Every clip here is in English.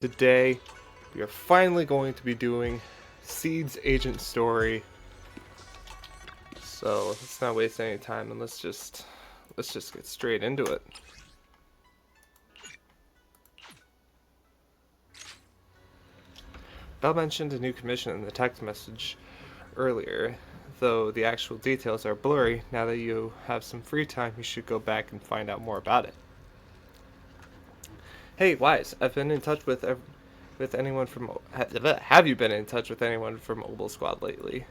Today, we are finally going to be doing Seed's agent story. So let's not waste any time and let's just get straight into it. Bell mentioned a new commission in the text message earlier, though the actual details are blurry. Now that you have some free time, you should go back and find out more about it. Hey, Wise, I've been in touch with anyone from. Have you been in touch with anyone from Mobile Squad lately?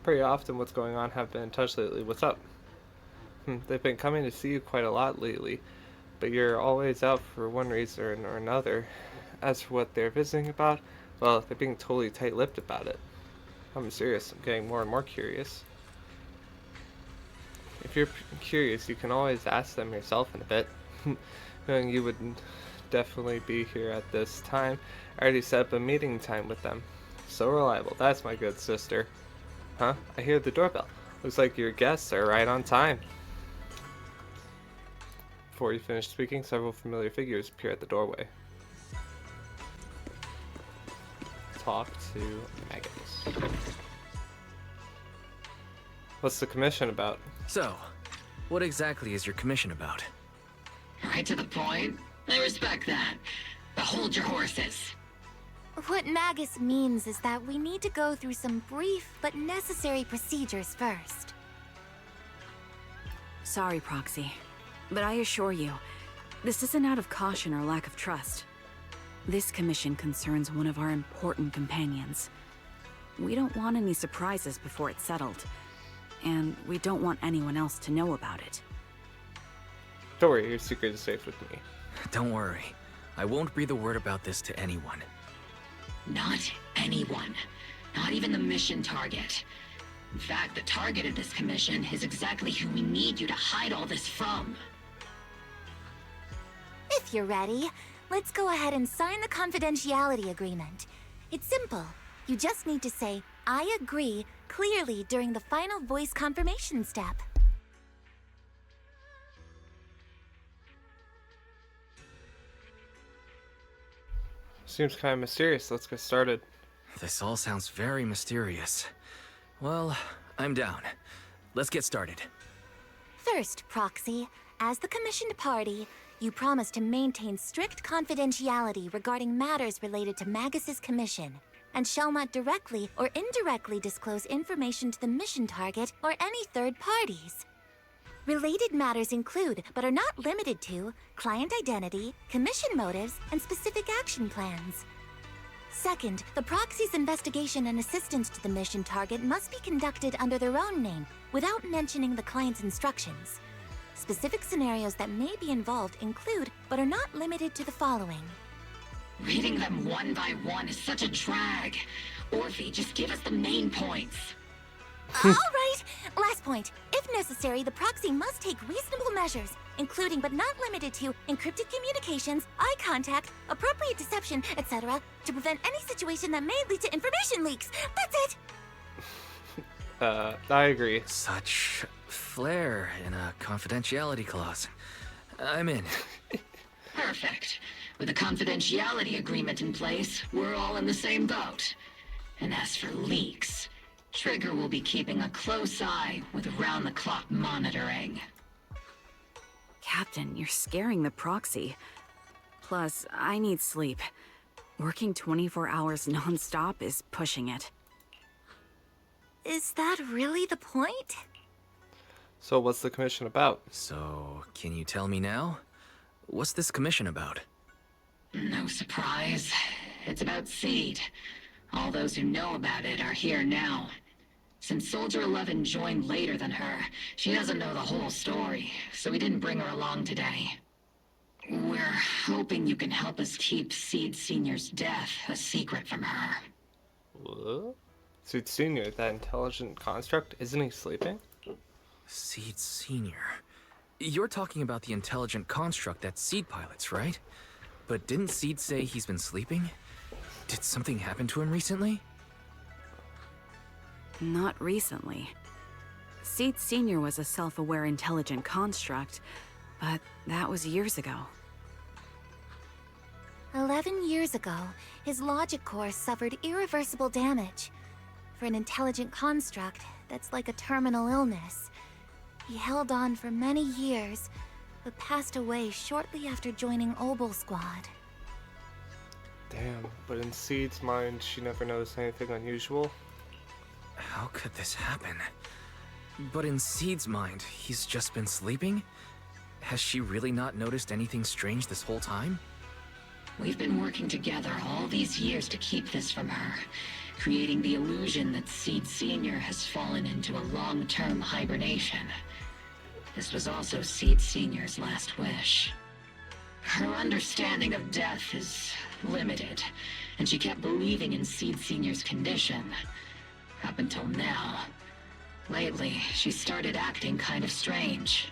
Pretty often, what's going on? Have been in touch lately. What's up? They've been coming to see you quite a lot lately, but you're always out for one reason or another. As for what they're visiting about, well, they're being totally tight-lipped about it. I'm serious. I'm getting more and more curious. If you're curious, you can always ask them yourself in a bit. Knowing you would definitely be here at this time, I already set up a meeting time with them. So reliable. That's my good sister. Huh? I hear the doorbell. Looks like your guests are right on time. Before you finish speaking, several familiar figures appear at the doorway. Talk to Magus. What's the commission about? So, what exactly is your commission about? Right to the point. I respect that. But hold your horses. What Magus means is that we need to go through some brief but necessary procedures first. Sorry, Proxy, but I assure you, this isn't out of caution or lack of trust. This commission concerns one of our important companions. We don't want any surprises before it's settled, and we don't want anyone else to know about it. Don't worry, your secret is safe with me. Don't worry. I won't breathe a word about this to anyone. Not anyone. Not even the mission target. In fact, the target of this commission is exactly who we need you to hide all this from. If you're ready, let's go ahead and sign the confidentiality agreement. It's simple. You just need to say, "I agree," clearly during the final voice confirmation step. Seems kind of mysterious. Let's get started. This all sounds very mysterious. Well, I'm down. Let's get started. First, Proxy, as the commissioned party, you promise to maintain strict confidentiality regarding matters related to Magus's commission, and shall not directly or indirectly disclose information to the mission target or any third parties. Related matters include, but are not limited to, client identity, commission motives, and specific action plans. Second, the proxy's investigation and assistance to the mission target must be conducted under their own name, without mentioning the client's instructions. Specific scenarios that may be involved include, but are not limited to the following. Reading them one by one is such a drag. Orphe, just give us the main points. All right! Last point. If necessary, the proxy must take reasonable measures, including but not limited to encrypted communications, eye contact, appropriate deception, etc., to prevent any situation that may lead to information leaks. That's it! I agree. Such flair in a confidentiality clause. I'm in. Perfect. With a confidentiality agreement in place, we're all in the same boat. And as for leaks, Trigger will be keeping a close eye with round-the-clock monitoring. Captain, you're scaring the Proxy. Plus, I need sleep. Working 24 hours non-stop is pushing it. Is that really the point? So what's the commission about? So, can you tell me now? What's this commission about? No surprise. It's about Seed. All those who know about it are here now. Since Soldier 11 joined later than her, she doesn't know the whole story, so we didn't bring her along today. We're hoping you can help us keep Seed Senior's death a secret from her. What? Seed Senior, that intelligent construct, isn't he sleeping? Seed Senior. You're talking about the intelligent construct that Seed pilots, right? But didn't Seed say he's been sleeping? Did something happen to him recently? Not recently. Seed Senior was a self-aware intelligent construct, but that was years ago. 11 years ago, his logic core suffered irreversible damage. For an intelligent construct, that's like a terminal illness. He held on for many years, but passed away shortly after joining Obel Squad. Damn, but in Seed's mind, she never noticed anything unusual. How could this happen? But in Seed's mind, he's just been sleeping? Has she really not noticed anything strange this whole time? We've been working together all these years to keep this from her, creating the illusion that Seed Senior has fallen into a long-term hibernation. This was also Seed Senior's last wish. Her understanding of death is limited, and she kept believing in Seed Senior's condition. Up until now. Lately, she started acting kind of strange.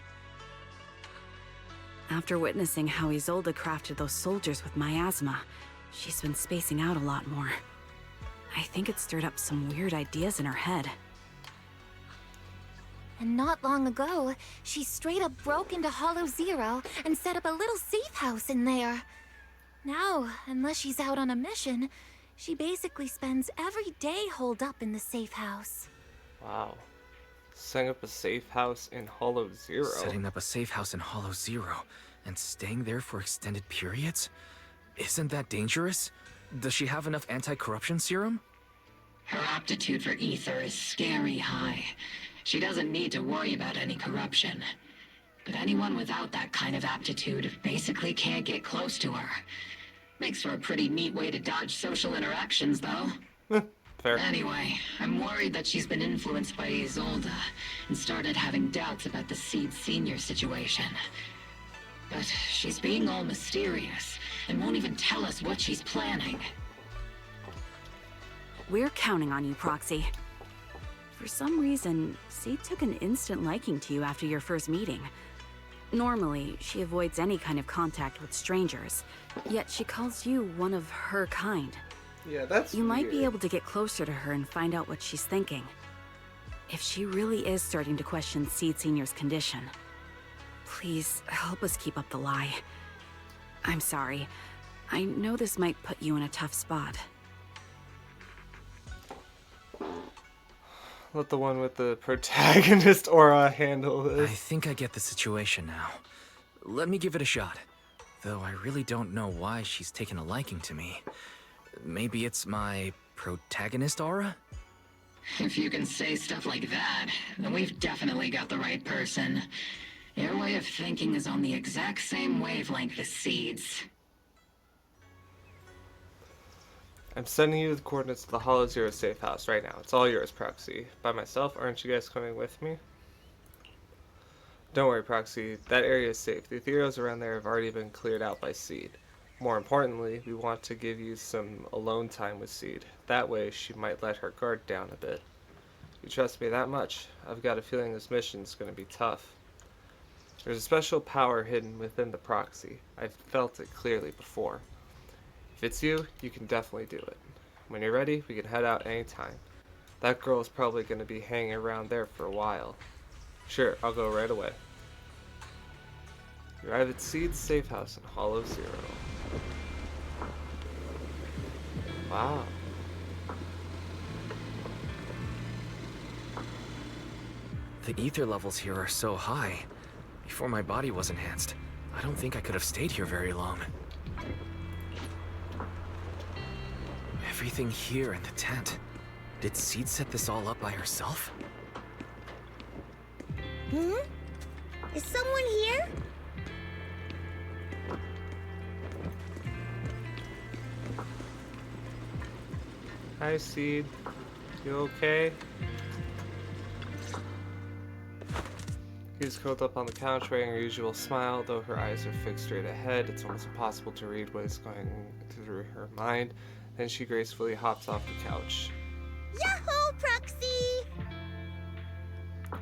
After witnessing how Isolde crafted those soldiers with miasma, she's been spacing out a lot more. I think it stirred up some weird ideas in her head. And not long ago, she straight up broke into Hollow Zero and set up a little safe house in there. Now, unless she's out on a mission, she basically spends every day holed up in the safe house. Wow. Setting up a safe house in Hollow Zero. Setting up a safe house in Hollow Zero and staying there for extended periods? Isn't that dangerous? Does she have enough anti-corruption serum? Her aptitude for ether is scary high. She doesn't need to worry about any corruption. But anyone without that kind of aptitude basically can't get close to her. Makes for a pretty neat way to dodge social interactions, though. Fair. Anyway, I'm worried that she's been influenced by Isolde and started having doubts about the Seed Senior situation. But she's being all mysterious and won't even tell us what she's planning. We're counting on you, Proxy. For some reason, Seed took an instant liking to you after your first meeting. Normally, she avoids any kind of contact with strangers, yet she calls you one of her kind. Yeah, that's You might be weird. able to get closer to her and find out what she's thinking. If she really is starting to question Seed Senior's condition, please help us keep up the lie. I'm sorry. I know this might put you in a tough spot. Let the one with the protagonist aura handle I this. think I get the situation now. Let me give it a shot. Though I really don't know why she's taken a liking to me. Maybe it's my protagonist aura? If you can say stuff like that, then we've definitely got the right person. Your way of thinking is on the exact same wavelength as Seed's. I'm sending you the coordinates to the Hollow Zero safe house right now. It's all yours, Proxy. By myself, aren't you guys coming with me? Don't worry, Proxy. That area is safe. The ethereals around there have already been cleared out by Seed. More importantly, we want to give you some alone time with Seed. That way, she might let her guard down a bit. You trust me that much? I've got a feeling this mission's going to be tough. There's a special power hidden within the Proxy. I've felt it clearly before. If it's you, you can definitely do it. When you're ready, we can head out anytime. That girl is probably going to be hanging around there for a while. Sure, I'll go right away. You arrive at Seed's safe house in Hollow Zero. Wow. The ether levels here are so high. Before my body was enhanced, I don't think I could have stayed here very long. Everything here in the tent. Did Seed set this all up by herself? Is someone here? Hi, Seed. You okay? She's curled up on the couch wearing her usual smile, though her eyes are fixed straight ahead. It's almost impossible to read what is going through her mind. Then she gracefully hops off the couch. Yahoo, Proxy!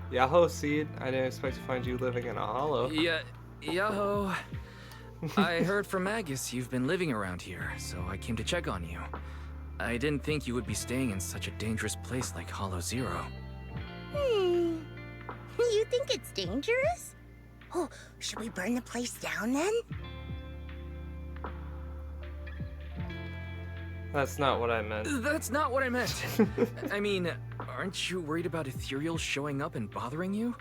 Yahoo, Seed. I didn't expect to find you living in a hollow. Yeah, Yoho. I heard from Magus you've been living around here, so I came to check on you. I didn't think you would be staying in such a dangerous place like Hollow Zero. You think it's dangerous? Oh, should we burn the place down then? That's not what I meant. That's not what I meant. I mean, aren't you worried about ethereals showing up and bothering you?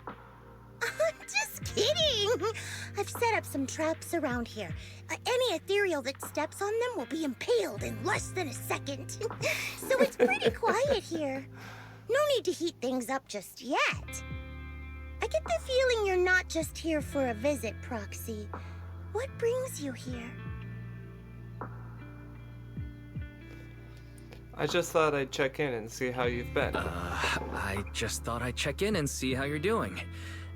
Just kidding! I've set up some traps around here. Any ethereal that steps on them will be impaled in less than a second. So it's pretty quiet here. No need to heat things up just yet. I get the feeling you're not just here for a visit, Proxy. What brings you here? I just thought I'd check in and see how you've been. I just thought I'd check in and see how you're doing.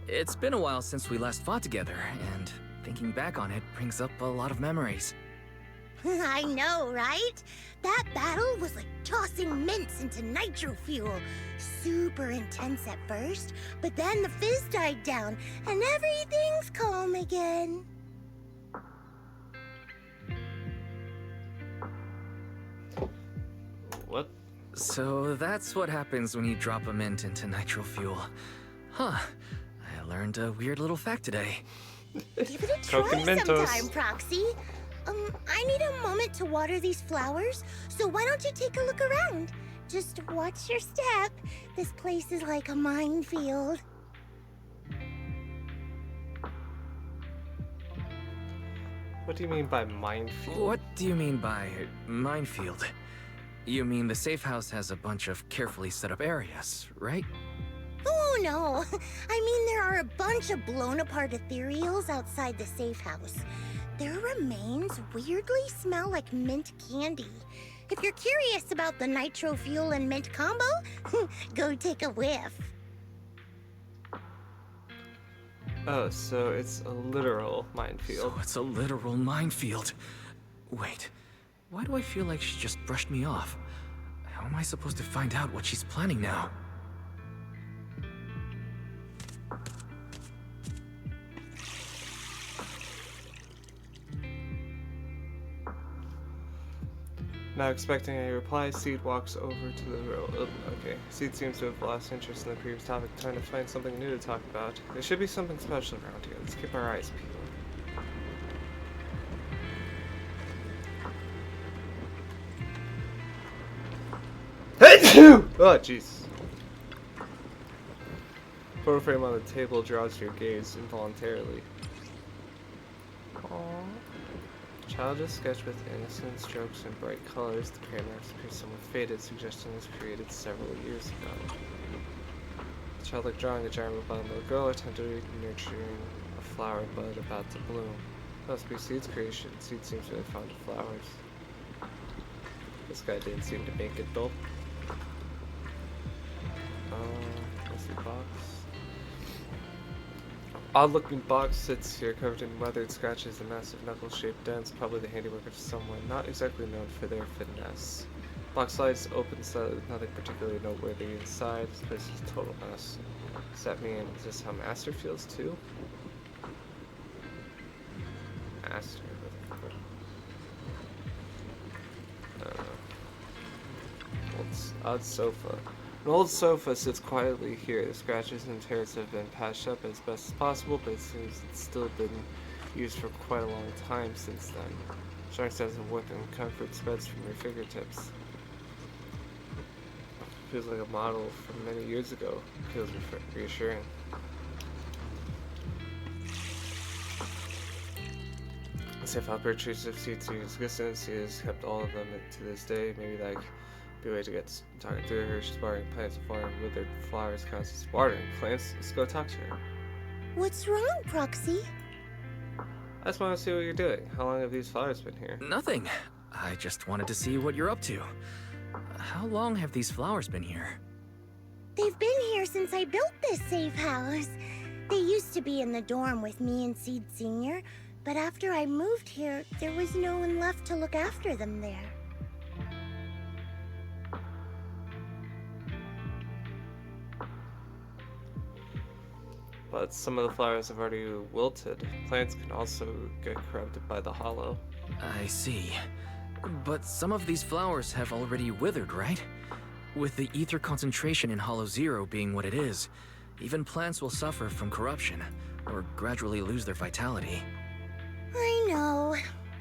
It's been a while since we last fought together, and thinking back on it brings up a lot of memories. I know, right? That battle was like tossing mints into nitro fuel. Super intense at first, but then the fizz died down, and everything's calm again. What? So that's what happens when you drop a mint into nitro fuel. Huh. I learned a weird little fact today. Give it a Coke try and Mentos. sometime, Proxy. I need a moment to water these flowers, so why don't you take a look around? Just watch your step. This place is like a minefield. What do you mean by minefield? What do you mean by minefield? You mean the safe house has a bunch of carefully set up areas, right? Oh no, I mean there are a bunch of blown apart ethereals outside the safe house. Their remains weirdly smell like mint candy. If you're curious about the nitro fuel and mint combo, go take a whiff. Oh, so it's a literal minefield. So it's a literal minefield. Wait, why do I feel like she just brushed me off? How am I supposed to find out what she's planning now? Not expecting a reply, Seed walks over to the road. Oh, okay. Seed seems to have lost interest in the previous topic, trying to find something new to talk about. There should be something special around here. Let's keep our eyes peeled. Oh, jeez. Photo frame on the table draws your gaze involuntarily. Aww. Childish sketch with innocent strokes and bright colors. The crayon marks appear somewhat faded, suggesting it was created several years ago. The childlike drawing a giant robot little girl attentively nurturing a flower bud about to bloom. Must be Seed's creation. Seed seems to have found flowers. This guy didn't seem to make it dull. What's the box? Odd-looking box sits here covered in weathered scratches and massive knuckle-shaped dents, probably the handiwork of someone not exactly known for their finesse. Box slides open slightly with nothing particularly noteworthy inside. This place is a total mess. Does that mean, is this how Master feels too? Master? Odd sofa. An old sofa sits quietly here. The scratches and tears have been patched up as best as possible, but it seems it's still been used for quite a long time since then. Strong sense of warmth and comfort spreads from your fingertips. Feels like a model from many years ago. Feels reassuring. Safe outdoor trees of seeds to existence. He has kept all of them to this day. Maybe that be a way to get talking through her. She's watering plants of water and withered flowers. Constance watering plants. Let's go talk to her. What's wrong, Proxy? I just want to see what you're doing. How long have these flowers been here? Nothing. I just wanted to see what you're up to. How long have these flowers been here? They've been here since I built this safe house. They used to be in the dorm with me and Seed Sr., but after I moved here, there was no one left to look after them there. But some of the flowers have already wilted. Plants can also get corrupted by the hollow. I see. But some of these flowers have already withered, right? With the ether concentration in Hollow Zero being what it is, even plants will suffer from corruption, or gradually lose their vitality. I know.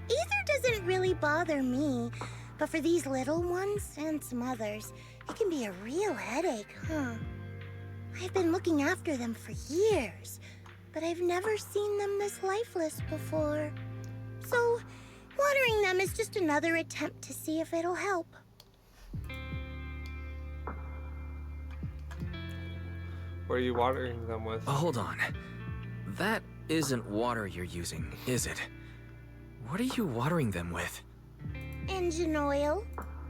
Ether doesn't really bother me, But for these little ones, and some others, it can be a real headache, huh? I've been looking after them for years, but I've never seen them this lifeless before. So, watering them is just another attempt to see if it'll help. What are you watering them with? Hold on. That isn't water you're using, is it? What are you watering them with? Engine oil.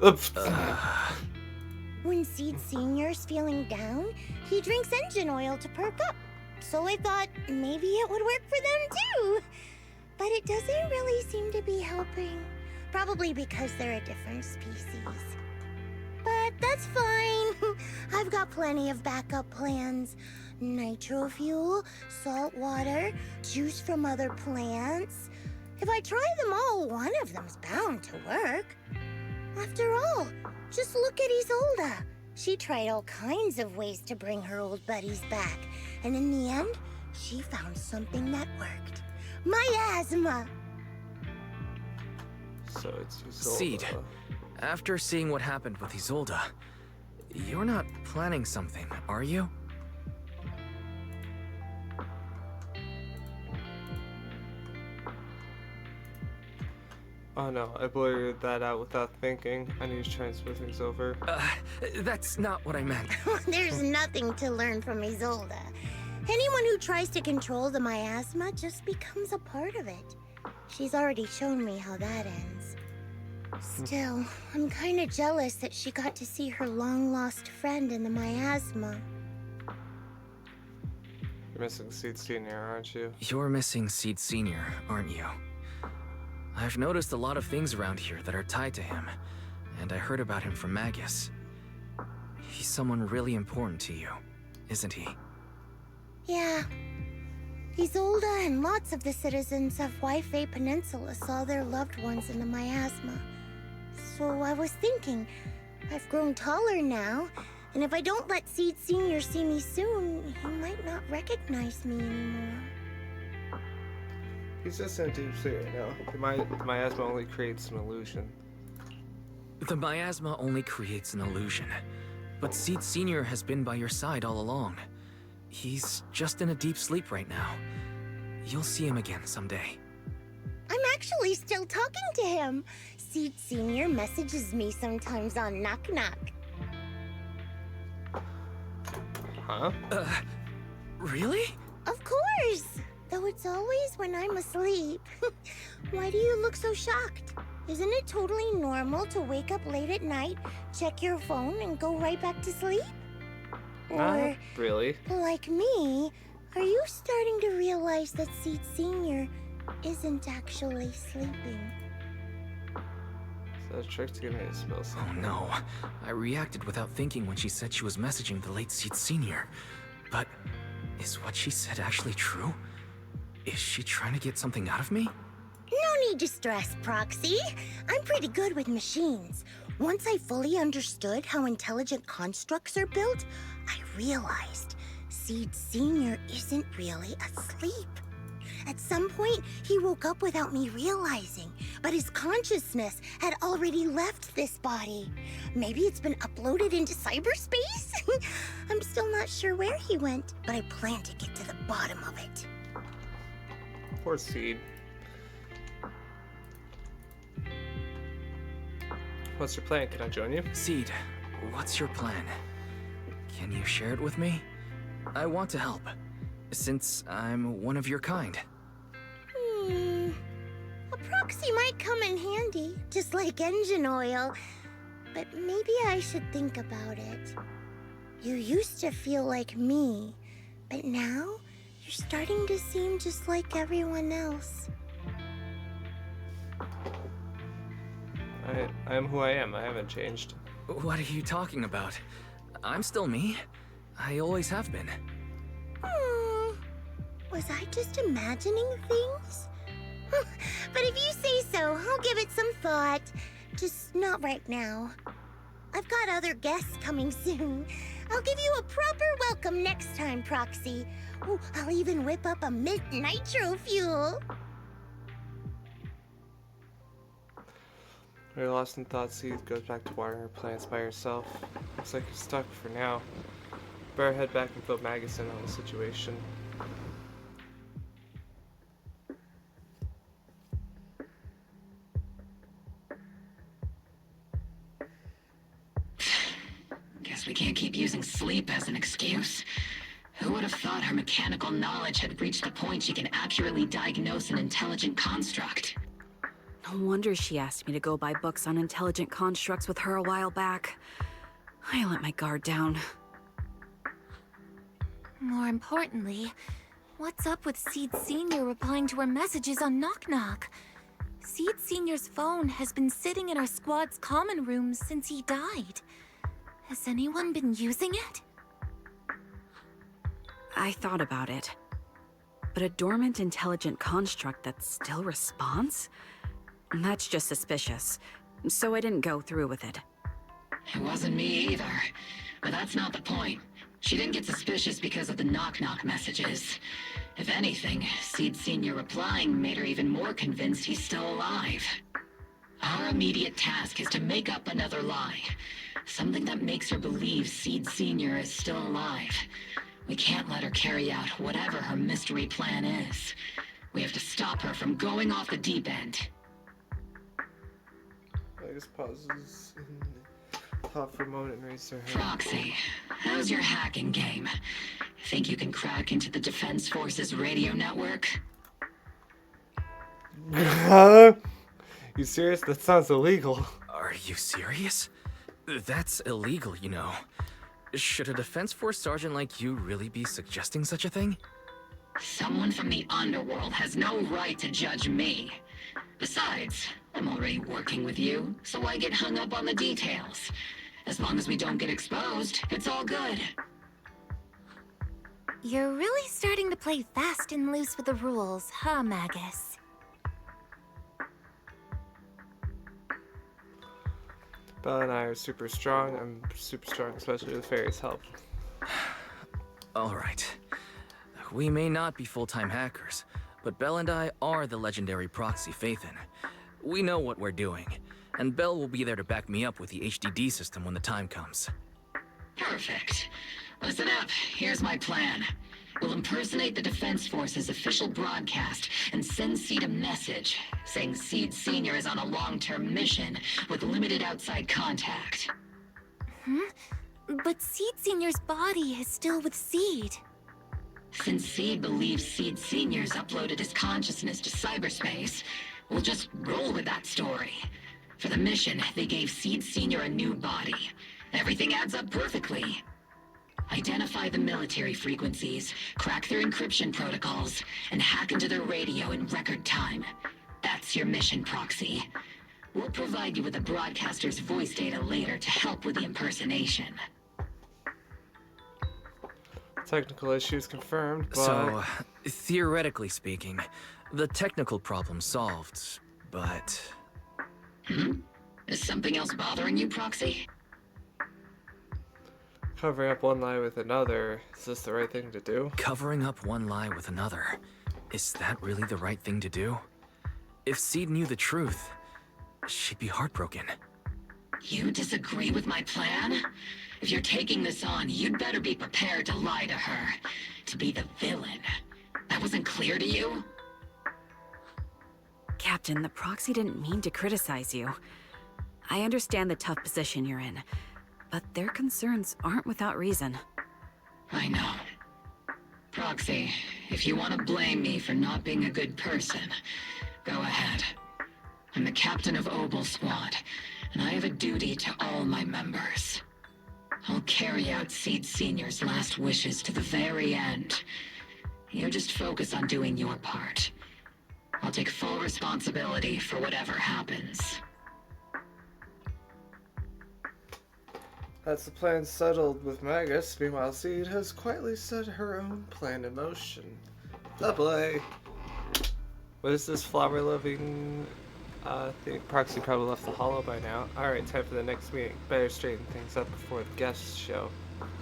Oops. When Seed Senior's feeling down, he drinks engine oil to perk up. So I thought maybe it would work for them too. But it doesn't really seem to be helping. Probably because they're a different species. But that's fine. I've got plenty of backup plans. Nitro fuel, salt water, juice from other plants. If I try them all, one of them's bound to work. After all, just look at Isolde. She tried all kinds of ways to bring her old buddies back. And in the end, she found something that worked. Miasma! So it's Isolde. Seed, after seeing what happened with Isolde, you're not planning something, are you? Oh no, I blurted that out without thinking. I need to try and smooth things over. That's not what I meant. There's nothing to learn from Isolde. Anyone who tries to control the miasma just becomes a part of it. She's already shown me how that ends. Still, I'm kinda jealous that she got to see her long-lost friend in the miasma. You're missing Seed Senior, aren't you? You're missing Seed Senior, aren't you? I've noticed a lot of things around here that are tied to him, and I heard about him from Magus. He's someone really important to you, isn't he? Yeah. Isolde and lots of the citizens of Waifei Peninsula saw their loved ones in the miasma. So I was thinking, I've grown taller now, and if I don't let Seed Senior see me soon, he might not recognize me anymore. He's just in a deep sleep right now. The miasma only creates an illusion. The miasma only creates an illusion, but Seed Senior has been by your side all along. He's just in a deep sleep right now. You'll see him again someday. I'm actually still talking to him. Seed Senior messages me sometimes on Knock Knock. Huh? Really? Of course! Though it's always when I'm asleep. Why do you look so shocked? Isn't it totally normal to wake up late at night, check your phone, and go right back to sleep? Or, really? like me, are you starting to realize that Seed Senior isn't actually sleeping? Is that a trick to get me to smell Oh something? no. I reacted without thinking when she said she was messaging the late Seed Senior. But is what she said actually true? Is she trying to get something out of me? No need to stress, Proxy. I'm pretty good with machines. Once I fully understood how intelligent constructs are built, I realized Seed Senior isn't really asleep. At some point, he woke up without me realizing, but his consciousness had already left this body. Maybe it's been uploaded into cyberspace? I'm still not sure where he went, but I plan to get to the bottom of it. Poor Seed. What's your plan? Can I join you? Seed, what's your plan? Can you share it with me? I want to help, since I'm one of your kind. A proxy might come in handy, just like engine oil. But maybe I should think about it. You used to feel like me, but now you're starting to seem just like everyone else. I am who I am. I haven't changed. What are you talking about? I'm still me. I always have been. Was I just imagining things? But if you say so, I'll give it some thought. Just not right now. I've got other guests coming soon. I'll give you a proper welcome next time, Proxy. Oh, I'll even whip up a mint nitro fuel. You're lost in thought. Seed goes back to watering her plants by herself. Looks like you're stuck for now. Better head back and fill Magus in on the situation. Guess we can't keep using sleep as an excuse. Who would have thought her mechanical knowledge had reached the point she can accurately diagnose an intelligent construct? No wonder she asked me to go buy books on intelligent constructs with her a while back. I let my guard down. More importantly, what's up with Seed Sr. replying to her messages on Knock Knock? Seed Sr.'s phone has been sitting in our squad's common room since he died. Has anyone been using it? I thought about it. But a dormant intelligent construct that still responds? That's just suspicious. So I didn't go through with it. It wasn't me either. But that's not the point. She didn't get suspicious because of the knock-knock messages. If anything, Seed Sr. replying made her even more convinced he's still alive. Our immediate task is to make up another lie. Something that makes her believe Seed Sr. is still alive. We can't let her carry out whatever her mystery plan is. We have to stop her from going off the deep end. Magus pauses and thought for a moment and raised her hand. Proxy, how's your hacking game? Think you can crack into the Defense Forces radio network? You serious? That sounds illegal. Are you serious? That's illegal, you know. Should a Defense Force sergeant like you really be suggesting such a thing? Someone from the underworld has no right to judge me. Besides, I'm already working with you, so why get hung up on the details? As long as we don't get exposed, it's all good. You're really starting to play fast and loose with the rules, huh, Magus? Bella and I are super strong. I'm super strong, especially with Fairy's help. Alright. We may not be full-time hackers, but Belle and I are the legendary proxy Phaethon. We know what we're doing, and Belle will be there to back me up with the HDD system when the time comes. Perfect. Listen up, here's my plan. We'll impersonate the Defense Force's official broadcast and send Seed a message saying Seed Sr. is on a long-term mission with limited outside contact. But Seed Sr.'s body is still with Seed. Since Seed believes Seed Sr.'s uploaded his consciousness to cyberspace, we'll just roll with that story. For the mission, they gave Seed Sr. a new body. Everything adds up perfectly. Identify the military frequencies, crack their encryption protocols, and hack into their radio in record time. That's your mission, Proxy. We'll provide you with the broadcaster's voice data later to help with the impersonation. Technical issues confirmed, but... So, theoretically speaking, the technical problem's solved, but... Is something else bothering you, Proxy? Covering up one lie with another, is this the right thing to do? Covering up one lie with another. Is that really the right thing to do? If Seed knew the truth, she'd be heartbroken. You disagree with my plan? If you're taking this on, you'd better be prepared to lie to her. To be the villain. That wasn't clear to you? Captain, the proxy didn't mean to criticize you. I understand the tough position you're in, but their concerns aren't without reason. I know. Proxy, if you want to blame me for not being a good person, go ahead. I'm the captain of Obel Squad, and I have a duty to all my members. I'll carry out Seed Sr.'s last wishes to the very end. You just focus on doing your part. I'll take full responsibility for whatever happens. That's the plan settled with Magus. Meanwhile, Seed has quietly set her own plan in motion. Lovely. What is this flower-loving thing? Proxy probably left the hollow by now. Alright, time for the next meeting. Better straighten things up before the guests show.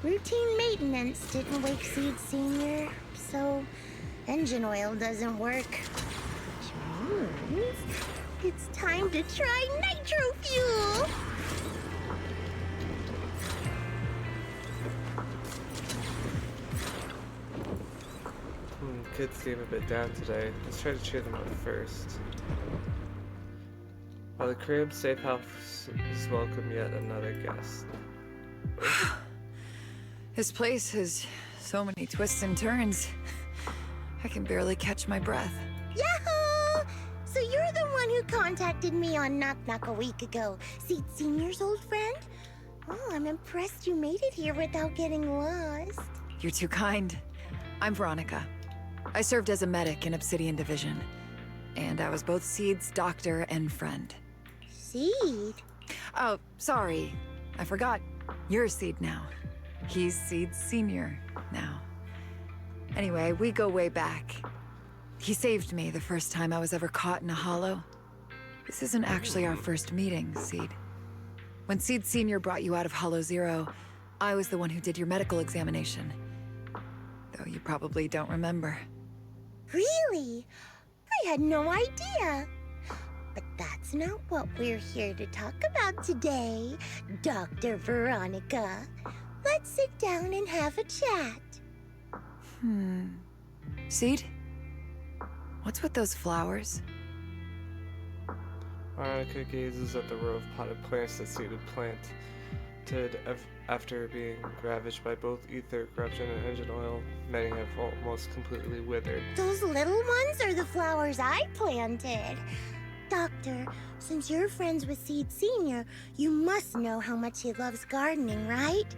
Routine maintenance didn't wake Seed Sr., so engine oil doesn't work. Which means It's time to try nitro fuel! Kids seem a bit down today. Let's try to cheer them up first. While the crib safe house is welcome yet another guest. This place has so many twists and turns. I can barely catch my breath. Yahoo! So you're the one who contacted me on Knock Knock a week ago. Seed Senior's old friend? Oh, I'm impressed you made it here without getting lost. You're too kind. I'm Veronica. I served as a medic in Obsidian Division. And I was both Seed's doctor and friend. Seed? Oh, sorry. I forgot. You're Seed now. He's Seed Senior now. Anyway, we go way back. He saved me the first time I was ever caught in a hollow. This isn't actually our first meeting, Seed. When Seed Senior brought you out of Hollow Zero, I was the one who did your medical examination. Though you probably don't remember. Really? I had no idea. But that's not what we're here to talk about today, Dr. Veronica. Let's sit down and have a chat. Seed? What's with those flowers? Veronica gazes at the row of potted plants that Seed had planted after being ravaged by both ether corruption and engine oil. Many have almost completely withered. Those little ones are the flowers I planted. Doctor, since you're friends with Seed Senior, you must know how much he loves gardening, right?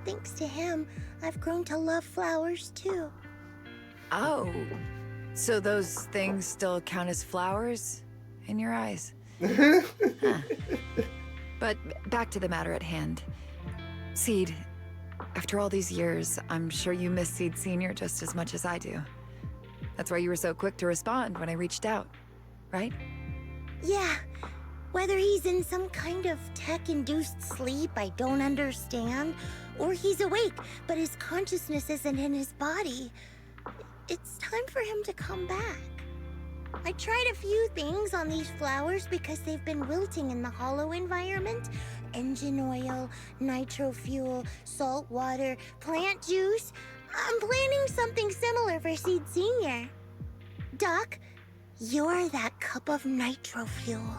Thanks to him, I've grown to love flowers too. Oh, so those things still count as flowers in your eyes? Huh. But back to the matter at hand. Seed, after all these years, I'm sure you miss Seed Senior just as much as I do. That's why you were so quick to respond when I reached out, right? Yeah, whether he's in some kind of tech-induced sleep I don't understand, or he's awake, but his consciousness isn't in his body, it's time for him to come back. I tried a few things on these flowers because they've been wilting in the hollow environment. Engine oil, nitro fuel, salt water, plant juice. I'm planning something similar for Seed Senior. Doc, you're that cup of nitro fuel.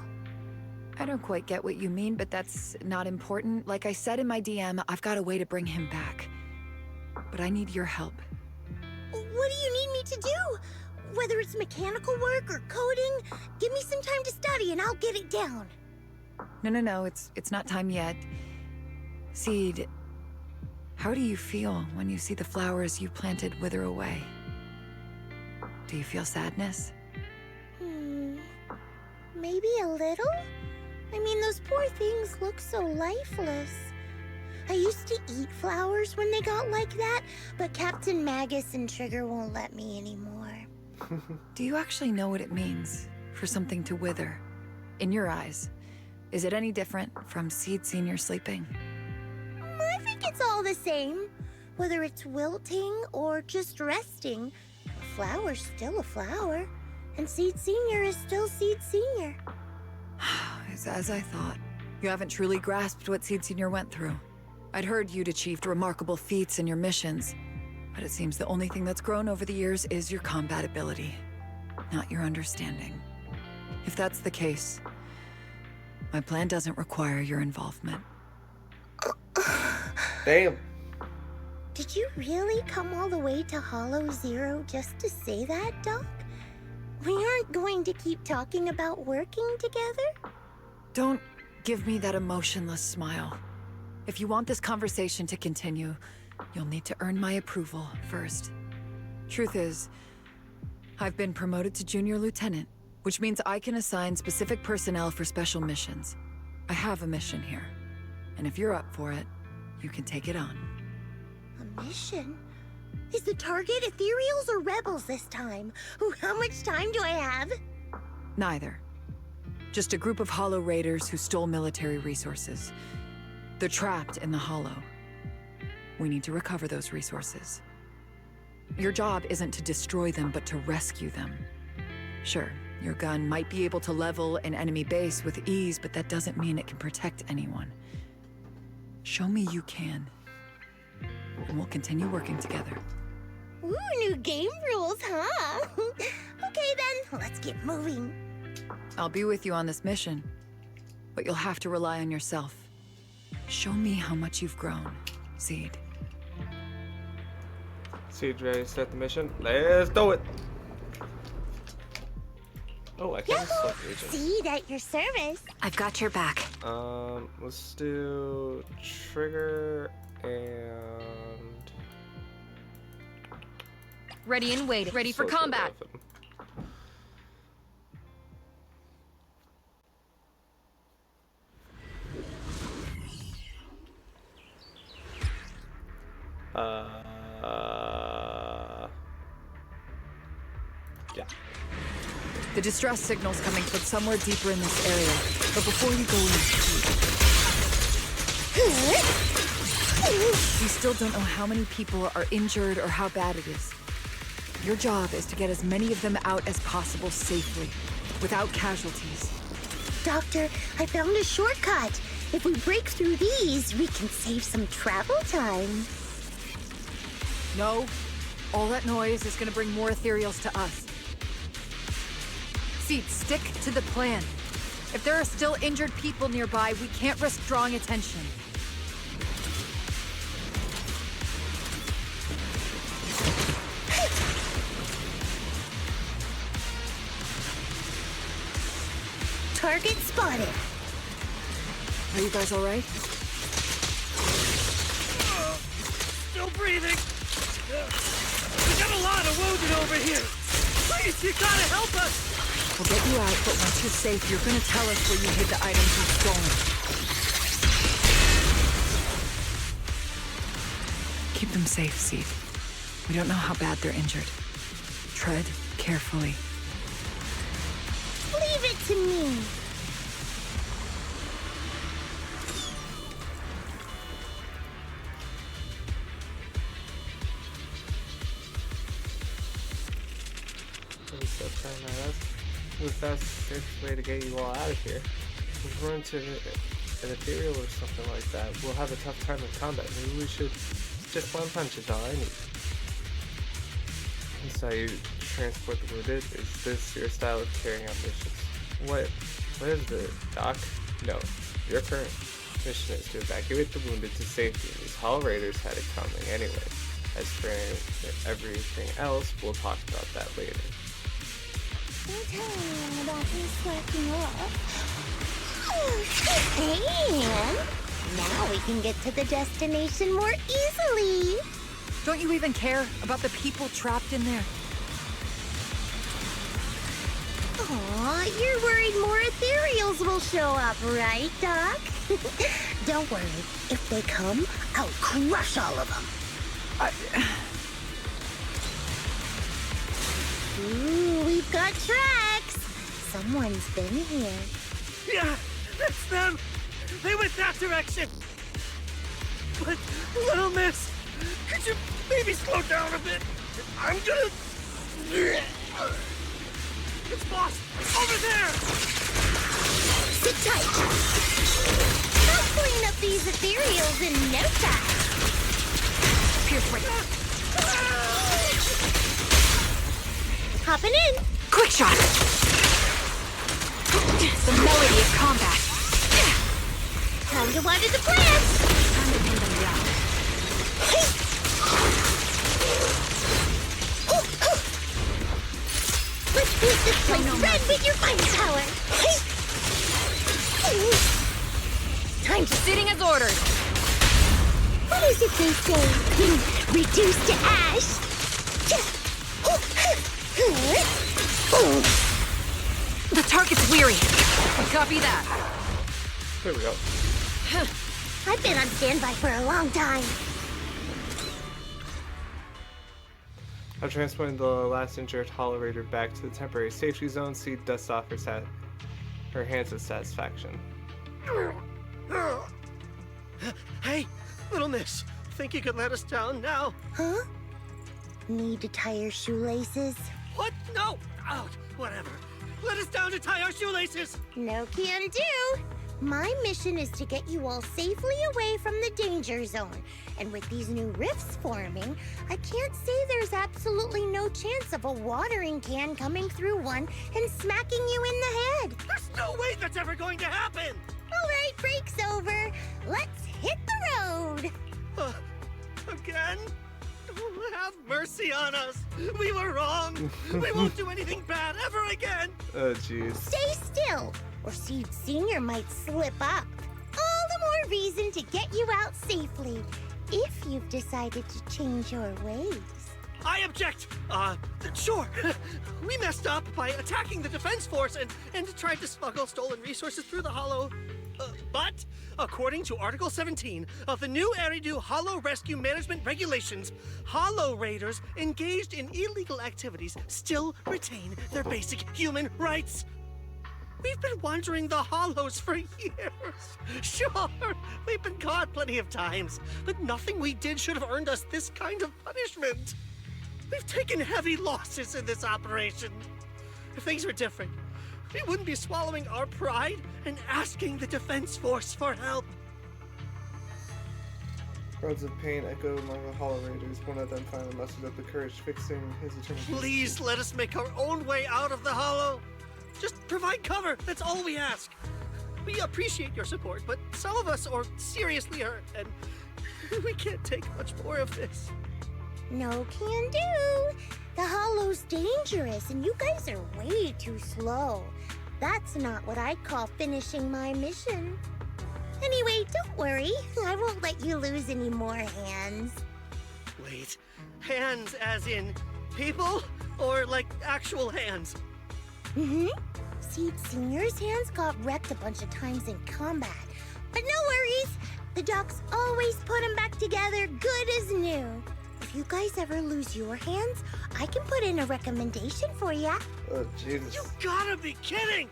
I don't quite get what you mean, but that's not important. Like I said in my DM, I've got a way to bring him back. But I need your help. What do you need me to do? Whether it's mechanical work or coding, give me some time to study and I'll get it down. No, it's not time yet. Seed, how do you feel when you see the flowers you planted wither away? Do you feel sadness? Maybe a little? I mean, those poor things look so lifeless. I used to eat flowers when they got like that, but Captain Magus and Trigger won't let me anymore. Do you actually know what it means for something to wither? In your eyes, is it any different from Seed Senior sleeping? I think it's all the same. Whether it's wilting or just resting, a flower's still a flower, and Seed Senior is still Seed Senior. It's as I thought. You haven't truly grasped what Seed Senior went through. I'd heard you'd achieved remarkable feats in your missions, but it seems the only thing that's grown over the years is your combat ability, not your understanding. If that's the case, my plan doesn't require your involvement. Damn. Did you really come all the way to Hollow Zero just to say that, Doc? We aren't going to keep talking about working together? Don't give me that emotionless smile. If you want this conversation to continue, you'll need to earn my approval first. Truth is, I've been promoted to Junior Lieutenant, which means I can assign specific personnel for special missions. I have a mission here, and if you're up for it, you can take it on. A mission? Is the target Ethereals or Rebels this time? How much time do I have? Neither. Just a group of Hollow Raiders who stole military resources. They're trapped in the Hollow. We need to recover those resources. Your job isn't to destroy them, but to rescue them. Sure, Your gun might be able to level an enemy base with ease, but that doesn't mean it can protect anyone. Show me you can. And we'll continue working together. Ooh, new game rules, huh? Okay then, let's get moving. I'll be with you on this mission, but you'll have to rely on yourself. Show me how much you've grown, Seed. Seed, ready to start the mission? Let's do it! Oh, I can't select agent. Seed at your service. I've got your back. Let's do trigger and Ready and waiting. Ready for soldier combat. weapon. Yeah. The distress signal's coming from somewhere deeper in this area. But before you go in, we still don't know how many people are injured or how bad it is. Your job is to get as many of them out as possible safely, without casualties. Doctor, I found a shortcut. If we break through these, we can save some travel time. No, all that noise is gonna bring more ethereals to us. Seed, stick to the plan. If there are still injured people nearby, we can't risk drawing attention. Target spotted. Are you guys all right? Still breathing. We got a lot of wounded over here. Please, you gotta help us. We'll get you out, but once you're safe, you're gonna tell us where you hid the items you've stolen. Keep them safe, Seed. We don't know how bad they're injured. Tread carefully. Leave it to me. The fastest way to get you all out of here. If we run into an ethereal or something like that, we'll have a tough time in combat. Maybe we should just one punch is all I need. This is how you transport the wounded. Is this your style of carrying out missions? What is the doc? No. Your current mission is to evacuate the wounded to safety. These Hall Raiders had it coming anyway. As for everything else, we'll talk about that later. Don't tell anyone about me slacking off. And now we can get to the destination more easily. Don't you even care about the people trapped in there? Aw, you're worried more ethereals will show up, right, Doc? Don't worry. If they come, I'll crush all of them. Ooh, we've got tracks. Someone's been here. Yeah, that's them. They went that direction. But, little miss, could you maybe slow down a bit? I'm gonna... It's boss, over there! Sit tight. I'll clean up these ethereals in no time. Pierce right. Hopping in. Quick shot! The melody of combat. Time to water the plants. Time to pin them down. Let's paint this place red with your firepower. Time to... Sitting as ordered. What is it they say? Reduced to ash. The target's weary. Copy that. There we go. I've been on standby for a long time. I've transported the last injured Hollow Raider back to the temporary safety zone. See dust off her hands with satisfaction. Hey, little miss, think you could let us down now? Huh? Need to tie your shoelaces? What? No! Oh, whatever. let us down to tie our shoelaces! No can do. My mission is to get you all safely away from the danger zone. And with these new rifts forming, I can't say there's absolutely no chance of a watering can coming through one and smacking you in the head. There's no way that's ever going to happen! All right, break's over. Let's hit the road. Again? Oh, have mercy on us. We were wrong. We won't do anything bad ever again. Oh, jeez. Stay still, or Seed Senior might slip up. All the more reason to get you out safely, if you've decided to change your ways. I object. Sure. We messed up by attacking the defense force and tried to smuggle stolen resources through the Hollow. But, according to Article 17 of the new Eridu Hollow Rescue Management Regulations, Hollow Raiders engaged in illegal activities still retain their basic human rights. We've been wandering the Hollows for years. Sure, we've been caught plenty of times, but nothing we did should have earned us this kind of punishment. We've taken heavy losses in this operation. If things were different, we wouldn't be swallowing our pride and asking the defense force for help. Cries of pain echo among the Hollow Raiders. One of them finally mustered up the courage, fixing his eternal. Please let us make our own way out of the Hollow. Just provide cover, that's all we ask. We appreciate your support, but some of us are seriously hurt, and we can't take much more of this. No can do. The Hollow's dangerous, and you guys are way too slow. That's not what I'd call finishing my mission. Anyway, don't worry. I won't let you lose any more hands. Wait, hands as in people? Or like actual hands? Mm-hmm. Seed Senior's hands got wrecked a bunch of times in combat. But no worries. The docs always put them back together good as new. If you guys ever lose your hands, I can put in a recommendation for ya. Oh, Jesus. You gotta be kidding!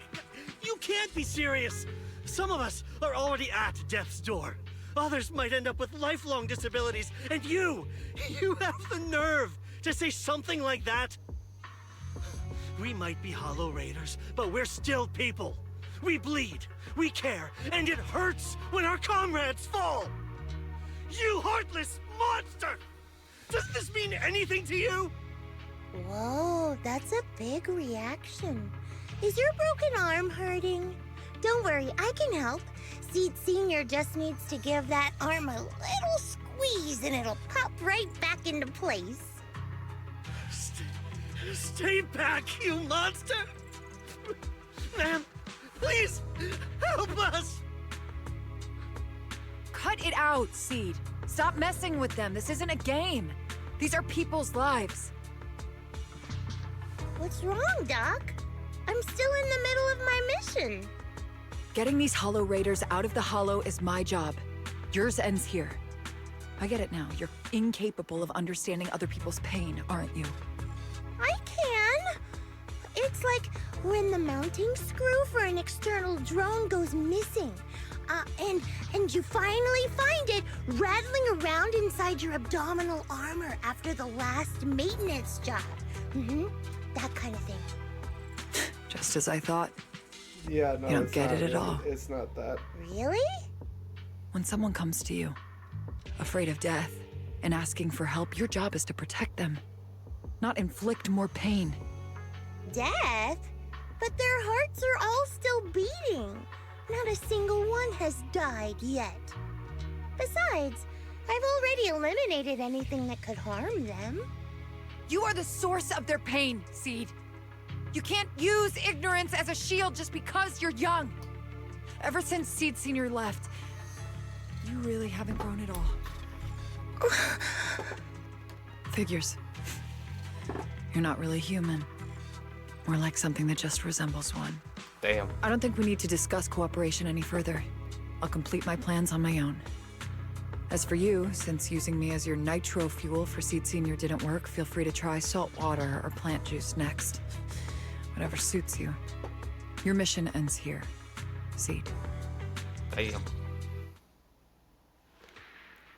You can't be serious! Some of us are already at death's door. Others might end up with lifelong disabilities, and you have the nerve to say something like that? We might be Hollow Raiders, but we're still people. We bleed, we care, and it hurts when our comrades fall! You heartless monster! Does this mean anything to you? Whoa, that's a big reaction. Is your broken arm hurting? Don't worry, I can help. Seed Senior just needs to give that arm a little squeeze and it'll pop right back into place. Stay back, you monster! Ma'am, please, help us! Cut it out, Seed. Stop messing with them. This isn't a game. These are people's lives. What's wrong, Doc? I'm still in the middle of my mission. Getting these Hollow Raiders out of the Hollow is my job. Yours ends here. I get it now. You're incapable of understanding other people's pain, aren't you? I can. It's like when the mounting screw for an external drone goes missing. And you finally find it rattling around inside your abdominal armor after the last maintenance job. Mm-hmm. That kind of thing. Just as I thought. Yeah, no, You don't it's get not it at really- all. It's not that. Really? When someone comes to you, afraid of death, and asking for help, your job is to protect them, not inflict more pain. Death? But their hearts are all still beating. Not a single one has died yet. Besides, I've already eliminated anything that could harm them. You are the source of their pain, Seed. You can't use ignorance as a shield just because you're young. Ever since Seed Senior left, you really haven't grown at all. Figures. You're not really human. More like something that just resembles one. Damn. I don't think we need to discuss cooperation any further. I'll complete my plans on my own. As for you, since using me as your nitro fuel for Seed Senior didn't work, feel free to try salt water or plant juice next. Whatever suits you. Your mission ends here, Seed. Damn.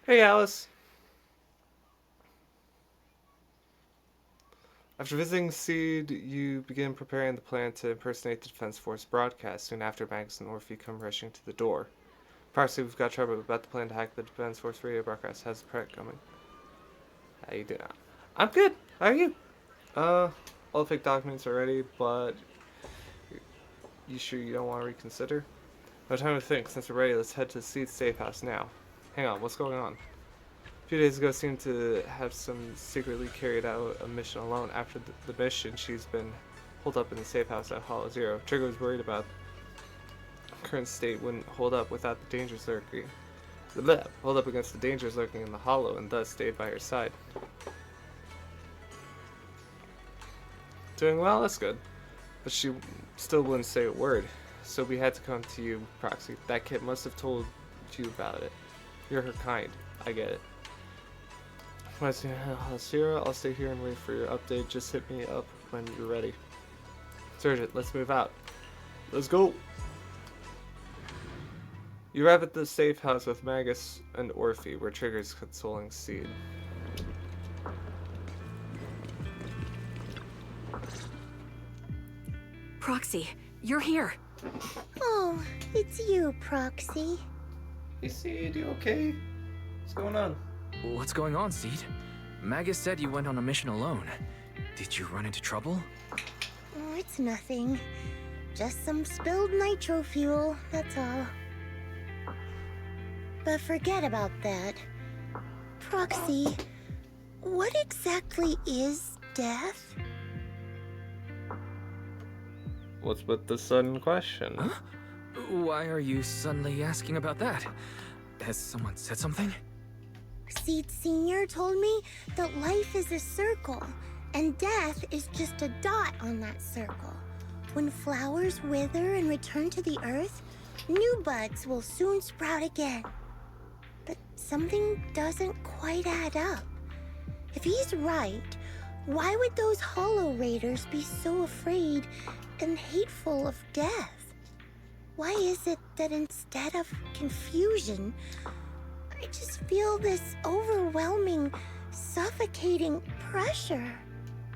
Hey, Alice. After visiting Seed, you begin preparing the plan to impersonate the Defense Force broadcast soon after Magus and Orphe come rushing to the door. Proxy, we've got trouble about the plan to hack the Defense Force radio broadcast. How's the threat coming? How you doing? I'm good. How are you? All the fake documents are ready, but you sure you don't want to reconsider? No time to think. Since we're ready, let's head to Seed's safe house now. Hang on, what's going on? A few days ago, seemed to have secretly carried out a mission alone. After the mission, she's been holed up in the safe house at Hollow Zero. Trigger was worried about current state wouldn't hold up without the dangers lurking. Hold up against the dangers lurking in the Hollow, and thus stayed by her side. Doing well, that's good. But she still wouldn't say a word, so we had to come to you, Proxy. That kid must have told you about it. You're her kind. I get it. When I see Zero, I'll stay here and wait for your update. Just hit me up when you're ready. Sergeant, let's move out. Let's go! You arrive at the safe house with Magus and Orphe, where Trigger's consoling Seed. Proxy, you're here. Oh, it's you, Proxy. Hey Seed, you okay? What's going on? What's going on, Seed? Magus said you went on a mission alone. Did you run into trouble? Oh, it's nothing. Just some spilled nitro fuel, that's all. But forget about that. Proxy, what exactly is death? What's with the sudden question? Huh? Why are you suddenly asking about that? Has someone said something? Seed Senior told me that life is a circle, and death is just a dot on that circle. When flowers wither and return to the earth, new buds will soon sprout again. But something doesn't quite add up. If he's right, why would those Hollow Raiders be so afraid and hateful of death? Why is it that instead of confusion, I just feel this overwhelming, suffocating pressure?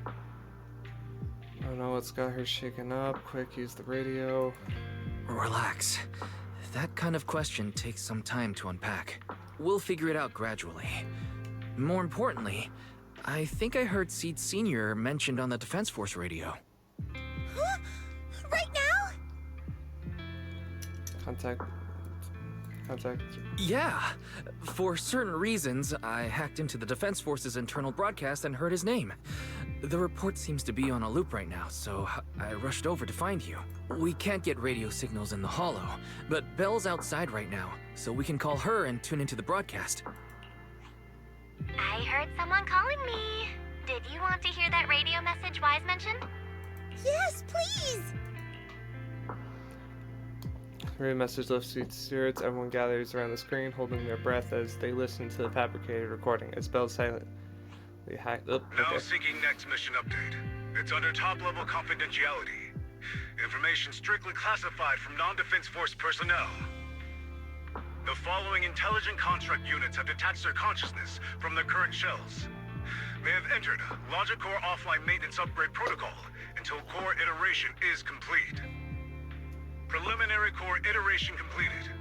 I don't know what's got her shaken up. Quick, use the radio. Relax. That kind of question takes some time to unpack. We'll figure it out gradually. More importantly, I think I heard Seed Senior mentioned on the Defense Force radio. Huh? Right now? Contact. Yeah. For certain reasons, I hacked into the Defense Force's internal broadcast and heard his name. The report seems to be on a loop right now, so I rushed over to find you. We can't get radio signals in the Hollow, but Belle's outside right now, so we can call her and tune into the broadcast. I heard someone calling me. Did you want to hear that radio message Wise mentioned? Yes, please! Radio message left Seed spirits. Everyone gathers around the screen, holding their breath as they listen to the fabricated recording. As Bell silently hacked up. Now seeking next mission update. It's under top-level confidentiality. Information strictly classified from non-Defense Force personnel. The following intelligent construct units have detached their consciousness from their current shells. They have entered Logic Core offline maintenance upgrade protocol until core iteration is complete. Preliminary core iteration completed.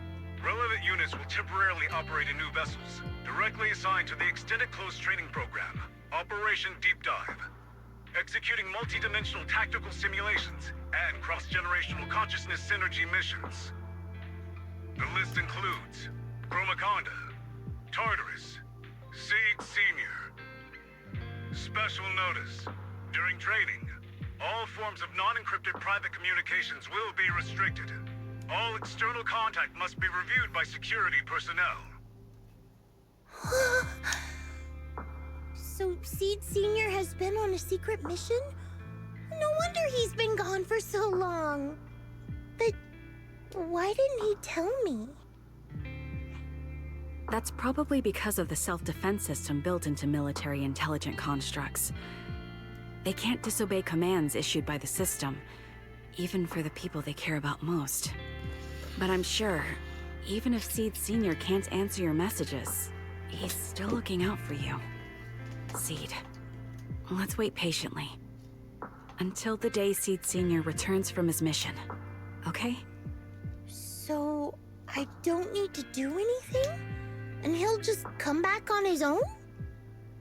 Relevant units will temporarily operate in new vessels, directly assigned to the Extended Closed Training Program, Operation Deep Dive. Executing multi-dimensional tactical simulations and cross-generational consciousness synergy missions. The list includes Chromaconda, Tartarus, Seed Senior. Special notice. During training, all forms of non-encrypted private communications will be restricted. All external contact must be reviewed by security personnel. So Seed Senior has been on a secret mission? No wonder he's been gone for so long. But why didn't he tell me? That's probably because of the self-defense system built into military intelligent constructs. They can't disobey commands issued by the system, even for the people they care about most. But I'm sure, even if Seed Senior can't answer your messages, he's still looking out for you. Seed, let's wait patiently. Until the day Seed Senior returns from his mission. Okay? So, I don't need to do anything? And he'll just come back on his own?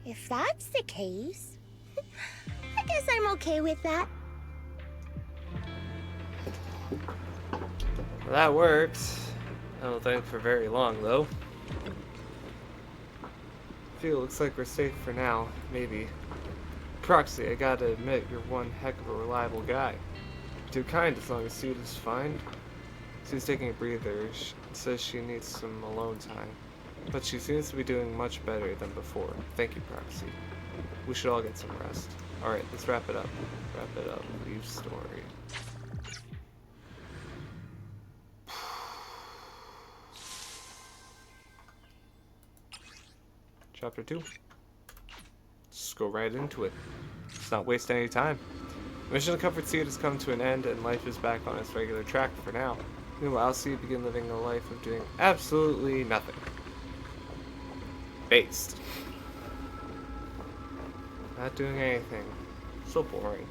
If that's the case, I guess I'm okay with that. Well, that worked. I don't think for very long, though. Looks like we're safe for now. Maybe. Proxy, I gotta admit, you're one heck of a reliable guy. Too kind as long as Seed is fine. She's taking a breather. She says she needs some alone time. But she seems to be doing much better than before. Thank you, Proxy. We should all get some rest. Alright, let's wrap it up. Wrap it up. Leave story. Chapter 2. Just go right into it. Let's not waste any time. Mission to comfort Seed has come to an end, and life is back on its regular track for now. Meanwhile, Seed begin living a life of doing absolutely nothing. Based. Not doing anything. So boring.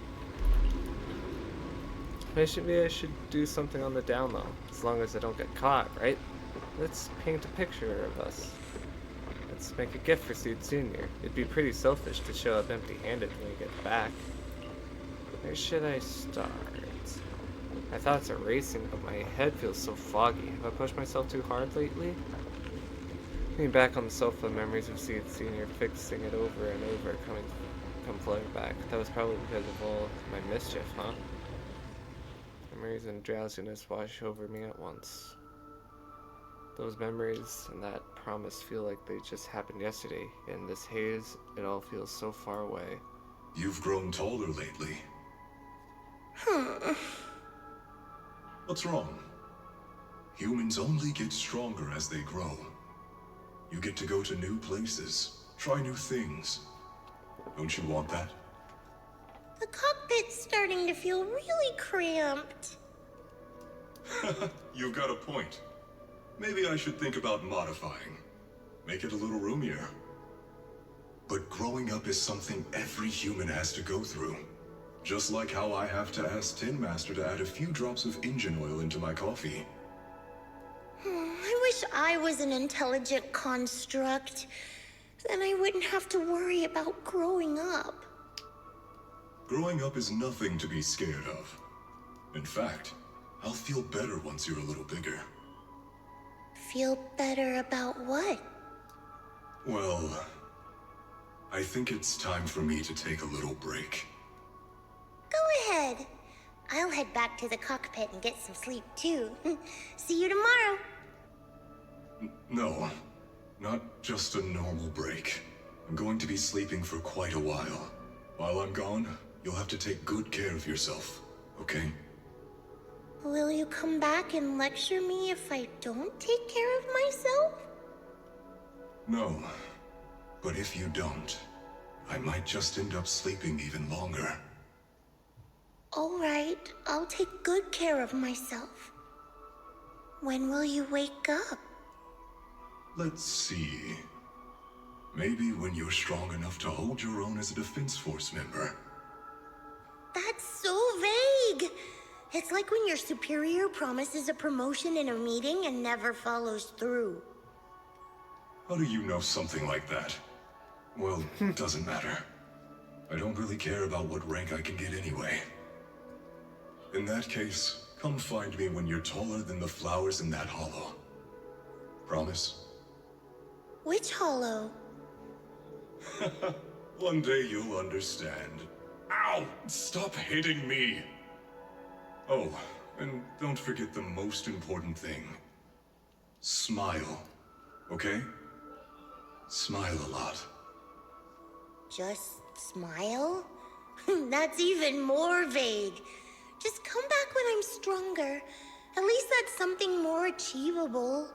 Maybe I should do something on the down low, as long as I don't get caught, right? Let's paint a picture of us. Let's make a gift for Seed Senior. It'd be pretty selfish to show up empty-handed when we get back. Where should I start? My thoughts are racing, but my head feels so foggy. Have I pushed myself too hard lately? Looking back on the sofa, memories of Seed Senior, fixing it over and over, come flooding back. That was probably because of all my mischief, huh? Memories and drowsiness wash over me at once. Those memories and that promise feel like they just happened yesterday. In this haze, it all feels so far away. You've grown taller lately. What's wrong? Humans only get stronger as they grow. You get to go to new places, try new things. Don't you want that? The cockpit's starting to feel really cramped. You've got a point. Maybe I should think about modifying. Make it a little roomier. But growing up is something every human has to go through. Just like how I have to ask Tin Master to add a few drops of engine oil into my coffee. I wish I was an intelligent construct. Then I wouldn't have to worry about growing up. Growing up is nothing to be scared of. In fact, I'll feel better once you're a little bigger. Feel better about what? Well, I think it's time for me to take a little break. Go ahead. I'll head back to the cockpit and get some sleep too. See you tomorrow. No, not just a normal break. I'm going to be sleeping for quite a while. While I'm gone, you'll have to take good care of yourself, okay? Will you come back and lecture me if I don't take care of myself? No, but if you don't, I might just end up sleeping even longer. All right, I'll take good care of myself. When will you wake up? Let's see. Maybe when you're strong enough to hold your own as a Defense Force member. That's so vague! It's like when your superior promises a promotion in a meeting and never follows through. How do you know something like that? Well, it doesn't matter. I don't really care about what rank I can get anyway. In that case, come find me when you're taller than the flowers in that hollow. Promise? Which hollow? One day you'll understand. Ow! Stop hitting me! Oh, and don't forget the most important thing. Smile, okay? Smile a lot. Just smile? That's even more vague. Just come back when I'm stronger. At least that's something more achievable.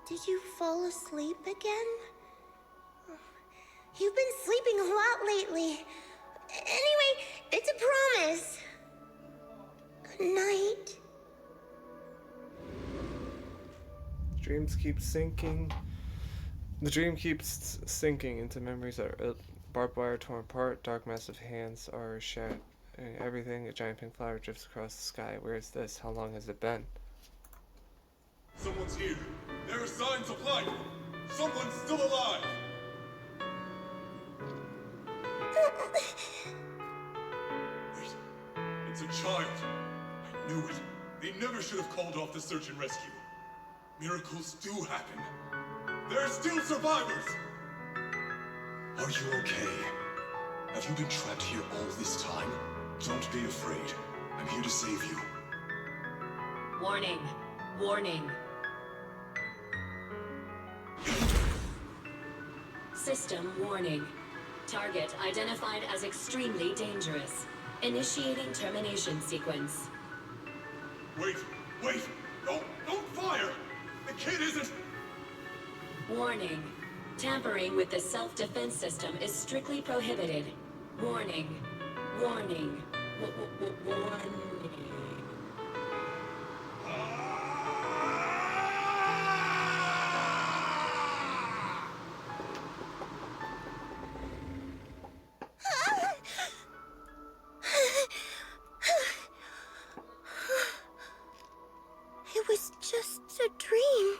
Did you fall asleep again? You've been sleeping a lot lately. Anyway, it's a promise. Good night. Dreams keep sinking. The dream keeps sinking into memories that Barbed wire torn apart, dark massive hands are shattering everything. A giant pink flower drifts across the sky. Where is this? How long has it been? Someone's here. There are signs of life. Someone's still alive. Wait, it's a child. I knew it. They never should have called off the search and rescue. Miracles do happen. There are still survivors. Are you okay? Have you been trapped here all this time? Don't be afraid. I'm here to save you. Warning. Warning. System warning. Target identified as extremely dangerous. Initiating termination sequence. Wait! Don't fire! The kid isn't... Warning. Tampering with the self-defense system is strictly prohibited. Warning. Warning. Warning. It was just a dream.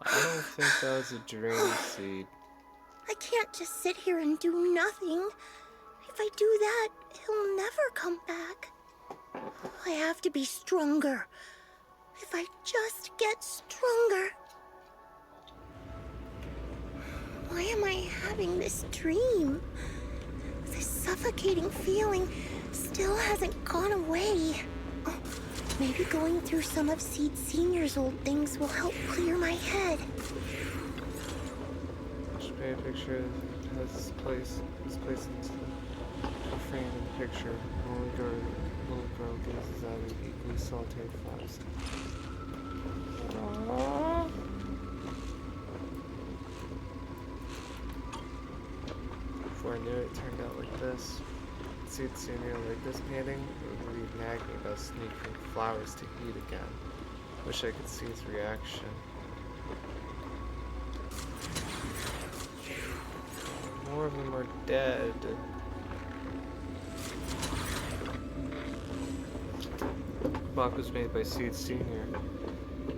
I don't think that was a dream, Seed. I can't just sit here and do nothing. If I do that, he'll never come back. I have to be stronger. If I just get stronger. Why am I having this dream? This suffocating feeling still hasn't gone away. Oh, maybe going through some of Seed Senior's old things will help clear my head. She made a picture that has this place into the frame in the picture. Little girl gazes out at equally salted flowers. Aww. Before I knew it, turned out like this. Seed Senior like this painting, it would be nagging about sneaking flowers to eat again. Wish I could see his reaction. More of them are dead. The box was made by Seed Senior.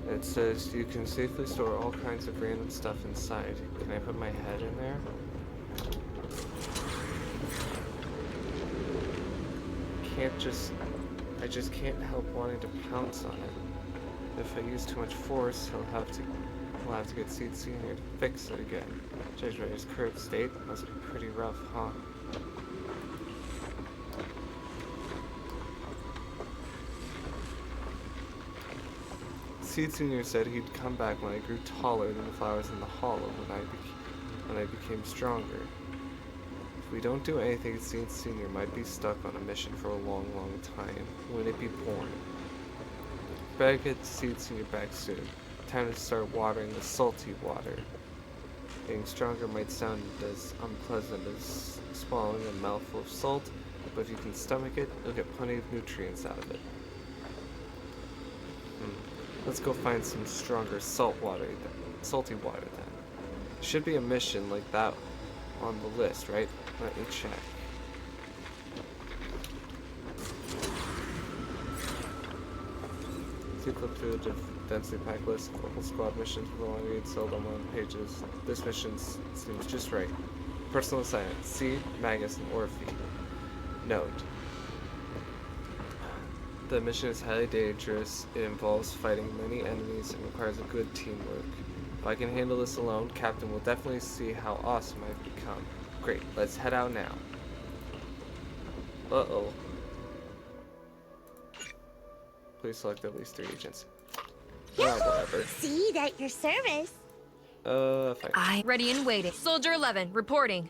It says you can safely store all kinds of random stuff inside. Can I put my head in there? I just can't help wanting to pounce on it. If I use too much force, he'll have to get Seed Senior to fix it again. Judged by his current state, must be pretty rough, huh? Seed Senior said he'd come back when I grew taller than the flowers in the hollow, when I became stronger. If we don't do anything, Seed Senior might be stuck on a mission for a long, long time. When it be born? Better get Seed Senior back soon. Time to start watering the salty water. Getting stronger might sound as unpleasant as swallowing a mouthful of salt, but if you can stomach it, you'll get plenty of nutrients out of it. Let's go find some stronger salty water then. Should be a mission like that on the list, right? Let me check. So flip through the densely packed list of local squad missions with long read, seldom on pages. This mission seems just right. Personal assignment: Seed, Magus, and Orphe. Note: the mission is highly dangerous. It involves fighting many enemies and requires a good teamwork. If I can handle this alone, Captain will definitely see how awesome I've become. Great, let's head out now. Uh-oh. Please select at least 3 agents. Whatever. Seed at your service. Fine. Ready and waiting. Soldier 11, reporting.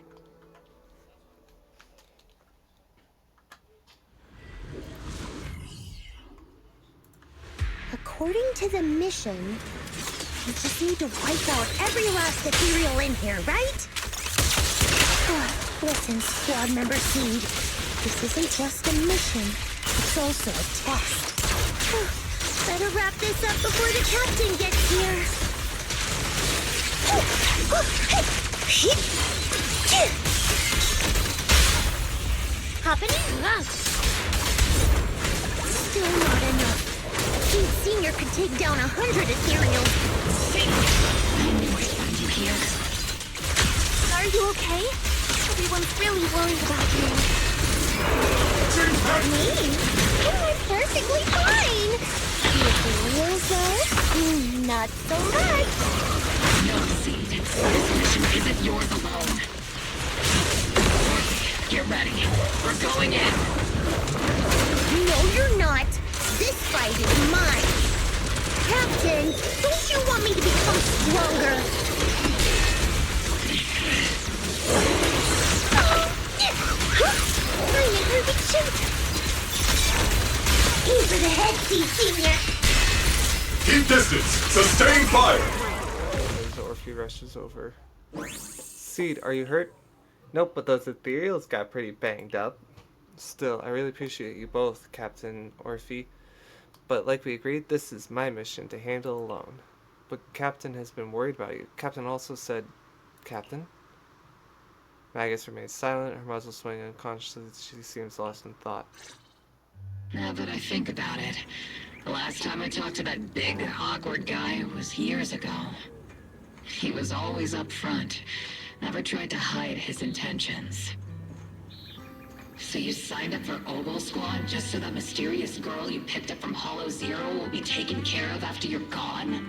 According to the mission, we just need to wipe out every last ethereal in here, right? Listen, squad member Seed. This isn't just a mission. It's also a test. Better wrap this up before the captain gets here. hopping in, huh? Still not enough. Seed Senior could take down 100 ethereals. See? I knew I'd find you here. Are you okay? Everyone's really worried about you. Me? Oh, I'm perfectly fine. The ethereals, though? Not so much. No, Seed. This mission isn't yours alone. Get ready. We're going in. No, you're not. This fight is mine. Captain, don't you want me to become stronger? I'm a perfect shape. Aim for the head, Seed Senior. Keep distance! Sustain fire! As Orphe rushes over. Seed, are you hurt? Nope, but those ethereals got pretty banged up. Still, I really appreciate you both, Captain Orphe. But like we agreed, this is my mission to handle alone. But Captain has been worried about you. Captain also said... Captain? Magus remains silent, her muzzle swinging unconsciously. She seems lost in thought. Now that I think about it, the last time I talked to that big, awkward guy was years ago. He was always up front, never tried to hide his intentions. So you signed up for Oboe Squad just so that mysterious girl you picked up from Hollow Zero will be taken care of after you're gone?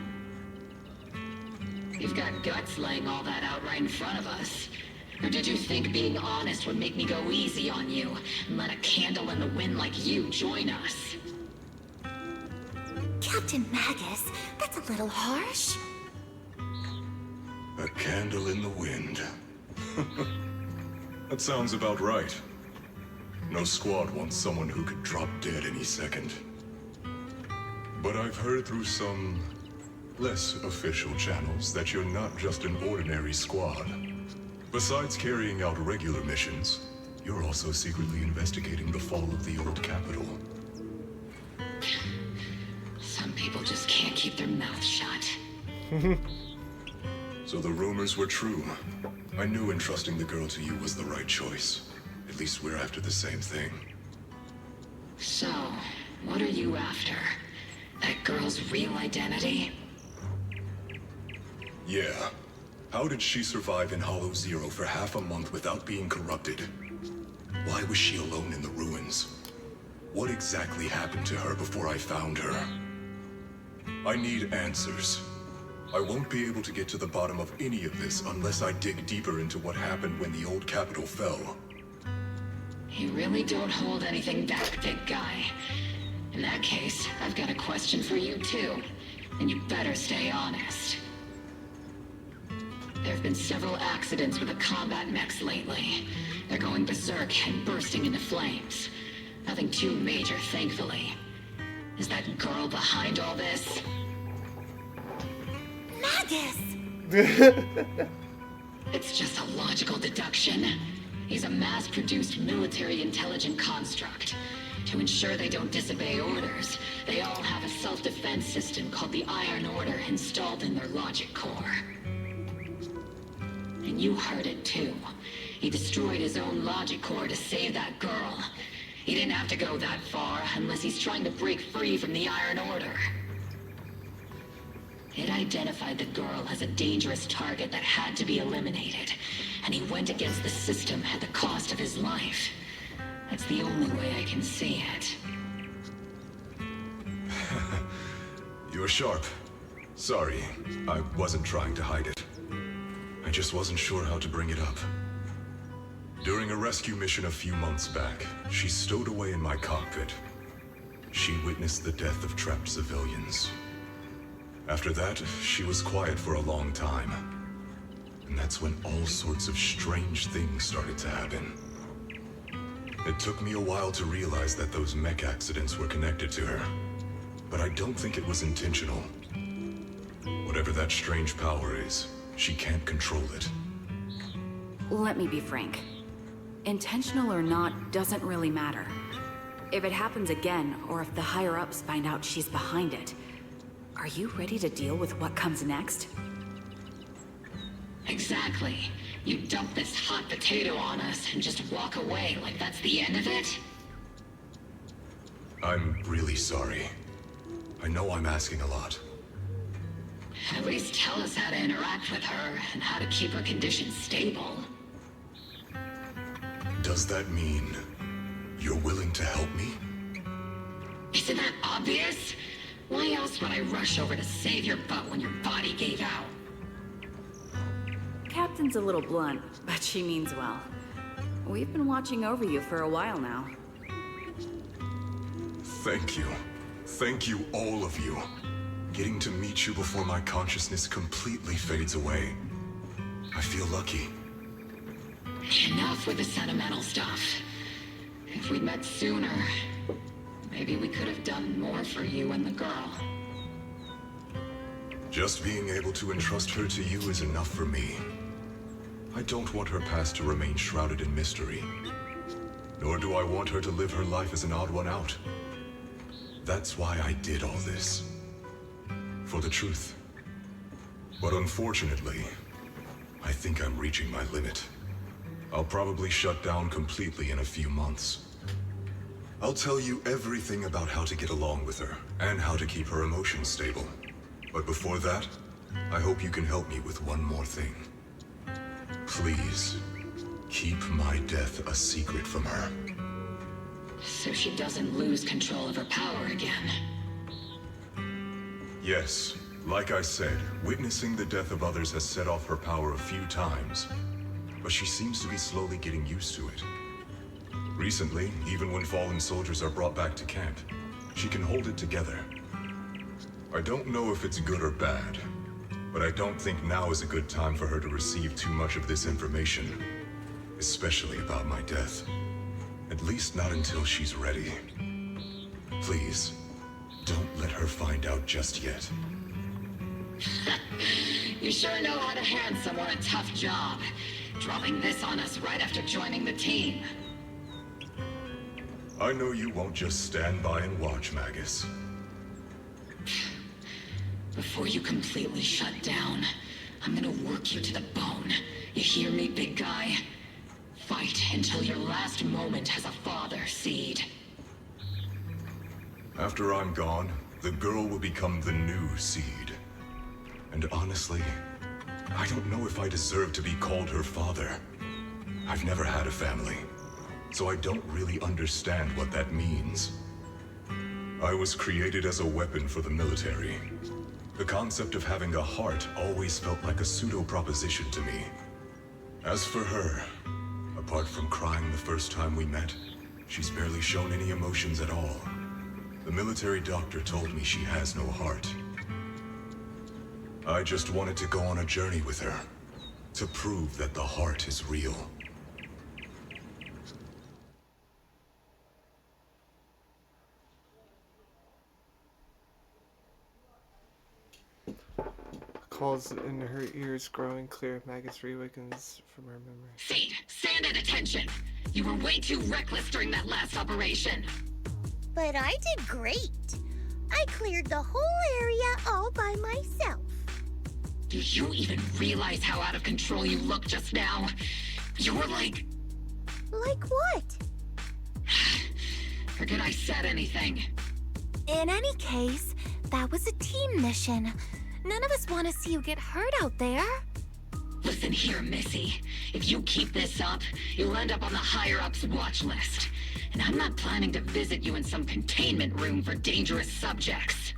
You've got guts laying all that out right in front of us. Or did you think being honest would make me go easy on you and let a candle in the wind like you join us? Captain Magus, that's a little harsh. A candle in the wind. That sounds about right. No squad wants someone who could drop dead any second. But I've heard through some less official channels that you're not just an ordinary squad. Besides carrying out regular missions, you're also secretly investigating the fall of the old capital. Some people just can't keep their mouths shut. So the rumors were true. I knew entrusting the girl to you was the right choice. At least we're after the same thing. So, what are you after? That girl's real identity? Yeah. How did she survive in Hollow Zero for half a month without being corrupted? Why was she alone in the ruins? What exactly happened to her before I found her? I need answers. I won't be able to get to the bottom of any of this unless I dig deeper into what happened when the old capital fell. You really don't hold anything back, big guy. In that case, I've got a question for you too. And you better stay honest. There have been several accidents with the combat mechs lately. They're going berserk and bursting into flames. Nothing too major, thankfully. Is that girl behind all this? Magus! It's just a logical deduction. He's a mass-produced military intelligent construct. To ensure they don't disobey orders, they all have a self-defense system called the Iron Order installed in their logic core. And you heard it too. He destroyed his own logic core to save that girl. He didn't have to go that far unless he's trying to break free from the Iron Order. It identified the girl as a dangerous target that had to be eliminated, and he went against the system at the cost of his life. That's the only way I can see it. You're sharp. Sorry, I wasn't trying to hide it. I just wasn't sure how to bring it up. During a rescue mission a few months back, she stowed away in my cockpit. She witnessed the death of trapped civilians. After that, she was quiet for a long time. And that's when all sorts of strange things started to happen. It took me a while to realize that those mech accidents were connected to her. But I don't think it was intentional. Whatever that strange power is, she can't control it. Let me be frank. Intentional or not doesn't really matter. If it happens again, or if the higher-ups find out she's behind it, are you ready to deal with what comes next? Exactly. You dump this hot potato on us and just walk away like that's the end of it? I'm really sorry. I know I'm asking a lot. At least tell us how to interact with her and how to keep her condition stable. Does that mean you're willing to help me? Isn't that obvious? Why else would I rush over to save your butt when your body gave out? Captain's a little blunt, but she means well. We've been watching over you for a while now. Thank you. Thank you, all of you. Getting to meet you before my consciousness completely fades away. I feel lucky. Enough with the sentimental stuff. If we'd met sooner, maybe we could have done more for you and the girl. Just being able to entrust her to you is enough for me. I don't want her past to remain shrouded in mystery. Nor do I want her to live her life as an odd one out. That's why I did all this. For the truth. But unfortunately, I think I'm reaching my limit. I'll probably shut down completely in a few months. I'll tell you everything about how to get along with her, and how to keep her emotions stable. But before that, I hope you can help me with one more thing. Please, keep my death a secret from her. So she doesn't lose control of her power again. Yes, like I said, witnessing the death of others has set off her power a few times. But she seems to be slowly getting used to it. Recently, even when fallen soldiers are brought back to camp, she can hold it together. I don't know if it's good or bad, but I don't think now is a good time for her to receive too much of this information, especially about my death. At least not until she's ready. Please, don't let her find out just yet. You sure know how to hand someone a tough job, dropping this on us right after joining the team. I know you won't just stand by and watch, Magus. Before you completely shut down, I'm gonna work you to the bone. You hear me, big guy? Fight until your last moment has a father, Seed. After I'm gone, the girl will become the new Seed. And honestly, I don't know if I deserve to be called her father. I've never had a family, so I don't really understand what that means. I was created as a weapon for the military. The concept of having a heart always felt like a pseudo-proposition to me. As for her, apart from crying the first time we met, she's barely shown any emotions at all. The military doctor told me she has no heart. I just wanted to go on a journey with her, to prove that the heart is real. Calls in her ears growing clear. Magus reawakens from her memory. Seed, stand at attention! You were way too reckless during that last operation. But I did great. I cleared the whole area all by myself. Do you even realize how out of control you looked just now? You were like... Like what? Forget I said anything. In any case, that was a team mission. None of us want to see you get hurt out there. Listen here, Missy. If you keep this up, you'll end up on the higher-ups watch list. And I'm not planning to visit you in some containment room for dangerous subjects.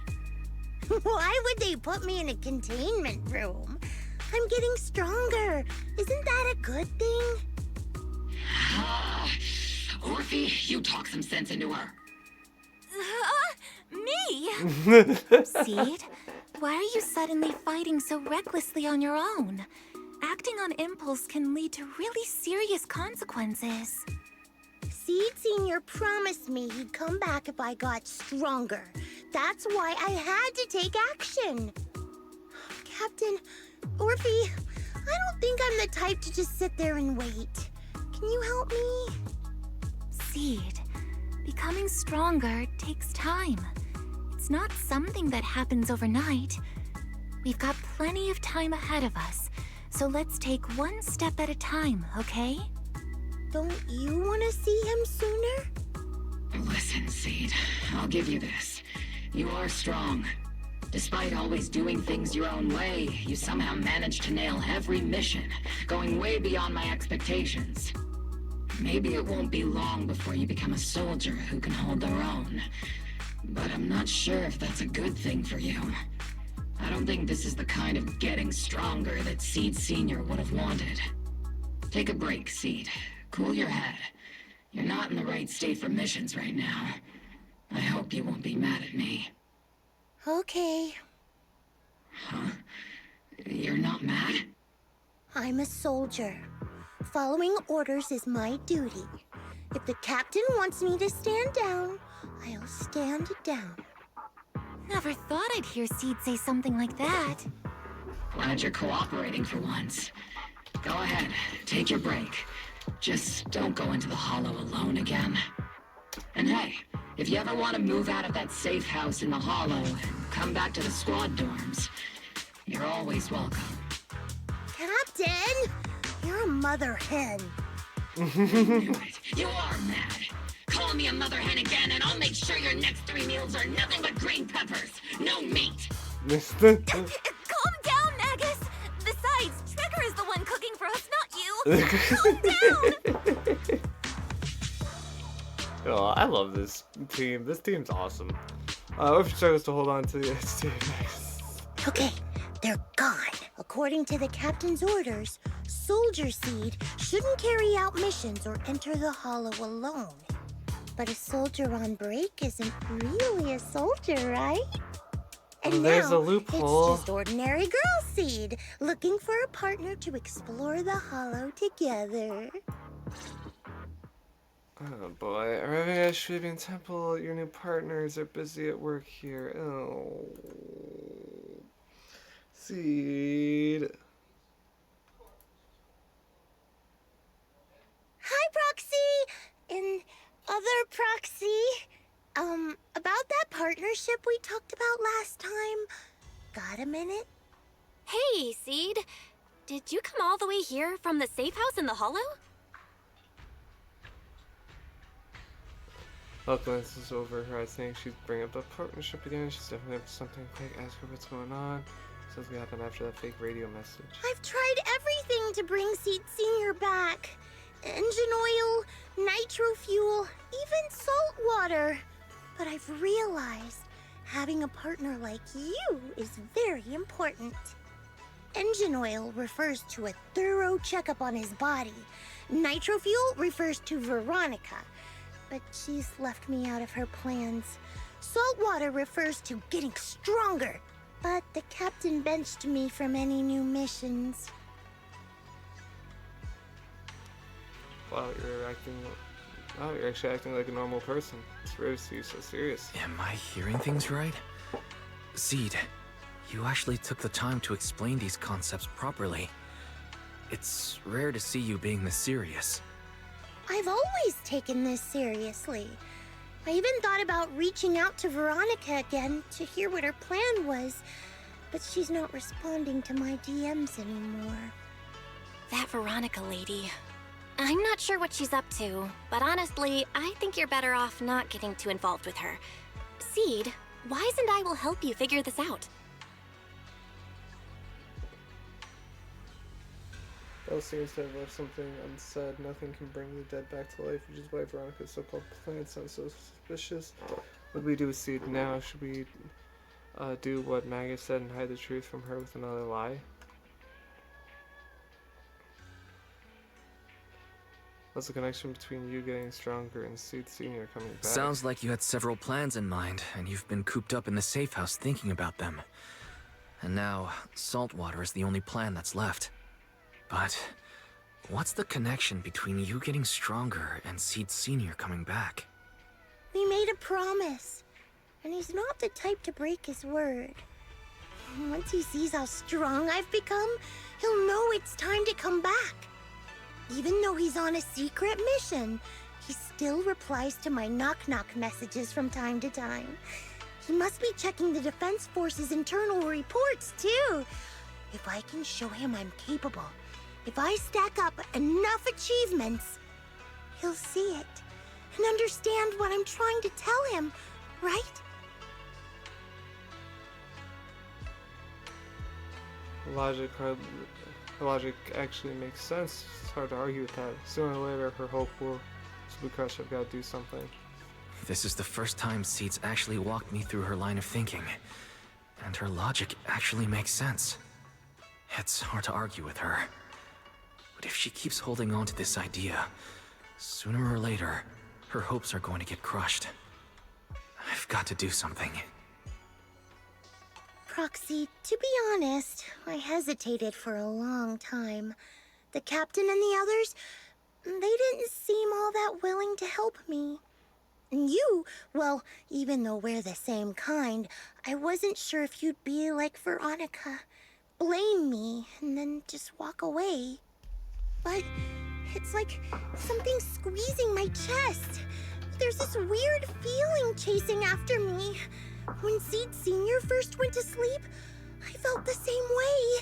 Why would they put me in a containment room? I'm getting stronger. Isn't that a good thing? Orphe, you talk some sense into her. Me? Seed, why are you suddenly fighting so recklessly on your own? Acting on impulse can lead to really serious consequences. Seed Senior promised me he'd come back if I got stronger. That's why I had to take action. Captain, Orphe, I don't think I'm the type to just sit there and wait. Can you help me? Seed, becoming stronger takes time. It's not something that happens overnight. We've got plenty of time ahead of us, So let's take one step at a time, okay? Don't you want to see him sooner? Listen, Seed, I'll give you this. You are strong. Despite always doing things your own way, you somehow managed to nail every mission, going way beyond my expectations. Maybe it won't be long before you become a soldier who can hold their own. But I'm not sure if that's a good thing for you. I don't think this is the kind of getting stronger that Seed Sr. would have wanted. Take a break, Seed. Cool your head. You're not in the right state for missions right now. I hope you won't be mad at me. Okay. Huh? You're not mad? I'm a soldier. Following orders is my duty. If the captain wants me to stand down, I'll stand down. Never thought I'd hear Seed say something like that. Glad you're cooperating for once. Go ahead, take your break. Just don't go into the Hollow alone again. And hey, if you ever want to move out of that safe house in the Hollow and come back to the squad dorms, you're always welcome. Captain! You're a mother hen. Knew it. You are mad. Call me a mother hen again and I'll make sure your next 3 meals are nothing but green peppers. No meat. Calm down, Magus! Besides, Trigger is the one cooking for us, not you! Calm down! Oh, I love this team. This team's awesome. Orphan struggles to hold on to the STMX. Okay, they're gone. According to the captain's orders, Soldier Seed shouldn't carry out missions or enter the Hollow alone. But a soldier on break isn't really a soldier, right? And there's now, a loophole. It's just ordinary girl Seed, looking for a partner to explore the Hollow together. Oh boy, arriving at Shrivian Temple, your new partners are busy at work here. Oh. Seed. Hi, Proxy! And other Proxy. About that partnership we talked about last time. Got a minute? Hey, Seed. Did you come all the way here from the safe house in the Hollow? Well, glances over her. I think she'd bring up the partnership again. She's definitely up to something quick. Ask her what's going on. Something's gonna happen after that fake radio message. I've tried everything to bring Seed Senior back. Engine oil, nitro fuel, even salt water. But I've realized having a partner like you is very important. Engine oil refers to a thorough checkup on his body. Nitro fuel refers to Veronica, but she's left me out of her plans. Salt water refers to getting stronger, but the captain benched me from any new missions. Wow, you're actually acting like a normal person. It's rare to see you so serious. Am I hearing things right? Seed, you actually took the time to explain these concepts properly. It's rare to see you being this serious. I've always taken this seriously. I even thought about reaching out to Veronica again to hear what her plan was, but she's not responding to my DMs anymore. That Veronica lady. I'm not sure what she's up to, but honestly, I think you're better off not getting too involved with her. Seed, Wise and I will help you figure this out. Belle seems to have left something unsaid. Nothing can bring the dead back to life, which is why Veronica's so-called plan sounds so suspicious. What do we do with Seed now? Should we do what Magus said and hide the truth from her with another lie? What's the connection between you getting stronger and Seed Senior coming back? Sounds like you had several plans in mind, and you've been cooped up in the safe house thinking about them. And now, saltwater is the only plan that's left. But what's the connection between you getting stronger and Seed Senior coming back? We made a promise, and he's not the type to break his word. Once he sees how strong I've become, he'll know it's time to come back. Even though he's on a secret mission, he still replies to my knock-knock messages from time to time. He must be checking the Defense Force's internal reports, too. If I can show him I'm capable, if I stack up enough achievements, he'll see it and understand what I'm trying to tell him, right? Logic actually makes sense. It's hard to argue with that. Sooner or later, her hope will be crushed. I've got to do something. This is the first time Seed's actually walked me through her line of thinking. And her logic actually makes sense. It's hard to argue with her. But if she keeps holding on to this idea, sooner or later, her hopes are going to get crushed. I've got to do something. Proxy, to be honest, I hesitated for a long time. The captain and the others, they didn't seem all that willing to help me. And you, well, even though we're the same kind, I wasn't sure if you'd be like Veronica. Blame me, and then just walk away. But it's like something squeezing my chest. There's this weird feeling chasing after me. When Seed Sr. first went to sleep, I felt the same way.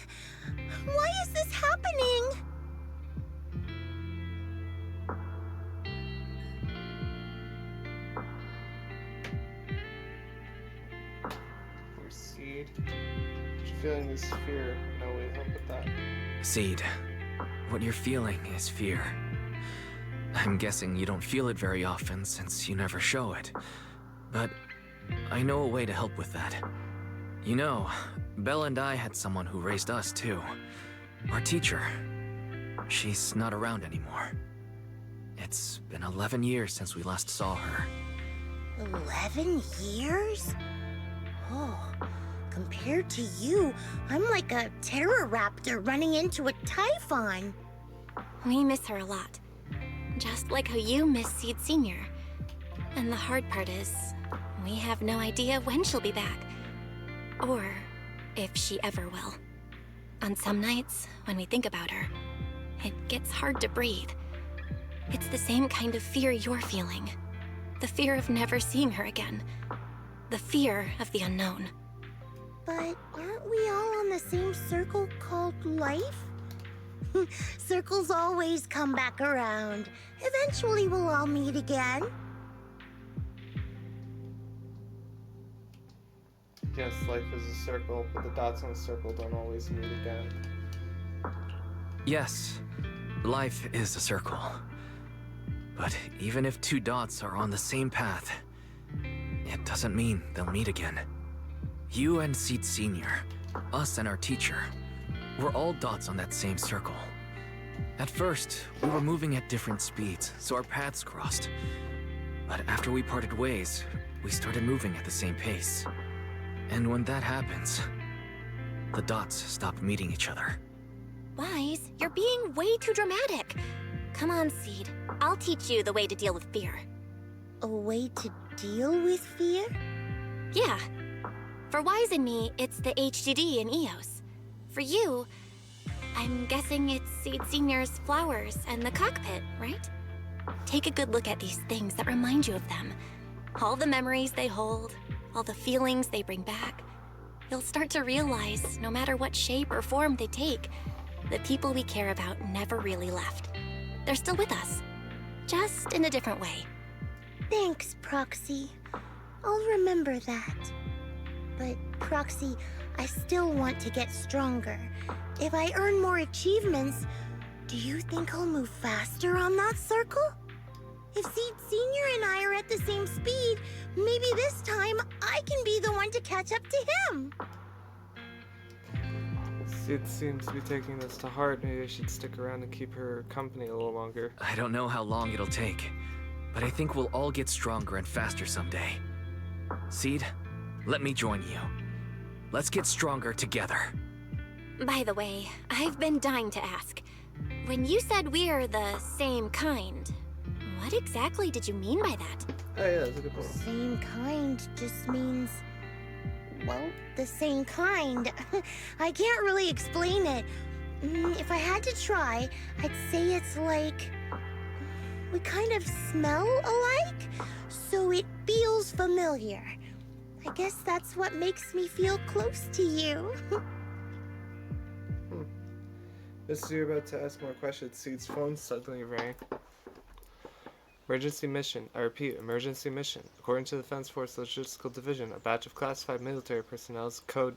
Why is this happening? Poor Seed. You're feeling this fear. No way to help with that. Seed, what you're feeling is fear. I'm guessing you don't feel it very often since you never show it. But I know a way to help with that. You know, Belle and I had someone who raised us too. Our teacher. She's not around anymore. It's been 11 years since we last saw her. 11 years? Oh, compared to you, I'm like a terror raptor running into a typhon. We miss her a lot. Just like how you miss Seed Sr. And the hard part is, we have no idea when she'll be back. Or if she ever will. On some nights, when we think about her, it gets hard to breathe. It's the same kind of fear you're feeling. The fear of never seeing her again. The fear of the unknown. But aren't we all on the same circle called life? Circles always come back around. Eventually we'll all meet again. Yes, life is a circle, but the dots on a circle don't always meet again. Yes, life is a circle. But even if two dots are on the same path, it doesn't mean they'll meet again. You and Seed Sr., us and our teacher, we're all dots on that same circle. At first, we were moving at different speeds, so our paths crossed. But after we parted ways, we started moving at the same pace. And when that happens, the dots stop meeting each other. Wise, you're being way too dramatic. Come on, Seed. I'll teach you the way to deal with fear. A way to deal with fear? Yeah. For Wise and me, it's the HDD and EOS. For you, I'm guessing it's Seed Senior's flowers and the cockpit, right? Take a good look at these things that remind you of them. All the memories they hold, all the feelings they bring back. You'll start to realize, no matter what shape or form they take, the people we care about never really left. They're still with us, just in a different way. Thanks, Proxy. I'll remember that. But, Proxy, I still want to get stronger. If I earn more achievements, do you think I'll move faster on that circle? If Seed Sr. and I are at the same speed, maybe this time I can be the one to catch up to him. Seed seems to be taking this to heart. Maybe I should stick around and keep her company a little longer. I don't know how long it'll take, but I think we'll all get stronger and faster someday. Seed, let me join you. Let's get stronger together. By the way, I've been dying to ask. When you said we're the same kind, what exactly did you mean by that? Oh yeah, that's a good point. Same kind just means, well, the same kind. I can't really explain it. If I had to try, I'd say it's like we kind of smell alike, so it feels familiar. I guess that's what makes me feel close to you. Just as you're about to ask more questions, Seed's phone suddenly rang. Emergency mission. I repeat, emergency mission. According to the Defense Force Logistical Division, a batch of classified military personnel's code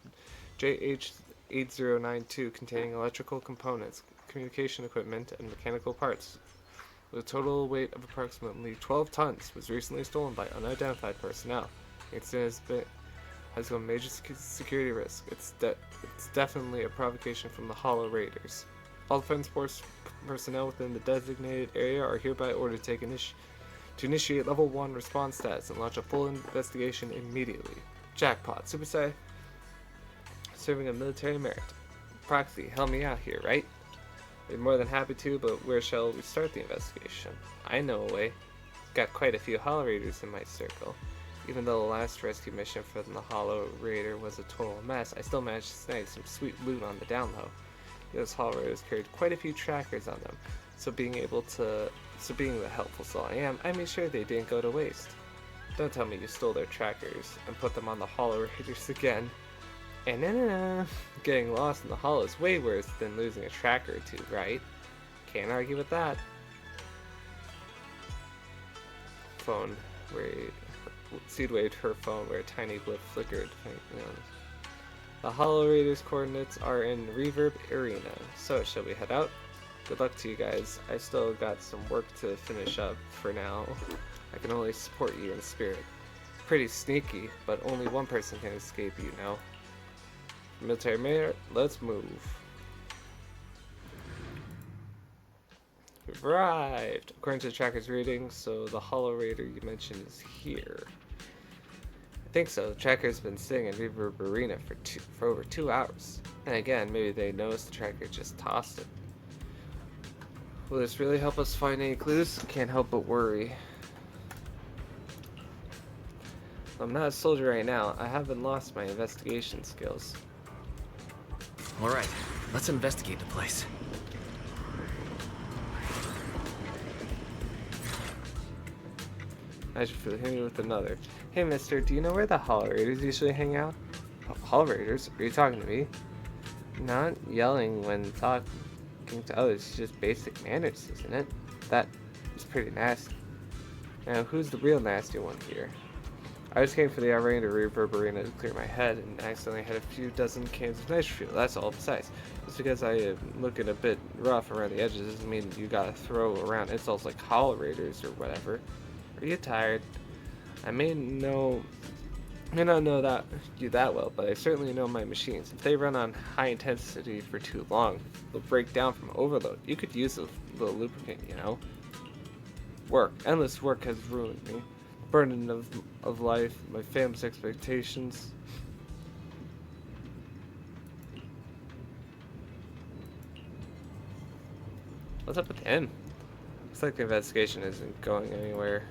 JH8092 containing electrical components, communication equipment, and mechanical parts with a total weight of approximately 12 tons was recently stolen by unidentified personnel. The incident has a major security risk. It's definitely a provocation from the Hollow Raiders. All Defense Force personnel within the designated area are hereby ordered to initiate Level 1 response stats and launch a full investigation immediately. Jackpot. Super Sai, serving a military merit. Proxy, help me out here, right? I'd be more than happy to, but where shall we start the investigation? I know a way. Got quite a few Hollow Raiders in my circle. Even though the last rescue mission from the Hollow Raider was a total mess, I still managed to snag some sweet loot on the down low. Those Hollow Raiders carried quite a few trackers on them, so being the helpful soul I am, I made sure they didn't go to waste. Don't tell me you stole their trackers and put them on the Hollow Raiders again. And getting lost in the Hollow is way worse than losing a tracker or two, right? Can't argue with that. Phone, Seed waved her phone where a tiny blip flickered. The Hollow Raiders' coordinates are in Reverb Arena. So, shall we head out? Good luck to you guys. I still got some work to finish up for now. I can only support you in spirit. Pretty sneaky, but only one person can escape, you know. Military mayor, let's move. We've arrived. According to the tracker's reading, so the Hollow Raider you mentioned is here. I think so. The tracker's been sitting in Reverb Arena for over 2 hours. And again, maybe they noticed the tracker just tossed it. Will this really help us find any clues? Can't help but worry. I'm not a soldier right now. I haven't lost my investigation skills. Alright, let's investigate the place. I should hit me with another. Hey mister, do you know where the Hollow Raiders usually hang out? Hollow Raiders? Are you talking to me? Not yelling when talking to others is just basic manners, isn't it? That is pretty nasty. Now, who's the real nasty one here? I just came for the Arena Reverb Arena to clear my head and accidentally had a few dozen cans of nitro fuel, that's all. Besides, just because I am looking a bit rough around the edges doesn't mean you gotta throw around insults like Hollow Raiders or whatever. Are you tired? I may not know you that well, but I certainly know my machines. If they run on high intensity for too long, they'll break down from overload. You could use a little lubricant, you know? Endless work has ruined me. Burden of life, my family's expectations. What's up with him? Looks like the investigation isn't going anywhere.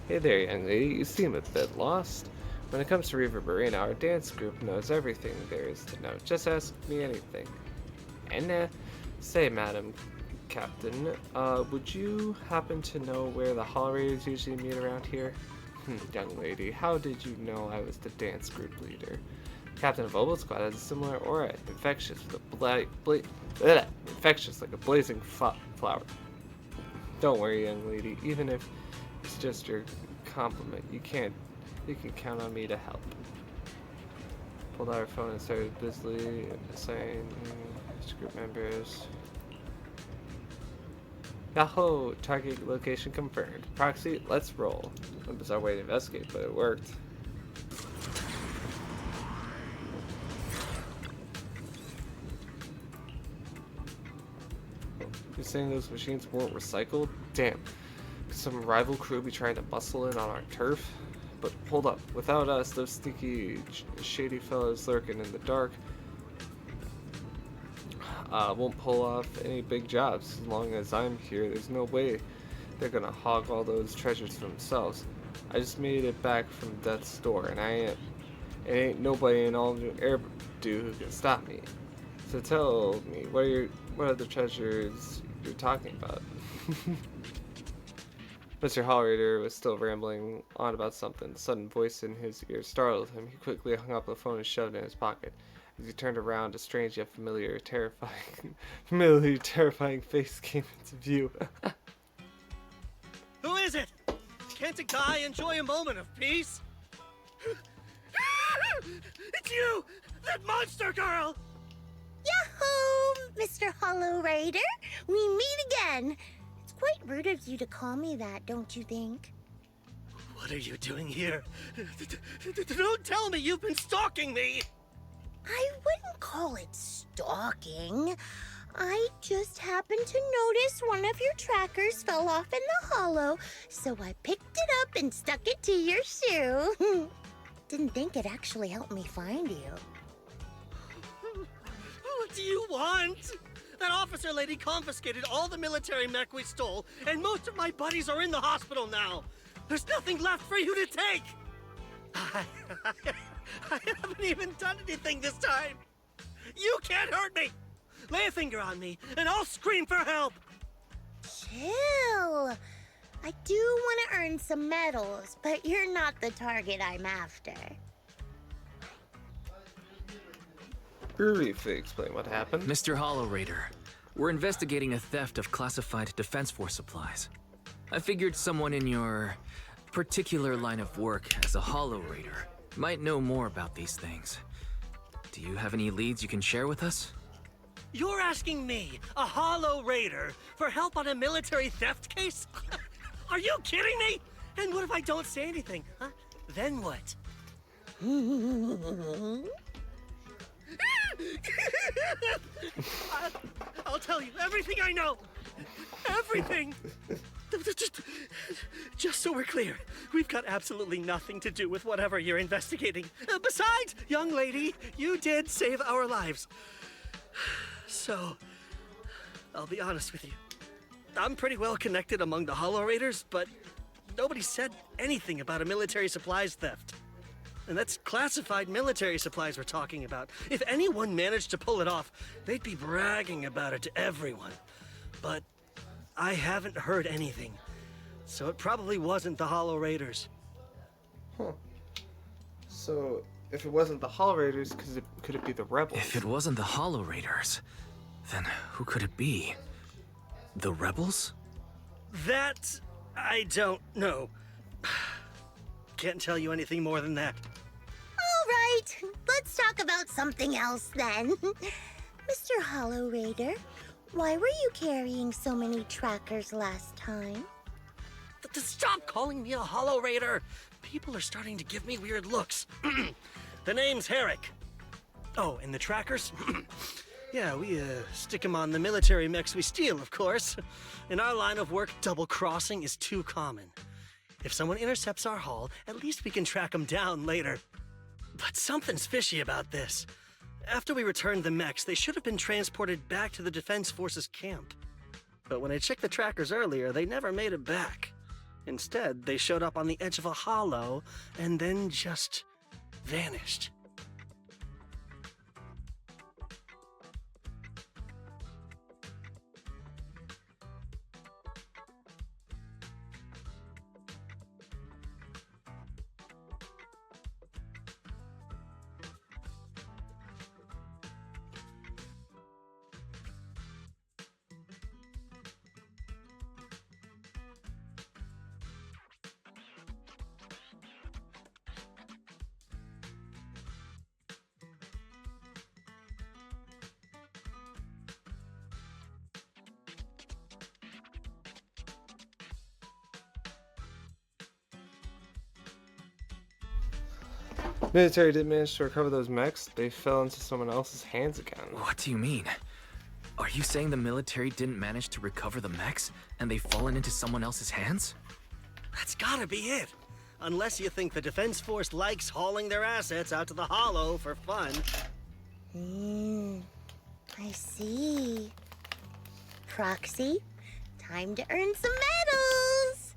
Hey there, young lady. You seem a bit lost. When it comes to Reverb Arena, our dance group knows everything there is to know. Just ask me anything. And say, Madam Captain, would you happen to know where the Hollow Raiders usually meet around here? Young lady, how did you know I was the dance group leader? Captain of Obel Squad has a similar aura, infectious like a blazing flower. Don't worry, young lady, even if it's just your compliment, you can count on me to help. Pulled out her phone and started busily assigning group members. Yahoo! Target location confirmed. Proxy, let's roll. A bizarre way to investigate, but it worked. You're saying those machines weren't recycled? Damn. Could some rival crew be trying to muscle in on our turf? But hold up. Without us, those sneaky, shady fellows lurking in the dark won't pull off any big jobs. As long as I'm here, there's no way they're gonna hog all those treasures for themselves. I just made it back from death's door, and it ain't nobody in all New Air who can stop me. So tell me, what are the treasures you're talking about? Mr. Hollerader was still rambling on about something. A sudden voice in his ear startled him. He quickly hung up the phone and shoved it in his pocket. As he turned around, a strange yet terrifying face came into view. Who is it? Can't a guy enjoy a moment of peace? It's you! That monster girl! Yahoo, Mr. Hollow Raider! We meet again! It's quite rude of you to call me that, don't you think? What are you doing here? Don't tell me you've been stalking me! I wouldn't call it stalking. I just happened to notice one of your trackers fell off in the hollow, so I picked it up and stuck it to your shoe. Didn't think it actually helped me find you. What do you want? That officer lady confiscated all the military mech we stole, and most of my buddies are in the hospital now. There's nothing left for you to take. I haven't even done anything this time. You can't hurt me. Lay a finger on me, and I'll scream for help. Chill. I do want to earn some medals, but you're not the target I'm after. Briefly explain what happened. Mr. Hollowraider, we're investigating a theft of classified Defense Force supplies. I figured someone in your particular line of work as a Hollowraider might know more about these things. Do you have any leads you can share with us? You're asking me, a Hollow Raider, for help on a military theft case? Are you kidding me? And what if I don't say anything? Huh? Then what? I'll tell you everything I know. Everything. Just so we're clear, we've got absolutely nothing to do with whatever you're investigating. Besides, young lady, you did save our lives. So, I'll be honest with you. I'm pretty well connected among the Hollow Raiders, but nobody said anything about a military supplies theft. And that's classified military supplies we're talking about. If anyone managed to pull it off, they'd be bragging about it to everyone. But I haven't heard anything, so it probably wasn't the Hollow Raiders. Huh. So, if it wasn't the Hollow Raiders, could it be the Rebels? If it wasn't the Hollow Raiders, then who could it be? The Rebels? That I don't know. Can't tell you anything more than that. All right, let's talk about something else then. Mr. Hollow Raider, why were you carrying so many trackers last time? Stop calling me a Hollow Raider! People are starting to give me weird looks. The name's Herrick. Oh, and the trackers? Yeah, we stick them on the military mechs we steal, of course. In our line of work, double-crossing is too common. If someone intercepts our haul, at least we can track them down later. But something's fishy about this. After we returned the mechs, they should have been transported back to the Defense Forces camp. But when I checked the trackers earlier, they never made it back. Instead, they showed up on the edge of a hollow and then just vanished. Military did manage to recover those mechs. They fell into someone else's hands again. What do you mean? Are you saying the military didn't manage to recover the mechs and they've fallen into someone else's hands? That's gotta be it. Unless you think the Defense Force likes hauling their assets out to the Hollow for fun. I see. Proxy, time to earn some medals!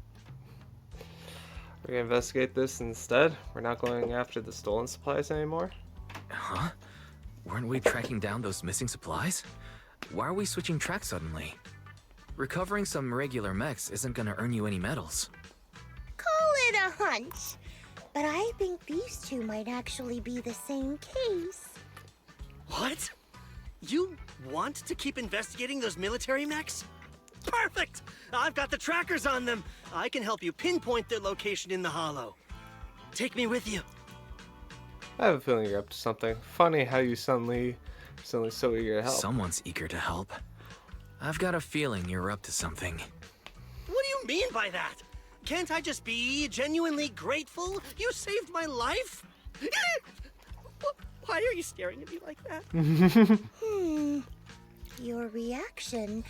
We're gonna investigate this instead. We're not going after the stolen supplies anymore. Huh? Weren't we tracking down those missing supplies? Why are we switching tracks suddenly? recovering some regular mechs isn't gonna earn you any medals. Call it a hunch. But I think these two might actually be the same case. What? You want to keep investigating those military mechs? Perfect! I've got the trackers on them. I can help you pinpoint their location in the Hollow. Take me with you. I have a feeling you're up to something. Funny how you suddenly so eager to help. Someone's eager to help. I've got a feeling you're up to something. What do you mean by that? Can't I just be genuinely grateful? You saved my life? Why are you staring at me like that? Your reaction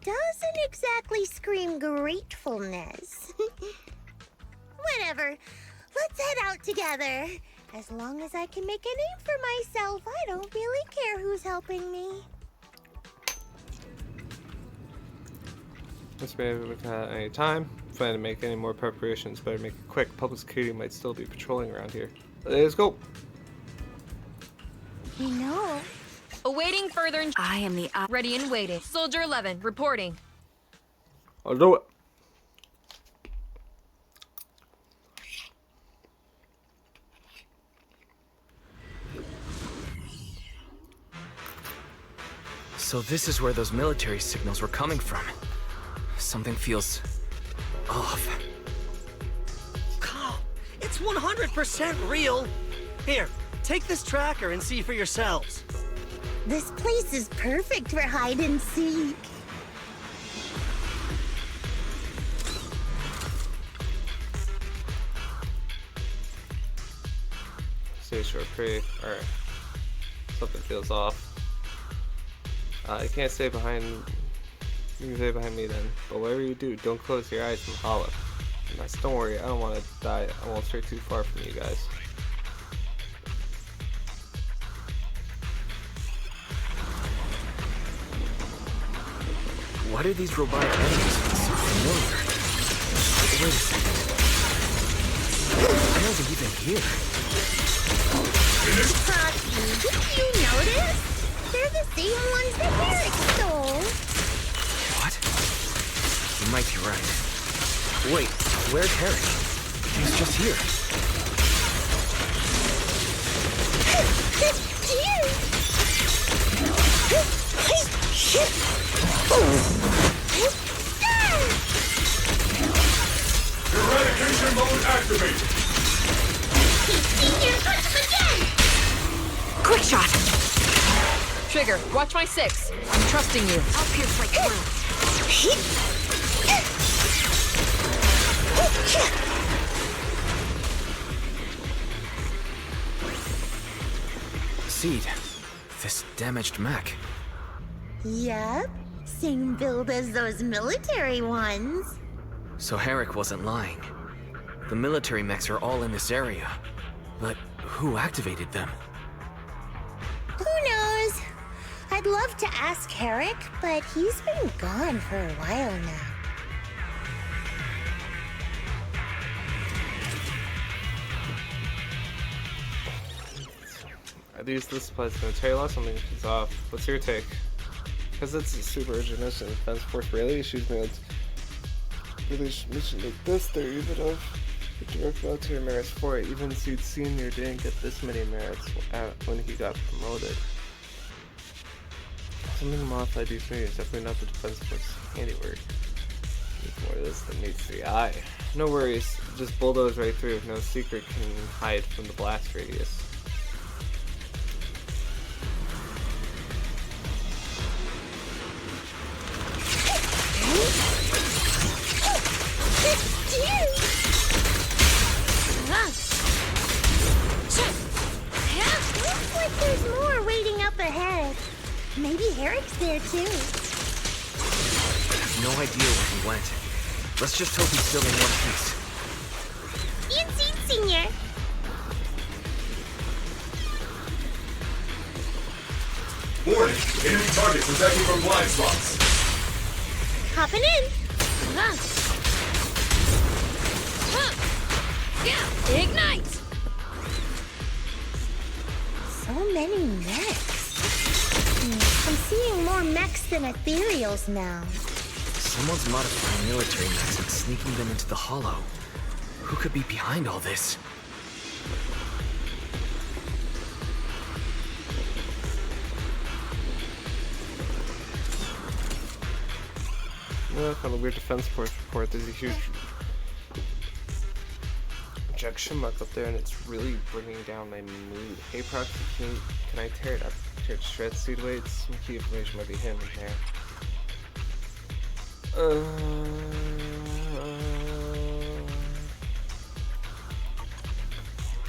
doesn't exactly scream gratefulness. Whatever. Let's head out together. As long as I can make a name for myself, I don't really care who's helping me. Let's be able to at any time. Plan to make any more preparations. Better make it quick. Public security might still be patrolling around here. Let's go. No. Awaiting further. I am the Ready and waiting. Soldier 11, reporting. I'll do it. So this is where those military signals were coming from. Something feels off. Oh, it's 100% real. Here, take this tracker and see for yourselves. This place is perfect for hide and seek. Stay short, pretty. Alright. Something feels off. You can't stay behind. You can stay behind me then. But whatever you do, don't close your eyes and holler. Nice. Don't worry, I don't want to die. I won't stray too far from you guys. Why do these robotic enemies feel so familiar? Wait a second. Why are they even here? Proxy, didn't you notice? They're the same ones that Eric stole. What? You might be right. Wait, where's Herrick? He's just here. Eradication mode activated. Quick shot! Trigger, watch my 6. I'm trusting you. I'll pierce like Seed. This damaged mech. Yep, same build as those military ones. So Herrick wasn't lying. The military mechs are all in this area. But who activated them? Who knows? I'd love to ask Herrick, but he's been gone for a while now. Are these the supplies going to tell you something is off? What's your take? Because it's a super urgent mission. Defense Force really issues me with mission like this. They're even of the direct military merits for it. Even Seed Senior didn't get this many merits when he got promoted. Something modified these meetings, definitely not the Defense Force handiwork. Needs more of this than meets the eye. No worries, just bulldoze right through. No secret can hide from the blast radius. Looks like there's more waiting up ahead. Maybe Herrick's there too. I have no idea where he went. Let's just hope he's still in one piece. Ian Seed Senior. Warning! Enemy target protecting from blind spots. Hopping in. Yeah, ignite! So many mechs. I'm seeing more mechs than ethereals now. Someone's modifying military mechs and sneaking them into the Hollow. Who could be behind all this? On the weird defense force report, there's a huge rejection mark up there, and it's really bringing down my mood. Hey Proxy, can I tear it up? Tear it to shreds, seed weights? Some key information might be hidden in there.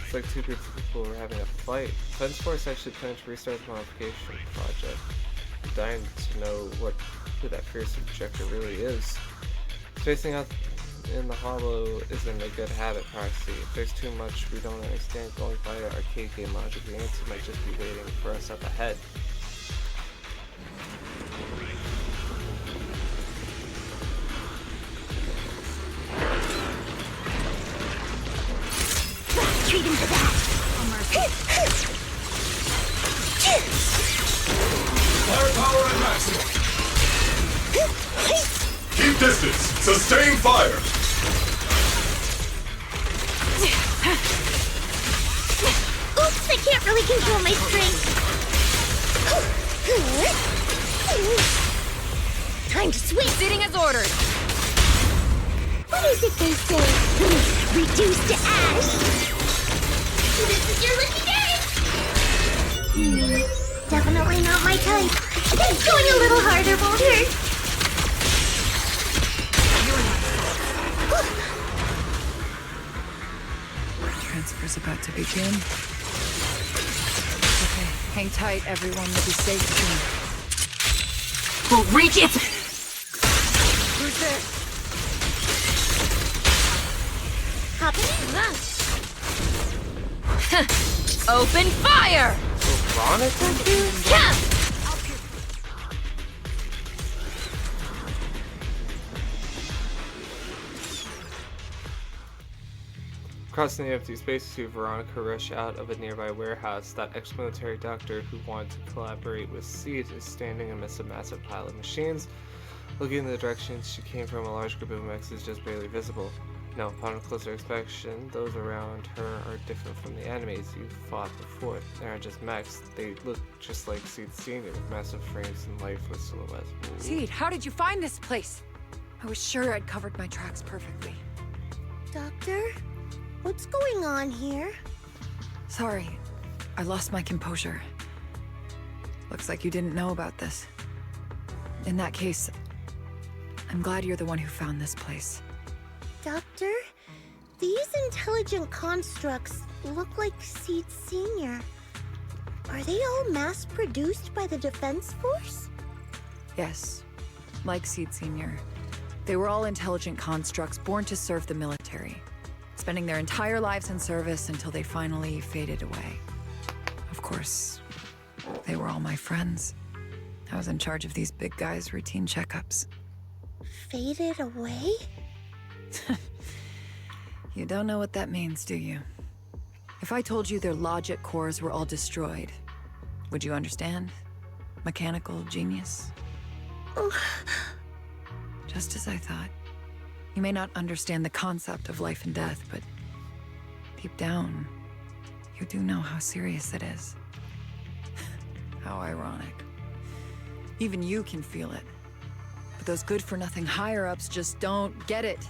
It's like two groups of people were having a fight. Defense Force actually planned to restart the modification project. I'm dying to know who that fierce objector really is. Spacing out in the Hollow isn't a good habit, Proxy. If there's too much we don't understand going by our arcade game logic, the answer might just be waiting for us up ahead. Treat him to that! Firepower at maximum! Keep distance! Sustain fire! Oops, I can't really control my strength. Time to switch! Sitting as ordered. What is it they say? Reduced to ash! This is your lucky day! Definitely not my type. It's going a little harder, won't hurt. Transfer's about to begin. Okay, hang tight, everyone. We'll be safe soon. We'll reach it! Who's there? Open fire! Veronica? Crossing the empty space to Veronica rush out of a nearby warehouse. That ex-military doctor who wanted to collaborate with Seed is standing amidst a massive pile of machines. Looking in the direction she came from, a large group of mechs is just barely visible. No, upon a closer inspection, those around her are different from the enemies you fought before. They aren't just mechs, they look just like Seed Senior with massive frames and lifeless silhouettes. Ooh. Seed, how did you find this place? I was sure I'd covered my tracks perfectly. Doctor? What's going on here? Sorry, I lost my composure. Looks like you didn't know about this. In that case, I'm glad you're the one who found this place. Doctor? These intelligent constructs look like Seed Senior. Are they all mass-produced by the Defense Force? Yes, like Seed Senior. They were all intelligent constructs born to serve the military, spending their entire lives in service until they finally faded away. Of course, they were all my friends. I was in charge of these big guys' routine checkups. Faded away? You don't know what that means, do you? If I told you their logic cores were all destroyed, would you understand? Mechanical genius? Just as I thought. You may not understand the concept of life and death, but deep down, you do know how serious it is. How ironic. Even you can feel it. But those good-for-nothing higher-ups just don't get it.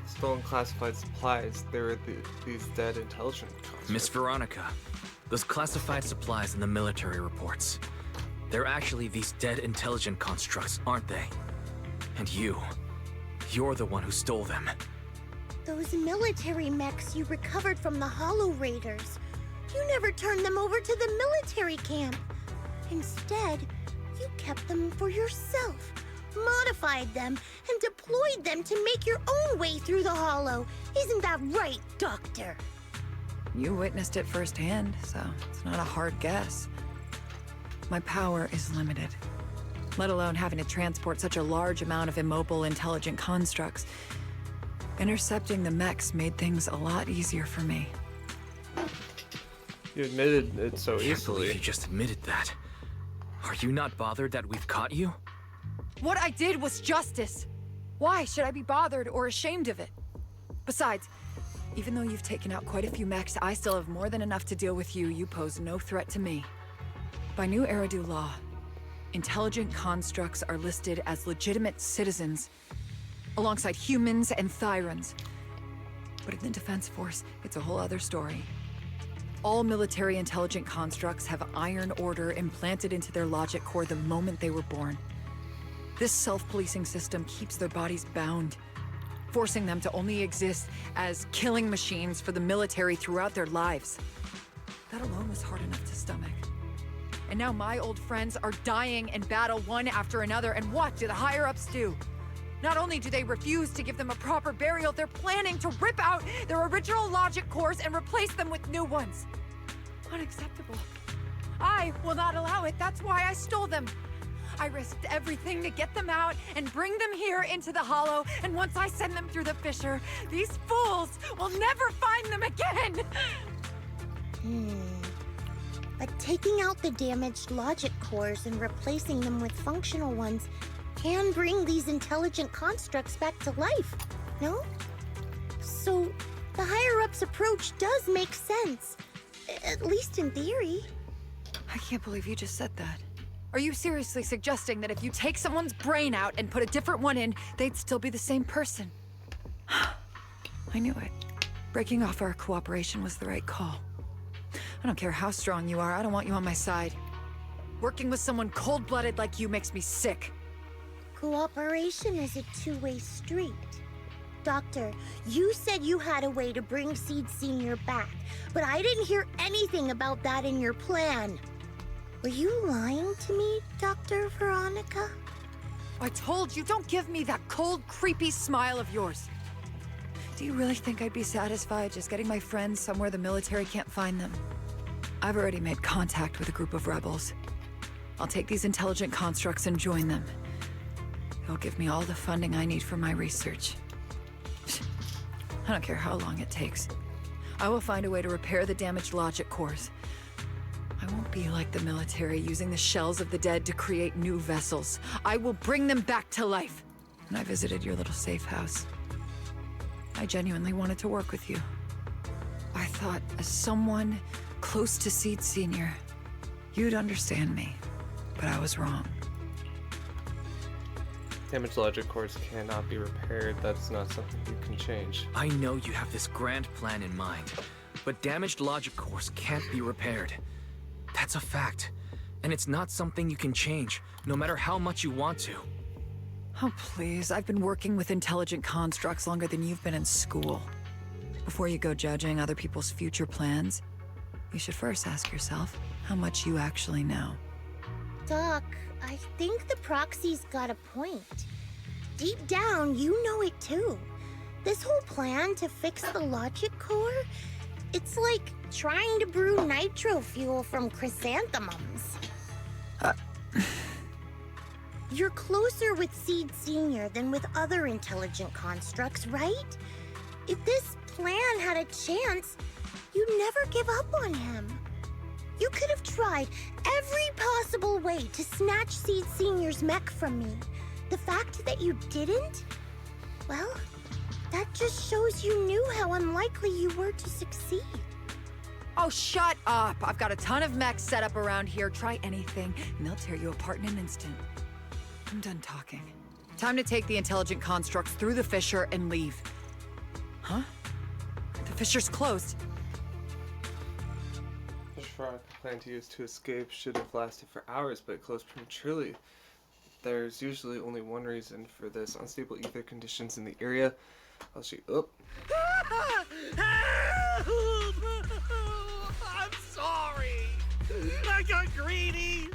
Stolen classified supplies. There were these dead intelligent constructs. Miss Veronica, those classified supplies in the military reports. They're actually these dead intelligent constructs, aren't they? And you're the one who stole them. Those military mechs you recovered from the Hollow Raiders. You never turned them over to the military camp. Instead, you kept them for yourself, modified them, and deployed them to make your own way through the Hollow. Isn't that right, Doctor? You witnessed it firsthand, so it's not a hard guess. My power is limited, let alone having to transport such a large amount of immobile, intelligent constructs. Intercepting the mechs made things a lot easier for me. You admitted it so I can't easily. believe you just admitted that. Are you not bothered that we've caught you? What I did was justice. Why should I be bothered or ashamed of it? Besides, even though you've taken out quite a few mechs, I still have more than enough to deal with you. You pose no threat to me. By new Eridu law, intelligent constructs are listed as legitimate citizens, alongside humans and Thyrans. But in the Defense Force, it's a whole other story. All military intelligent constructs have Iron Order implanted into their logic core the moment they were born. This self-policing system keeps their bodies bound, forcing them to only exist as killing machines for the military throughout their lives. That alone was hard enough to stomach. And now my old friends are dying in battle one after another, and what do the higher-ups do? Not only do they refuse to give them a proper burial, they're planning to rip out their original logic cores and replace them with new ones. Unacceptable. I will not allow it. That's why I stole them. I risked everything to get them out and bring them here into the Hollow, and once I send them through the fissure, these fools will never find them again! But taking out the damaged logic cores and replacing them with functional ones can bring these intelligent constructs back to life, no? So, the higher-ups approach does make sense. At least in theory. I can't believe you just said that. Are you seriously suggesting that if you take someone's brain out and put a different one in, they'd still be the same person? I knew it. Breaking off our cooperation was the right call. I don't care how strong you are, I don't want you on my side. Working with someone cold-blooded like you makes me sick. Cooperation is a two-way street. Doctor, you said you had a way to bring Seed Senior back, but I didn't hear anything about that in your plan. Were you lying to me, Dr. Veronica? I told you, don't give me that cold, creepy smile of yours. Do you really think I'd be satisfied just getting my friends somewhere the military can't find them? I've already made contact with a group of rebels. I'll take these intelligent constructs and join them. They'll give me all the funding I need for my research. I don't care how long it takes. I will find a way to repair the damaged logic cores. I won't be like the military, using the shells of the dead to create new vessels. I will bring them back to life. And I visited your little safe house. I genuinely wanted to work with you. I thought, as someone close to Seed Senior, you'd understand me. But I was wrong. Damaged logic cores cannot be repaired. That's not something you can change. I know you have this grand plan in mind, but damaged logic cores can't be repaired. That's a fact. And it's not something you can change, no matter how much you want to. Oh, please. I've been working with intelligent constructs longer than you've been in school. Before you go judging other people's future plans, you should first ask yourself how much you actually know. Doc, I think the proxy's got a point. Deep down, you know it too. This whole plan to fix the logic core, it's like trying to brew nitro fuel from chrysanthemums. You're closer with Seed Senior than with other intelligent constructs, right? If this plan had a chance, you'd never give up on him. You could have tried every possible way to snatch Seed Senior's mech from me. The fact that you didn't? Well, that just shows you knew how unlikely you were to succeed. Oh, shut up! I've got a ton of mechs set up around here. Try anything, and they'll tear you apart in an instant. I'm done talking. Time to take the intelligent constructs through the fissure and leave. Huh? The fissure's closed. The Veronica plan to use to escape should have lasted for hours, but it closed prematurely. There's usually only one reason for this: unstable ether conditions in the area. I'll shoot. Oh. I'm sorry. I got greedy.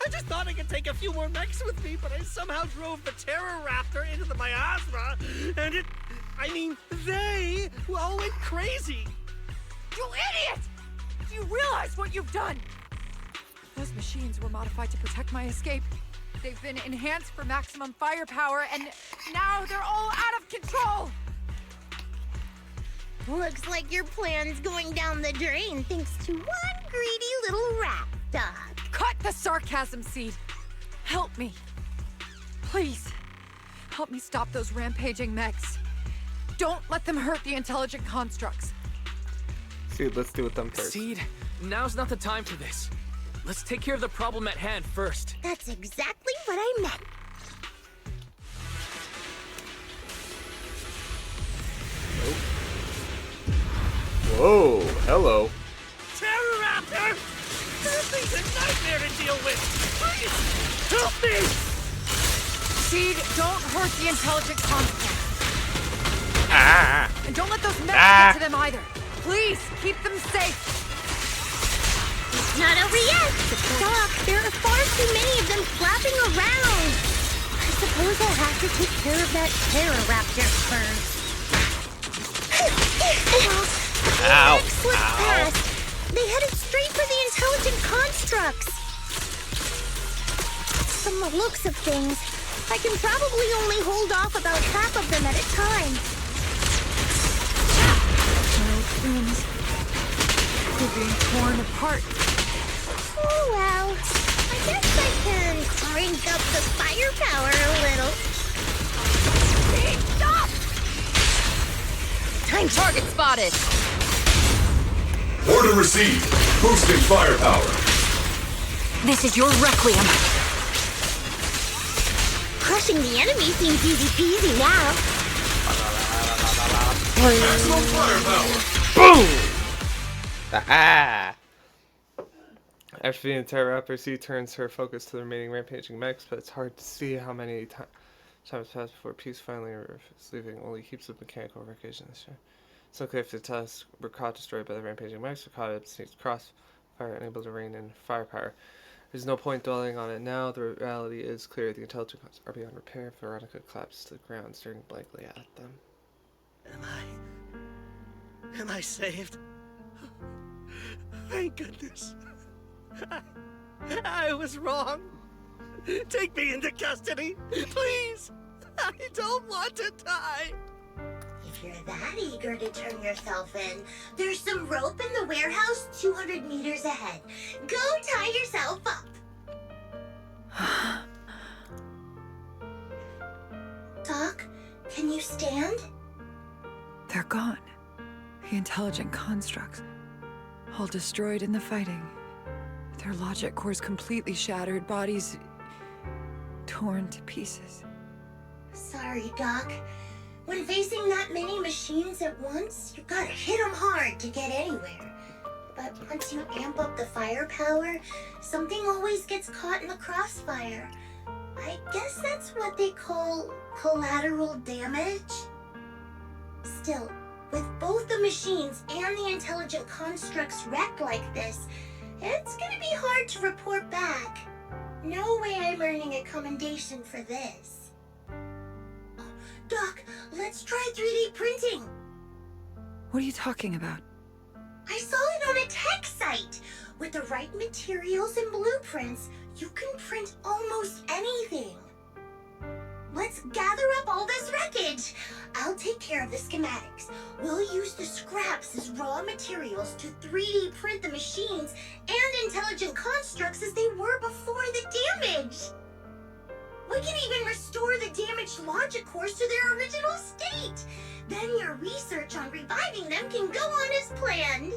I just thought I could take a few more mechs with me, but I somehow drove the Terror Raptor into the miasma, and they all went crazy. You idiot! Do you realize what you've done? Those machines were modified to protect my escape. They've been enhanced for maximum firepower, and now they're all out of control! Looks like your plan's going down the drain thanks to one greedy little rat, Doc. Cut the sarcasm, Seed! Help me! Please, help me stop those rampaging mechs. Don't let them hurt the intelligent constructs. Seed, let's deal with them first. Seed, now's not the time for this. Let's take care of the problem at hand first. That's exactly what I meant. Whoa, hello. Terror Raptor! This thing's a nightmare to deal with! Please, help me! Seed, don't hurt the intelligent constructs. Ah! And don't let those mechs get to them either. Please, keep them safe. It's not over yet. Doc, there are far too many of them flapping around. I suppose I'll have to take care of that terror raptor first. Ow. Slipped past. They headed straight for the intelligent constructs. From the looks of things, I can probably only hold off about half of them at a time. My friends, we're being torn apart. Oh well, I guess I can crank up the firepower a little. Hey, stop! Time target spotted. Order received. Boosting firepower. This is your requiem. Crushing the enemy seems easy peasy now. Maximum firepower. Boom! Ah! After the entire Raptor, C turns her focus to the remaining rampaging mechs, but it's hard to see how many times passed before peace finally arrives, leaving only heaps of mechanical wreckage in the show. It's okay if the tasks were caught destroyed by the rampaging mechs or caught at C's crossfire, unable to rein in firepower. There's no point dwelling on it now. The reality is clear. The intelligent are beyond repair. Veronica collapsed to the ground, staring blankly at them. Am I saved? Thank goodness. I was wrong. Take me into custody, please. I don't want to die. If you're that eager to turn yourself in, there's some rope in the warehouse 200 meters ahead. Go tie yourself up. Doc, can you stand? They're gone. The intelligent constructs. All destroyed in the fighting. Their logic cores completely shattered, bodies torn to pieces. Sorry, Doc. When facing that many machines at once, you gotta hit them hard to get anywhere. But once you amp up the firepower, something always gets caught in the crossfire. I guess that's what they call collateral damage. Still, with both the machines and the intelligent constructs wrecked like this, it's gonna be hard to report back. No way I'm earning a commendation for this. Doc, let's try 3D printing. What are you talking about? I saw it on a tech site. With the right materials and blueprints, you can print almost anything. Let's gather up all this wreckage. I'll take care of the schematics. We'll use the scraps as raw materials to 3D print the machines and intelligent constructs as they were before the damage. We can even restore the damaged logic cores to their original state. Then your research on reviving them can go on as planned.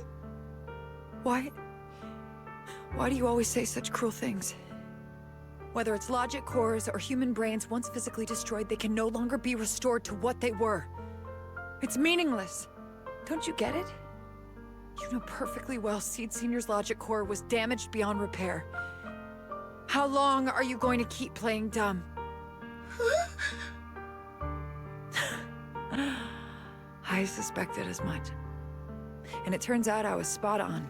Why do you always say such cruel things? Whether it's logic cores or human brains once physically destroyed, they can no longer be restored to what they were. It's meaningless. Don't you get it? You know perfectly well Seed Senior's logic core was damaged beyond repair. How long are you going to keep playing dumb? I suspected as much. And it turns out I was spot on.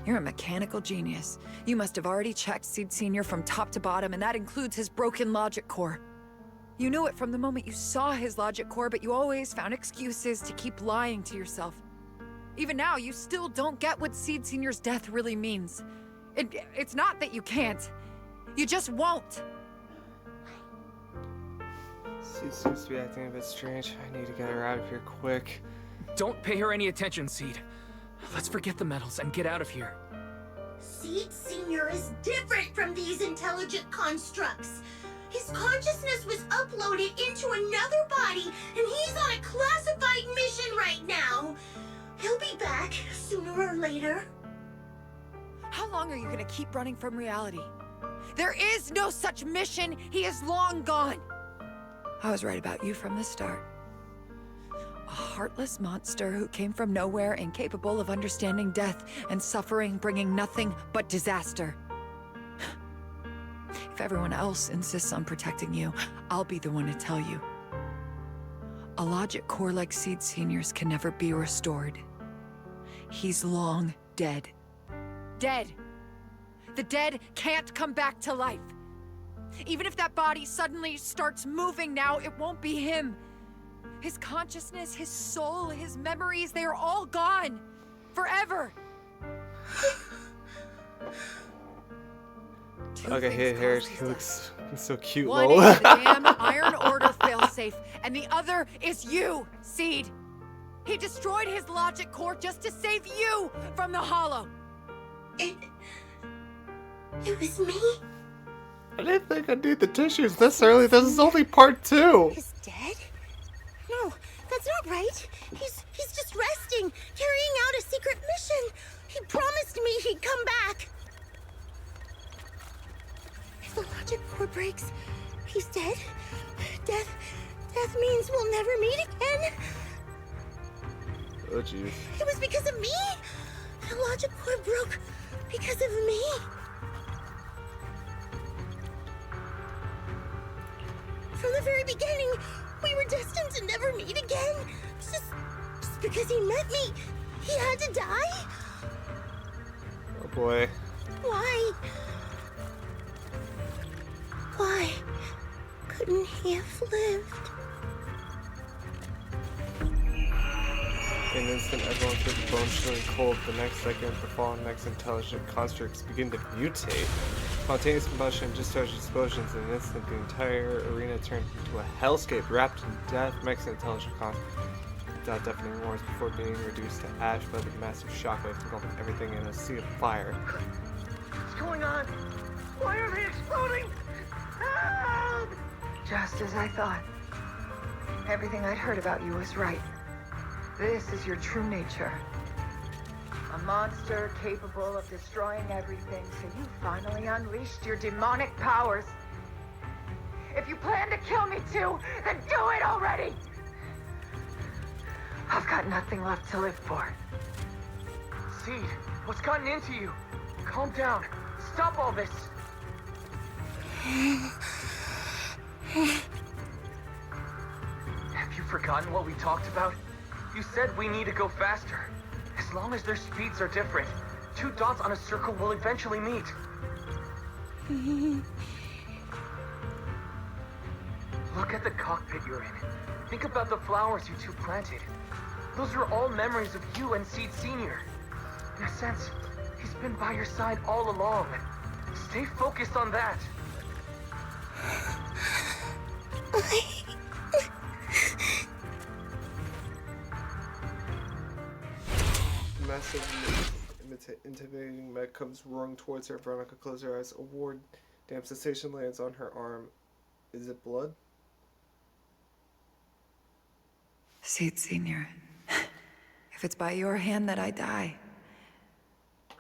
You're a mechanical genius. You must have already checked Seed Senior from top to bottom, and that includes his broken logic core. You knew it from the moment you saw his logic core, but you always found excuses to keep lying to yourself. Even now, you still don't get what Seed Senior's death really means. It's not that you can't. You just won't. She seems to be acting a bit strange. I need to get her out of here quick. Don't pay her any attention, Seed. Let's forget the medals and get out of here. Seed Senior is different from these intelligent constructs. His consciousness was uploaded into another body, and he's on a classified mission right now. He'll be back sooner or later. How long are you gonna keep running from reality? There is no such mission. He is long gone. I was right about you from the start. A heartless monster who came from nowhere, incapable of understanding death and suffering, bringing nothing but disaster. If everyone else insists on protecting you, I'll be the one to tell you. A logic core like Seed Senior's can never be restored. He's long dead. Dead! The dead can't come back to life. Even if that body suddenly starts moving now, it won't be him. His consciousness, his soul, his memories, they are all gone. Forever. Okay, here he looks so cute, One lol. is the damn Iron Order failsafe, and the other is you, Seed. He destroyed his logic core just to save you from the Hollow. It was me? I didn't think I'd need the tissues this early. This is only part 2. He's dead? No, that's not right. He's just resting, carrying out a secret mission. He promised me he'd come back. If the logic core breaks, he's dead. Death means we'll never meet again. Oh, jeez. It was because of me. The logic core broke because of me. From the very beginning, we were destined to never meet again. Just because he met me, he had to die? Oh boy. Why? Why couldn't he have lived? In an instant, everyone feels bone-chilling cold. The next second, the fallen next intelligent constructs begin to mutate. Spontaneous combustion, discharge explosions. In an instant, the entire arena turned into a hellscape wrapped in death. Next intelligent construct without deafening roars before being reduced to ash by the massive shockwave engulfing everything in a sea of fire. What's going on? Why are they exploding? Help! Just as I thought. Everything I'd heard about you was right. This is your true nature. A monster capable of destroying everything, so you finally unleashed your demonic powers. If you plan to kill me too, then do it already! I've got nothing left to live for. Seed, what's gotten into you? Calm down. Stop all this. Have you forgotten what we talked about? You said we need to go faster. As long as their speeds are different, 2 dots on a circle will eventually meet. Look at the cockpit you're in. Think about the flowers you two planted. Those are all memories of you and Seed Senior. In a sense, he's been by your side all along. Stay focused on that. Massive, intimidating mech comes roaring towards her. Veronica closes her eyes. A warm, damp sensation lands on her arm. Is it blood? Seed Senior. If it's by your hand that I die,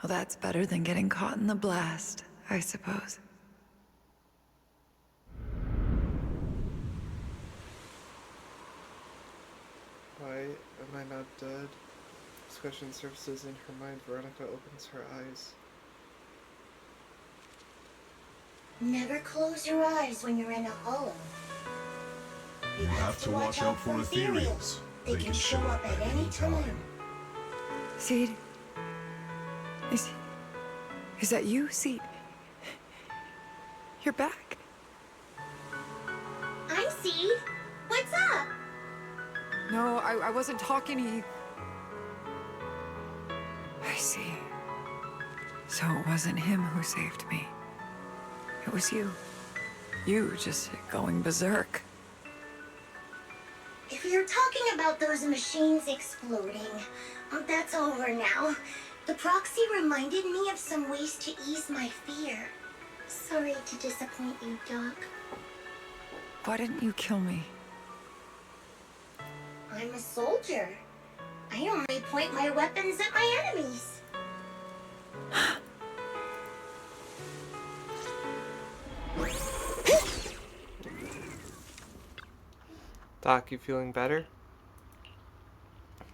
well, that's better than getting caught in the blast, I suppose. Why am I not dead? This question surfaces in her mind. Veronica opens her eyes. Never close your eyes when you're in a hollow. You have to watch out for ethereals. They can show up at any time. Seed? Is that you, Seed? You're back. I'm Seed. What's up? No, I wasn't talking to you. I see. So it wasn't him who saved me. It was you. You just going berserk. If you're talking about those machines exploding, that's over now. The proxy reminded me of some ways to ease my fear. Sorry to disappoint you, Doc. Why didn't you kill me? I'm a soldier. I only point my weapons at my enemies. Doc, you feeling better?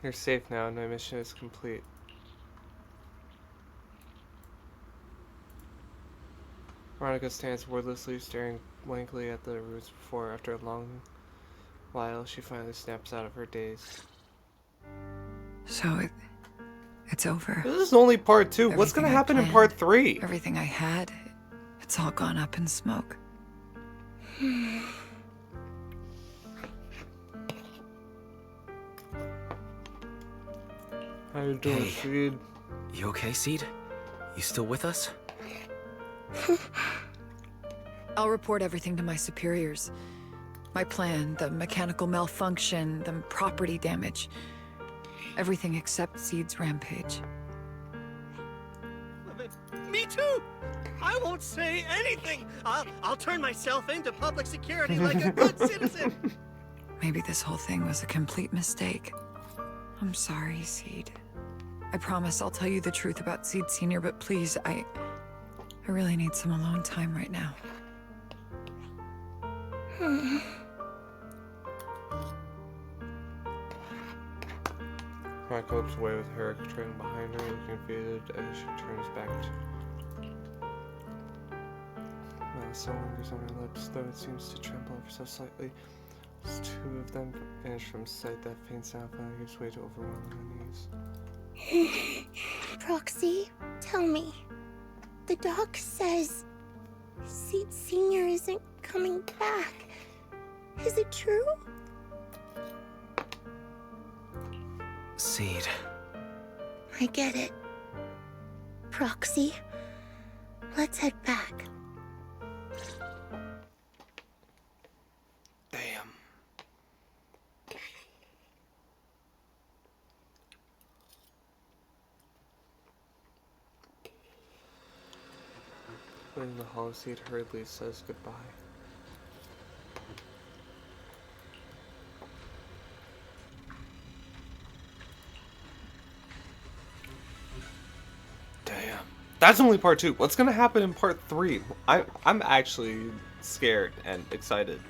You're safe now and my mission is complete. Veronica stands wordlessly, staring blankly at the roots before, after a long while, she finally snaps out of her daze. So it's over. This is only part 2. What's gonna happen in part 3? Everything I had, it's all gone up in smoke. How you doing, Seed? You okay, Seed? You still with us? I'll report everything to my superiors. My plan, the mechanical malfunction, the property damage. Everything except Seed's rampage. Me too! I won't say anything! I'll turn myself into public security like a good citizen! Maybe this whole thing was a complete mistake. I'm sorry, Seed. I promise I'll tell you the truth about Seed Sr., but please, I really need some alone time right now. Mark looks away with her trailing behind her, looking faded as she turns back to... So lingers on her lips, though it seems to tremble ever so slightly. As 2 of them vanish from sight, that faint sound finally gives way to overwhelming unease. Proxy, tell me. The doc says Seed Sr. isn't coming back. Is it true? Seed. I get it. Proxy, let's head back. Damn. When the hollow seed hurriedly says goodbye. Damn. That's only part 2. What's gonna happen in part 3? I'm actually scared and excited.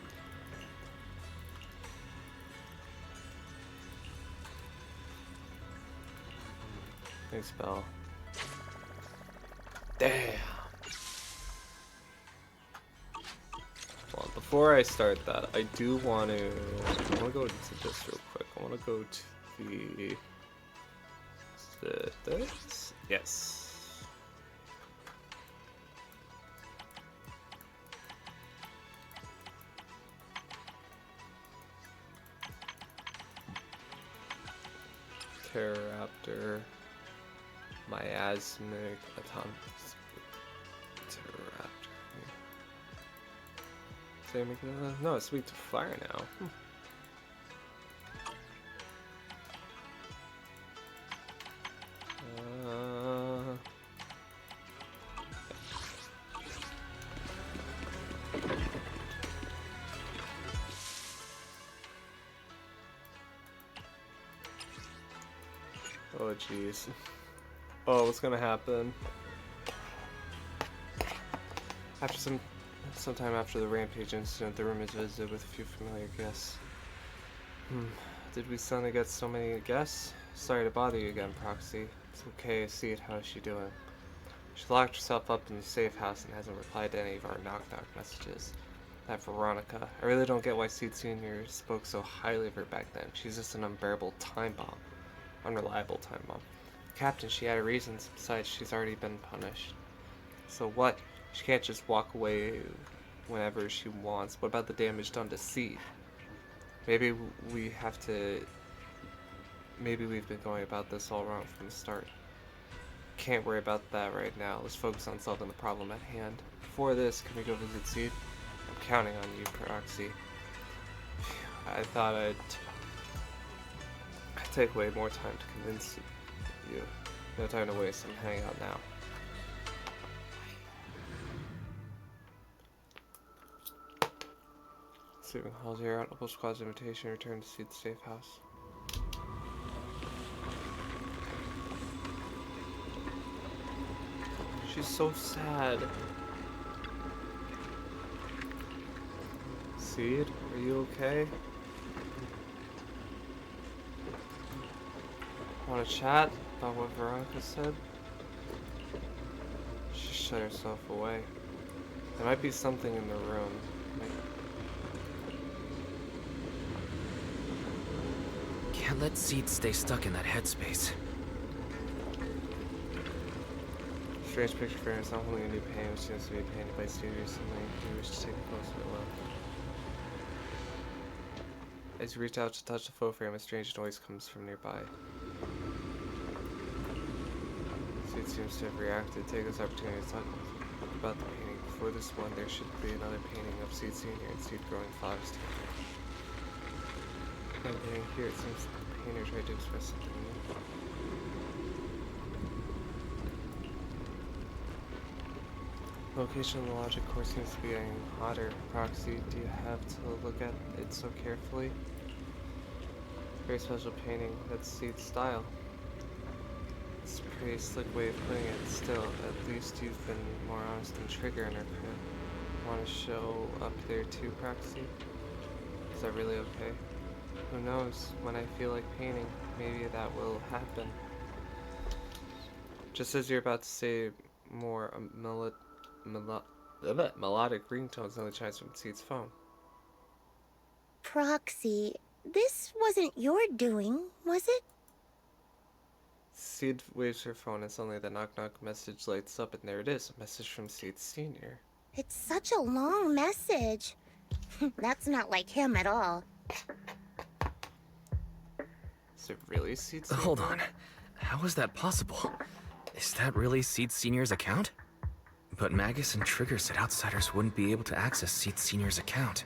Thanks, Belle. Damn. Well, before I start that, I do want to go into this real quick. I want to go to this? Yes. Pteroraptor, miasmic autonomous Pteroraptor. Same, no, it's weak to fire now. Oh jeez. Oh, what's gonna happen? After sometime after the rampage incident, the room is visited with a few familiar guests. Did we suddenly get so many guests? Sorry to bother you again, Proxy. It's okay, I see it. How is she doing? She locked herself up in the safe house and hasn't replied to any of our knock-knock messages. That Veronica. I really don't get why Seed Sr. spoke so highly of her back then. She's just an unbearable time bomb. Unreliable time bomb. Captain, she had her reasons. Besides, she's already been punished. So what? She can't just walk away whenever she wants. What about the damage done to Seed? Maybe we have to... Maybe we've been going about this all wrong from the start. Can't worry about that right now. Let's focus on solving the problem at hand. Before this, can we go visit Seed? I'm counting on you, Proxy. I thought I'd take way more time to convince you. No time to waste. I'm hanging out now. Leaving Hall Zero at Opal Squad's invitation, return to Seed's safe house. She's so sad. Seed, are you okay? Want to chat about what Veronica said? She shut herself away. There might be something in the room. Can't let Seed stay stuck in that headspace. Strange picture for her. It's not holding a new pain, which seems to be painted by Seed recently. We wish to take a closer look. As you reach out to touch the photo frame, a strange noise comes from nearby. Seed seems to have reacted. Take this opportunity to talk about the painting. Before this one, there should be another painting of Seed Senior and Seed growing flowers together. And painting here, it seems the painter tried to express something new. Location of the logic core seems to be getting hotter. Proxy, do you have to look at it so carefully? Very special painting. That's Seed's style. It's a pretty slick way of putting it. Still, at least you've been more honest than Trigger and her crew. Want to show up there too, Proxy? Is that really okay? Who knows? When I feel like painting, maybe that will happen. Just as you're about to say more, melodic ringtones only chimes from Seed's phone. Proxy, this wasn't your doing, was it? Seed waves her phone and suddenly the knock-knock message lights up, and there it is, a message from Seed Senior. It's such a long message. That's not like him at all. Is it really Seed Senior? Hold on. How is that possible? Is that really Seed Senior's account? But Magus and Trigger said outsiders wouldn't be able to access Seed Senior's account.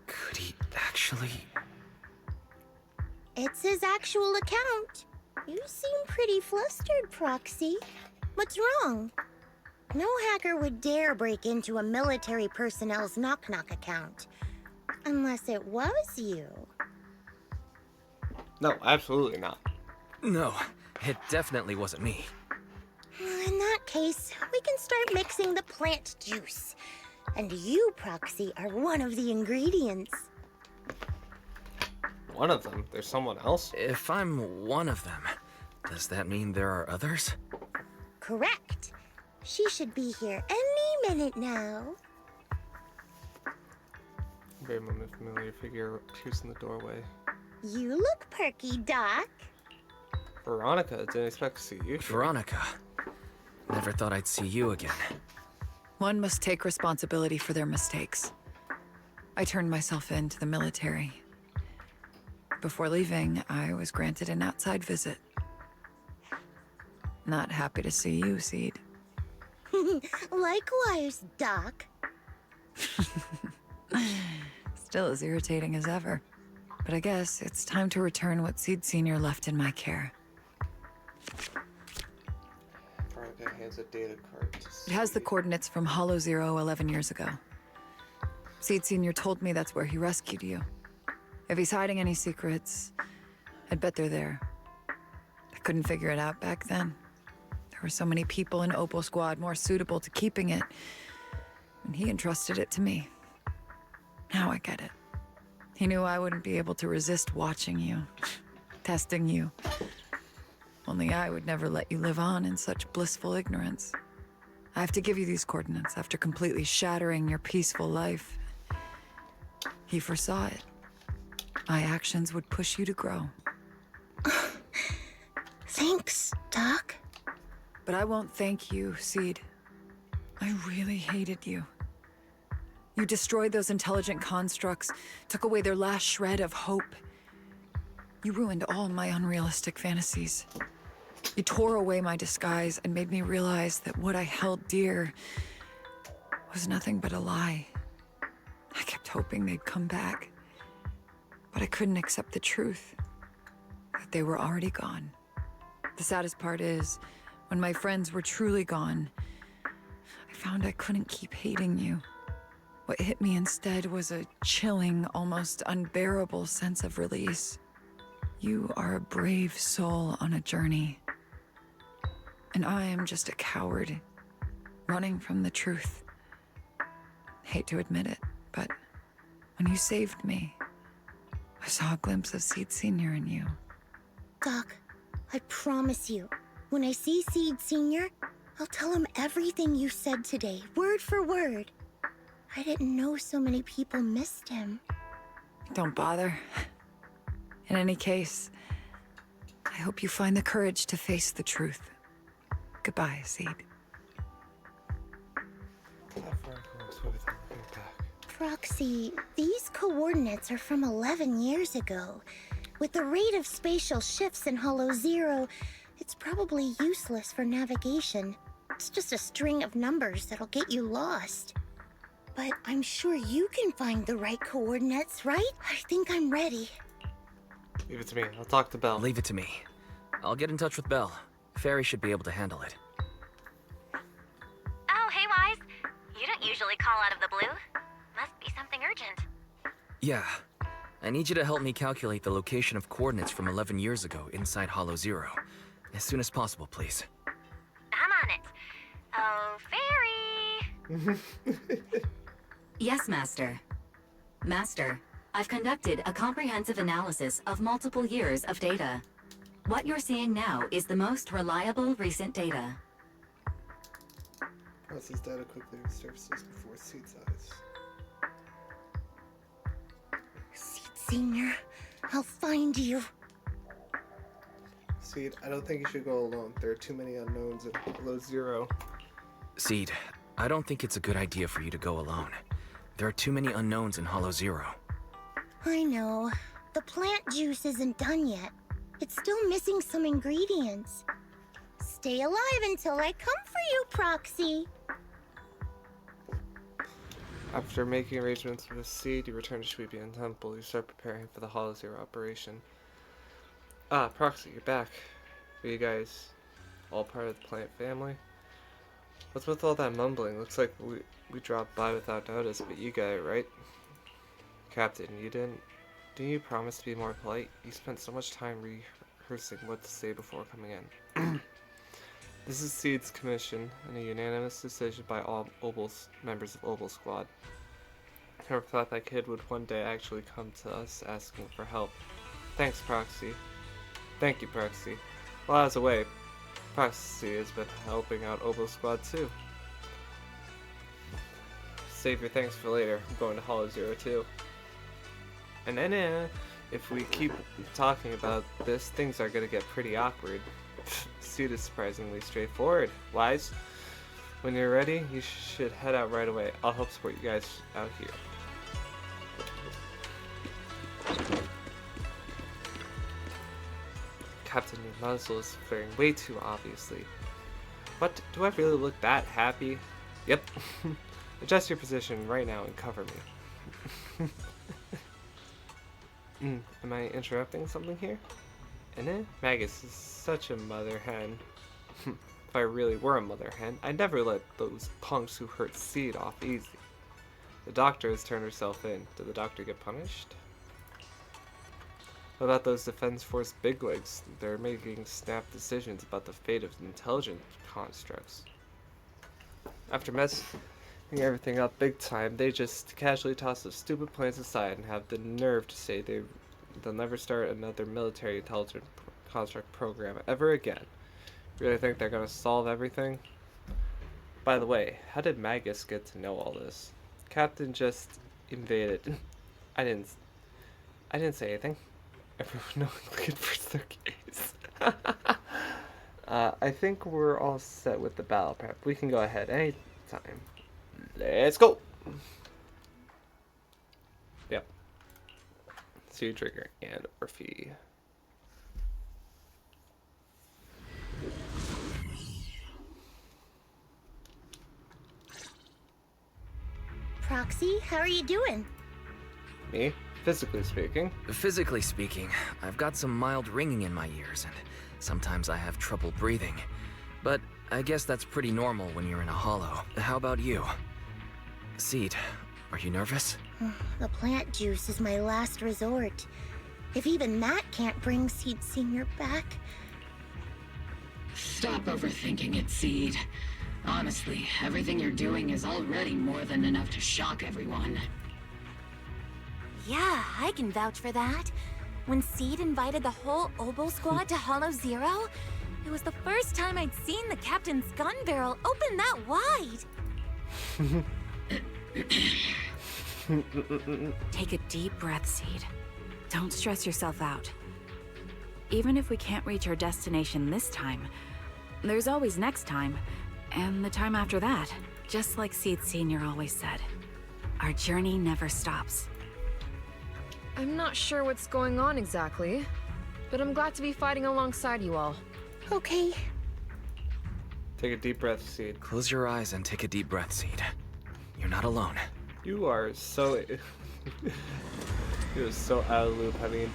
Could he actually... It's his actual account. You seem pretty flustered, Proxy. What's wrong? No hacker would dare break into a military personnel's knock-knock account. Unless it was you. No, absolutely not. No, it definitely wasn't me. In that case, we can start mixing the plant juice. And you, Proxy, are one of the ingredients. One of them? There's someone else? If I'm one of them, does that mean there are others? Correct. She should be here any minute now. Very moment familiar figure appears in the doorway. You look perky, Doc. Veronica, didn't expect to see you. Veronica. Never thought I'd see you again. One must take responsibility for their mistakes. I turned myself in to the military. Before leaving, I was granted an outside visit. Not happy to see you, Seed. Likewise, Doc. Still as irritating as ever. But I guess it's time to return what Seed Senior left in my care. Veronica hands a data card to Seed. It has the coordinates from Hollow Zero 11 years ago. Seed Senior told me that's where he rescued you. If he's hiding any secrets, I'd bet they're there. I couldn't figure it out back then. There were so many people in Opal Squad more suitable to keeping it, and he entrusted it to me. Now I get it. He knew I wouldn't be able to resist watching you, testing you. Only I would never let you live on in such blissful ignorance. I have to give you these coordinates after completely shattering your peaceful life. He foresaw it. My actions would push you to grow. Thanks, Doc. But I won't thank you, Seed. I really hated you. You destroyed those intelligent constructs, took away their last shred of hope. You ruined all my unrealistic fantasies. You tore away my disguise and made me realize that what I held dear was nothing but a lie. I kept hoping they'd come back, but I couldn't accept the truth, that they were already gone. The saddest part is, when my friends were truly gone, I found I couldn't keep hating you. What hit me instead was a chilling, almost unbearable sense of release. You are a brave soul on a journey. And I am just a coward, running from the truth. Hate to admit it, but when you saved me, I saw a glimpse of Seed Senior in you. Doc, I promise you, when I see Seed Senior, I'll tell him everything you said today, word for word. I didn't know so many people missed him. Don't bother. In any case, I hope you find the courage to face the truth. Goodbye, Seed. Proxy, these coordinates are from 11 years ago. With the rate of spatial shifts in Hollow Zero, it's probably useless for navigation. It's just a string of numbers that'll get you lost. But I'm sure you can find the right coordinates, right? I think I'm ready. Leave it to me. I'll talk to Belle. Leave it to me. I'll get in touch with Belle. Fairy should be able to handle it. Oh, hey, Wise. You don't usually call out of the blue. Must be something urgent. Yeah. I need you to help me calculate the location of coordinates from 11 years ago inside Hollow Zero. As soon as possible, please. I'm on it. Oh, Fairy! Yes, Master. Master, I've conducted a comprehensive analysis of multiple years of data. What you're seeing now is the most reliable recent data. Process data quickly resurfaces before Seed's eyes. Seed Senior, I'll find you. Seed, I don't think you should go alone. There are too many unknowns in Hollow Zero. Seed, I don't think it's a good idea for you to go alone. There are too many unknowns in Hollow Zero. I know. The plant juice isn't done yet. It's still missing some ingredients. Stay alive until I come for you, Proxy. After making arrangements with Seed, you return to Shuibian Temple. You start preparing for the Hollow Zero operation. Ah, Proxy, you're back. Are you guys all part of the plant family? What's with all that mumbling? Looks like we dropped by without notice, but you got it, right? Captain, you didn't you promise to be more polite? You spent so much time rehearsing what to say before coming in. This is Seed's commission, and a unanimous decision by all members of Obel Squad. Never thought that kid would one day actually come to us asking for help. Thanks, Proxy. Thank you, Proxy. While I was away, Proxy has been helping out Obel Squad too. Save your thanks for later. I'm going to Hollow Zero too. And then, if we keep talking about this, things are gonna get pretty awkward. Seed is surprisingly straightforward. Wise, when you're ready, you should head out right away. I'll help support you guys out here. Captain, your muzzle is flaring way too obviously. What? Do I really look that happy? Yep. Adjust your position right now and cover me. Am I interrupting something here? And Magus is such a mother hen. If I really were a mother hen, I'd never let those punks who hurt Seed off easy. The doctor has turned herself in. Did the doctor get punished? What about those Defense Force bigwigs? They're making snap decisions about the fate of intelligent constructs. After messing everything up big time, they just casually toss those stupid plans aside and have the nerve to say they'll never start another military intelligent construct program ever again. Really think they're gonna solve everything? By the way, how did Magus get to know all this? Captain just invaded. I didn't say anything. Everyone looking for their case. I think we're all set with the battle prep. We can go ahead anytime. Let's go! Yep. See trigger and Orphe. Proxy, how are you doing? Me? Physically speaking. Physically speaking, I've got some mild ringing in my ears, and sometimes I have trouble breathing. But I guess that's pretty normal when you're in a hollow. How about you? Seed, Are you nervous? The plant juice is my last resort. If even that can't bring Seed Senior back... Stop overthinking it, Seed. Honestly, everything you're doing is already more than enough to shock everyone. Yeah, I can vouch for that. When Seed invited the whole Obel squad to Hollow Zero, it was the first time I'd seen the captain's gun barrel open that wide. Take a deep breath, Seed. Don't stress yourself out. Even if we can't reach our destination this time, there's always next time, and the time after that. Just like Seed Senior always said, our journey never stops. I'm not sure what's going on exactly, but I'm glad to be fighting alongside you all. Okay. Take a deep breath, Seed. Close your eyes and take a deep breath, Seed. You're not alone. You are so... You're so out of the loop, honey.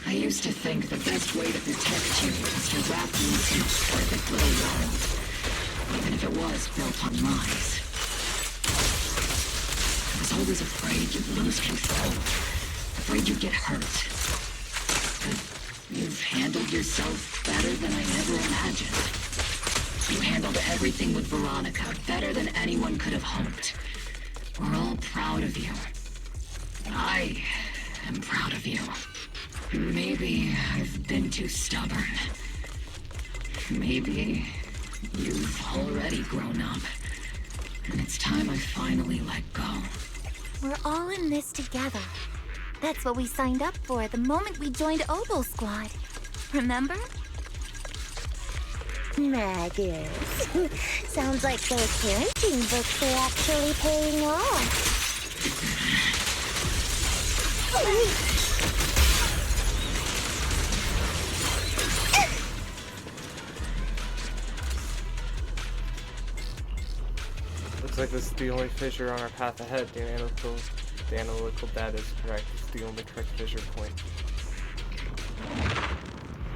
I used to think the best way to protect you was to wrap you in a perfect little world, even if it was built on lies. I was always afraid you'd lose control, afraid you'd get hurt. But you've handled yourself better than I ever imagined. You handled everything with Veronica better than anyone could have hoped. We're all proud of you. I am proud of you. Maybe I've been too stubborn. Maybe you've already grown up. And it's time I finally let go. We're all in this together. That's what we signed up for the moment we joined Obel Squad. Remember? Magus. Sounds like those parenting books are actually paying off. Looks like this is the only fissure on our path ahead. The analytical data is correct. It's the only correct fissure point.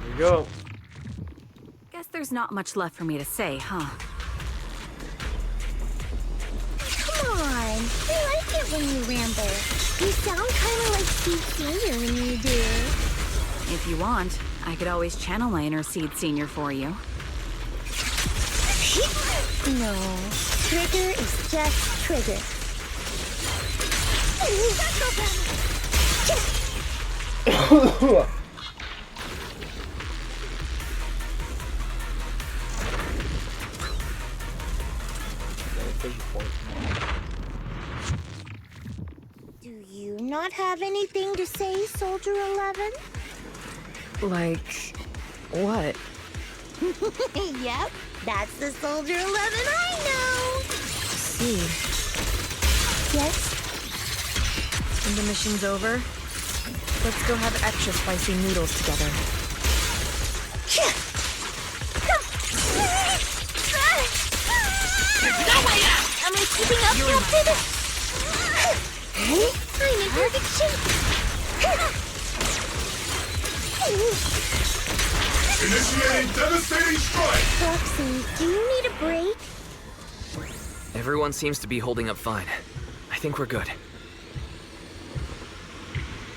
Here we go. Guess there's not much left for me to say, huh? Come on. I like it when you ramble. You sound kind of like Seed Senior when you do. If you want, I could always channel my inner Seed Senior for you. No. Trigger is just Trigger. Do you not have anything to say, Soldier 11? Like, what? Yep, that's the Soldier 11 I know! See. Yes? When the mission's over, let's go have extra spicy noodles together. No way out! Am I keeping up, Captain? I'm in perfect shape! Initiating devastating strike! Roxy, do you need a break? Everyone seems to be holding up fine. I think we're good.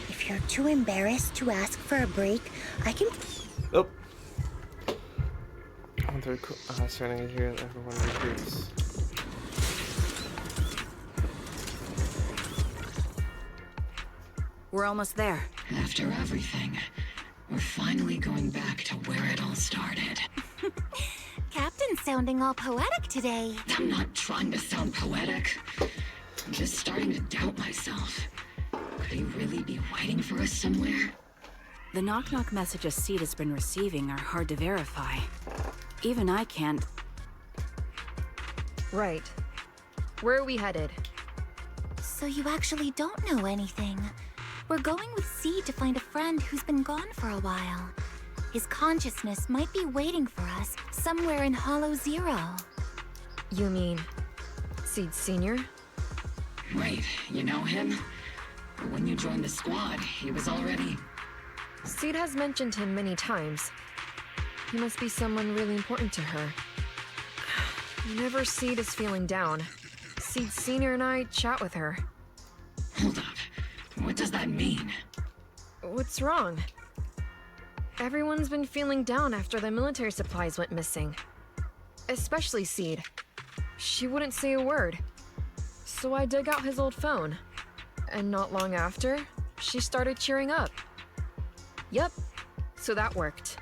If you're too embarrassed to ask for a break, I can... Oh. I'm starting to hear everyone recruits. We're almost there. After everything, we're finally going back to where it all started. Captain's sounding all poetic today. I'm not trying to sound poetic. I'm just starting to doubt myself. Could he really be waiting for us somewhere? The knock-knock messages Seed has been receiving are hard to verify. Even I can't... Right. Where are we headed? So you actually don't know anything. We're going with Seed to find a friend who's been gone for a while. His consciousness might be waiting for us somewhere in Hollow Zero. You mean... Seed Senior? Wait, you know him? When you joined the squad, he was already... Seed has mentioned him many times. He must be someone really important to her. Whenever Seed is feeling down, Seed Senior and I chat with her. Hold up. What does that mean? What's wrong? Everyone's been feeling down after the military supplies went missing. Especially Seed. She wouldn't say a word. So I dug out his old phone. And not long after, she started cheering up. Yep. So that worked.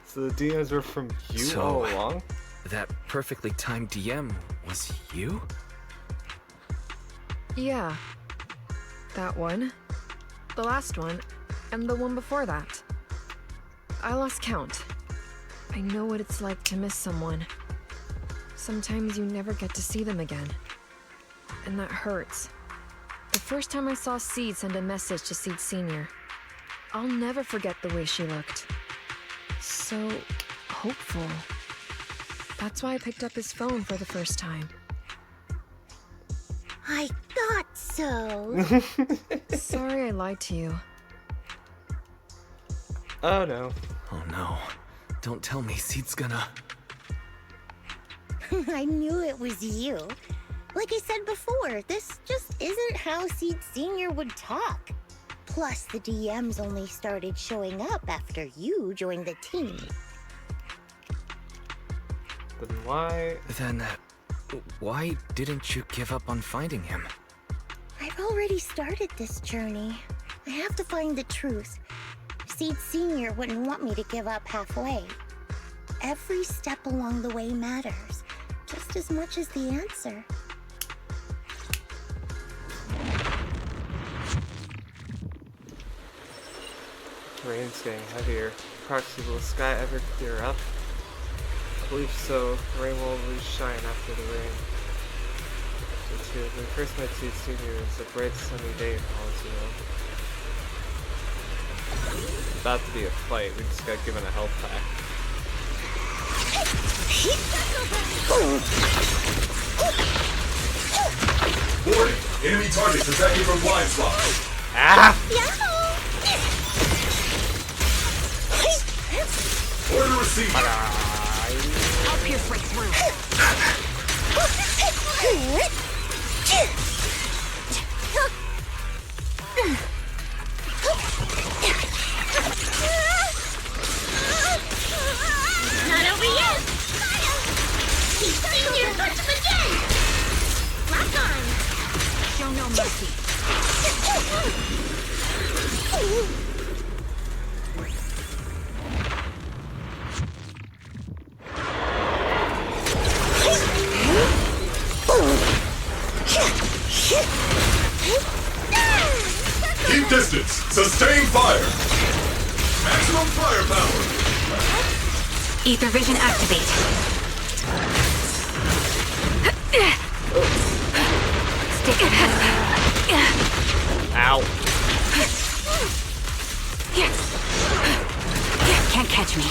So the DMs were from you all along? That perfectly timed DM was you? Yeah. That one. The last one. And the one before that. I lost count. I know what it's like to miss someone. Sometimes you never get to see them again. And that hurts. The first time I saw Seed send a message to Seed Senior, I'll never forget the way she looked. So hopeful. That's why I picked up his phone for the first time. I thought so. Sorry I lied to you. Oh no. Oh no. Don't tell me Seed's gonna... I knew it was you. Like I said before, this just isn't how Seed Senior would talk. Plus, the DMs only started showing up after you joined the team. Then why? Why didn't you give up on finding him? I've already started this journey. I have to find the truth. Seed Senior wouldn't want me to give up halfway. Every step along the way matters, just as much as the answer. Rain's getting heavier. Proxy, will the sky ever clear up? I believe so. The rain will always shine after the rain. So too, when we first met Seed Senior, it was a bright sunny day in Hollow. About to be a fight, we just got given a health pack. Warning! Enemy targets attacking from blind spot. Ah! Order received. I'll pierce right through. Not over yet! Seed Senior touched him again! Lock on! Show no mercy. Keep distance. Sustain fire. Maximum firepower. Ether vision activate. Stick. Ow. Can't catch me.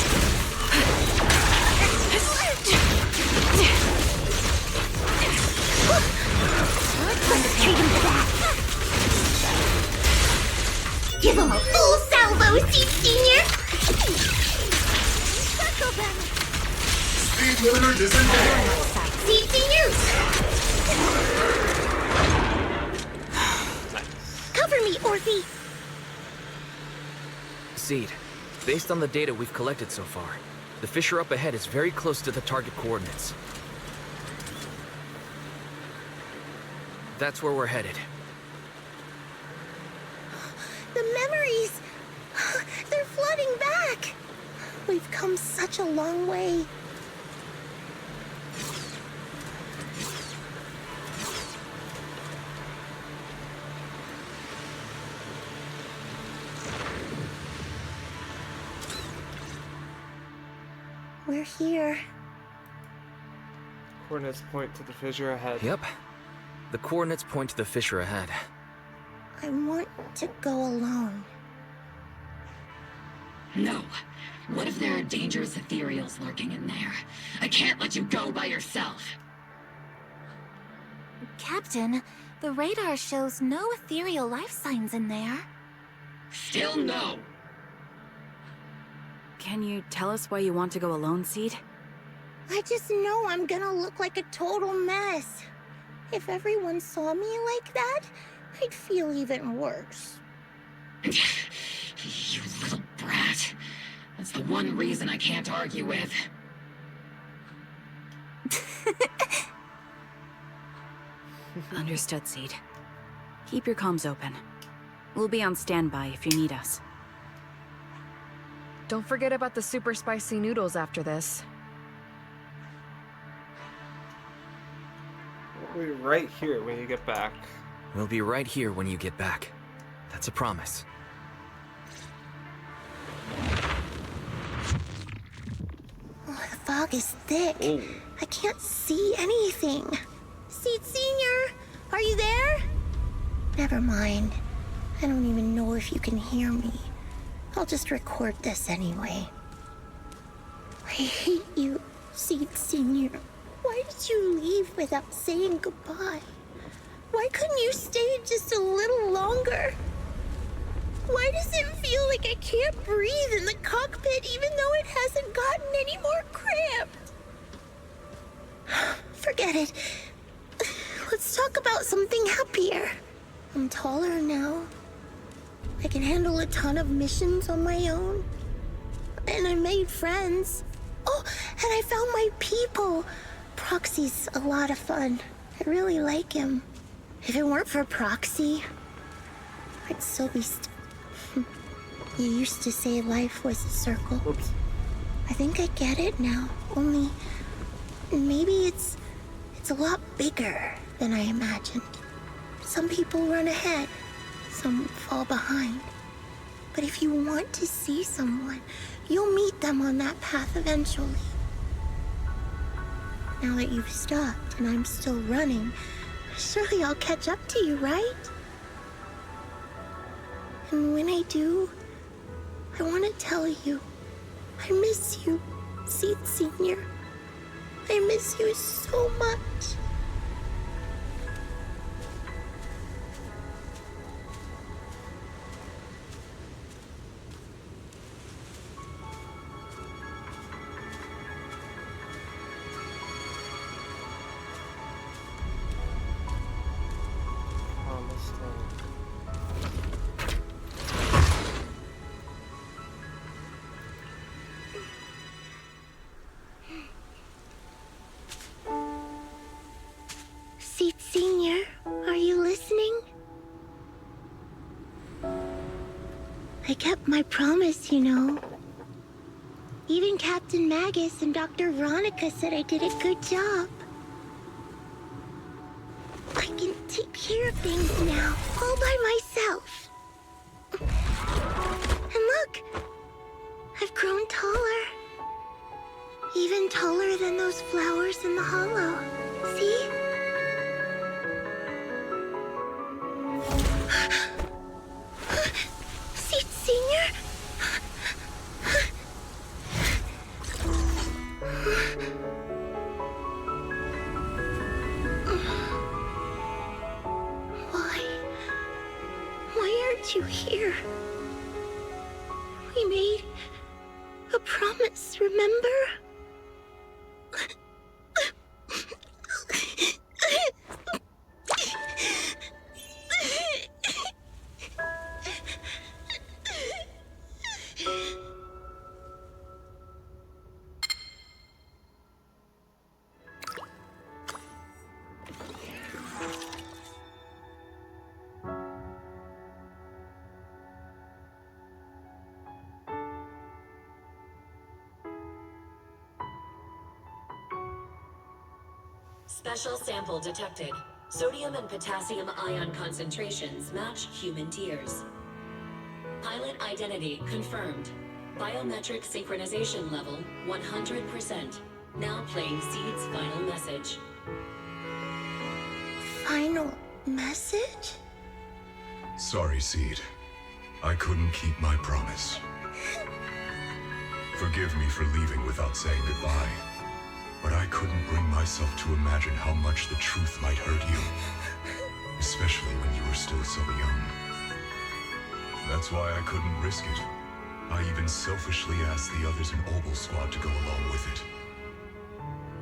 Give him a full salvo, Seed Senior! Speed limiter disengaged. Seed Senior! Cover me, Orphe! Seed, based on the data we've collected so far, the fissure up ahead is very close to the target coordinates. That's where we're headed. The memories! They're flooding back! We've come such a long way. We're here. Coordinates point to the fissure ahead. Yep. The coordinates point to the fissure ahead. I want to go alone. No. What if there are dangerous ethereals lurking in there? I can't let you go by yourself. Captain, the radar shows no ethereal life signs in there. Still no. Can you tell us why you want to go alone, Seed? I just know I'm gonna look like a total mess. If everyone saw me like that, I'd feel even worse. You little brat. That's the one reason I can't argue with. Understood, Seed. Keep your comms open. We'll be on standby if you need us. Don't forget about the super spicy noodles after this. We'll be right here when you get back. We'll be right here when you get back. That's a promise. Oh, the fog is thick. Oh. I can't see anything. Seed Senior, are you there? Never mind. I don't even know if you can hear me. I'll just record this anyway. I hate you, Seed Senior. Why did you leave without saying goodbye? Why couldn't you stay just a little longer? Why does it feel like I can't breathe in the cockpit even though it hasn't gotten any more cramped? Forget it. Let's talk about something happier. I'm taller now. I can handle a ton of missions on my own. And I made friends. Oh, and I found my people. Proxy's a lot of fun. I really like him. If it weren't for Proxy, I'd still be You used to say life was a circle. Oops. I think I get it now. Only maybe it's a lot bigger than I imagined. Some people run ahead, some fall behind. But if you want to see someone, you'll meet them on that path eventually. Now that you've stopped and I'm still running, surely I'll catch up to you, right? And when I do, I want to tell you, I miss you, Seed Senior. I miss you so much. Seed Senior, are you listening? I kept my promise, you know. Even Captain Magus and Dr. Veronica said I did a good job. I can take care of things now, all by myself. And look, I've grown taller. Even taller than those flowers in the hollow. See? Seed Senior? Why aren't you here? We made a promise, remember? Special sample detected. Sodium and potassium ion concentrations match human tears. Pilot identity confirmed. Biometric synchronization level 100%. Now playing Seed's final message. Final message? Sorry, Seed. I couldn't keep my promise. Forgive me for leaving without saying goodbye. But I couldn't bring myself to imagine how much the truth might hurt you. Especially when you were still so young. That's why I couldn't risk it. I even selfishly asked the others in Obel Squad to go along with it.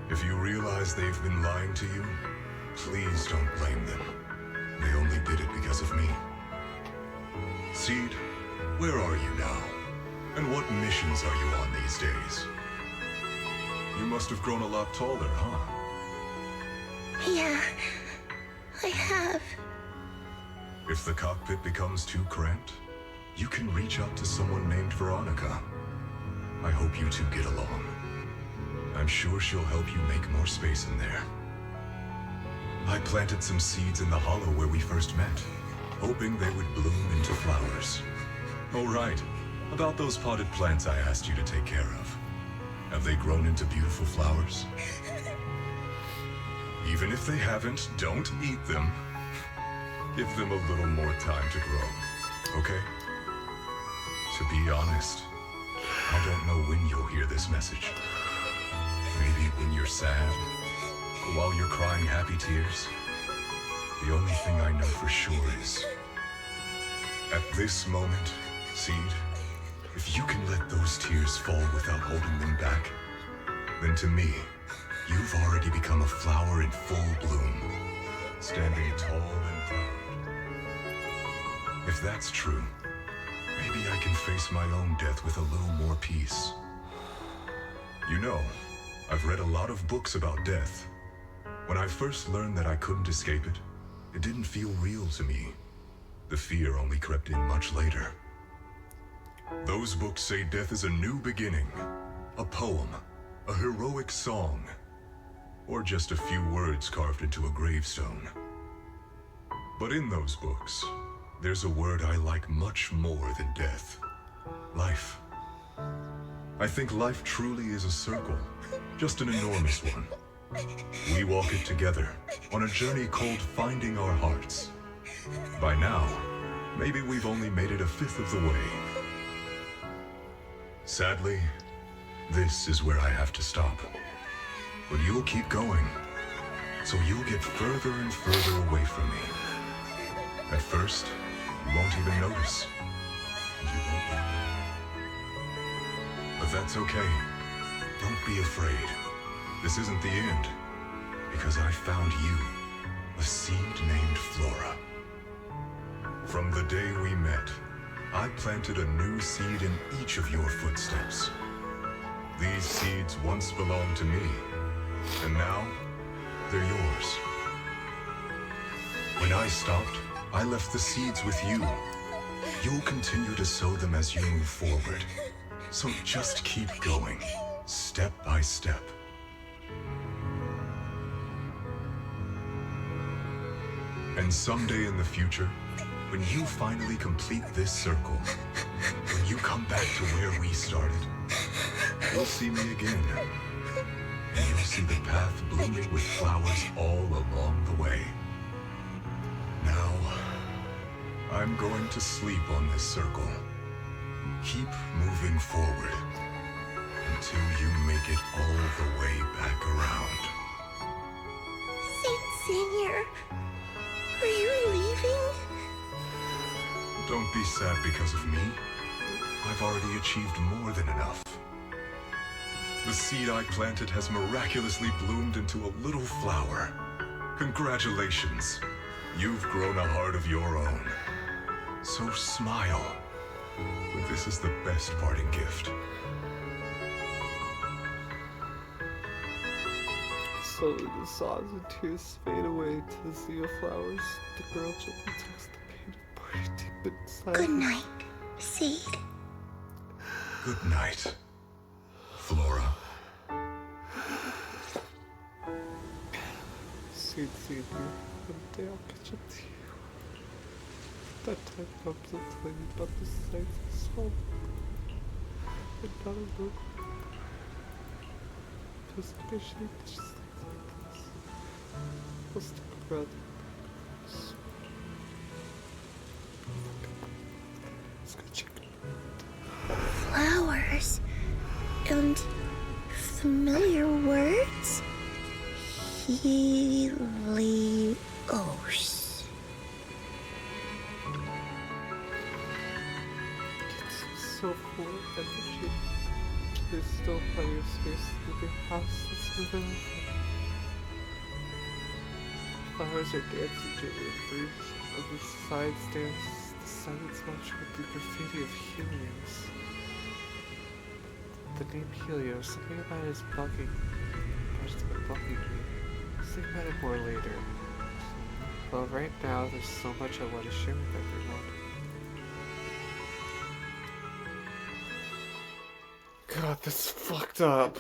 If you realize they've been lying to you, please don't blame them. They only did it because of me. Seed, where are you now? And what missions are you on these days? You must have grown a lot taller, huh? Yeah, I have. If the cockpit becomes too cramped, you can reach out to someone named Veronica. I hope you two get along. I'm sure she'll help you make more space in there. I planted some seeds in the hollow where we first met, hoping they would bloom into flowers. Oh right, about those potted plants I asked you to take care of. Have they grown into beautiful flowers? Even if they haven't, don't eat them. Give them a little more time to grow, okay? To be honest, I don't know when you'll hear this message. Maybe when you're sad, or while you're crying happy tears. The only thing I know for sure is, at this moment, Seed, if you can let those tears fall without holding them back, then to me, you've already become a flower in full bloom, standing tall and proud. If that's true, maybe I can face my own death with a little more peace. You know, I've read a lot of books about death. When I first learned that I couldn't escape it, it didn't feel real to me. The fear only crept in much later. Those books say death is a new beginning, a poem, a heroic song, or just a few words carved into a gravestone. But in those books, there's a word I like much more than death. Life. I think life truly is a circle, just an enormous one. We walk it together, on a journey called finding our hearts. By now, maybe we've only made it a fifth of the way. Sadly, this is where I have to stop. But you'll keep going, so you'll get further and further away from me. At first, you won't even notice, and you won't know. But that's okay. Don't be afraid. This isn't the end, because I found you, a seed named Flora. From the day we met, I planted a new seed in each of your footsteps. These seeds once belonged to me, and now they're yours. When I stopped, I left the seeds with you. You'll continue to sow them as you move forward. So just keep going, step by step. And someday in the future, when you finally complete this circle, when you come back to where we started, you'll see me again. And you'll see the path blooming with flowers all along the way. Now, I'm going to sleep on this circle. Keep moving forward until you make it all the way back around. Saint Senior, are you leaving? Don't be sad because of me. I've already achieved more than enough. The seed I planted has miraculously bloomed into a little flower. Congratulations. You've grown a heart of your own. So smile. For this is the best parting gift. Slowly the sobs and tears fade away to the sea of flowers. The girl gently takes the pain of parting deep inside. Good night, Seed. Good night, Flora. Seed, one day I'll catch up to you. That time comes, I'll tell you about the sights I saw. And not alone. Just especially just things like this. We'll stick around. Let's go check it out. Flowers and familiar words. Helios. Get some so full of energy. There's still plenty of space in the house that's in the middle of it. Flowers are dancing gently in the breeze. On the side stands the silence march with the graffiti of Helios. The name Helios, something about it is bugging. But it's been bugging me. I'll think about it more later. Well, right now, there's so much I want to share with everyone. God, that's fucked up.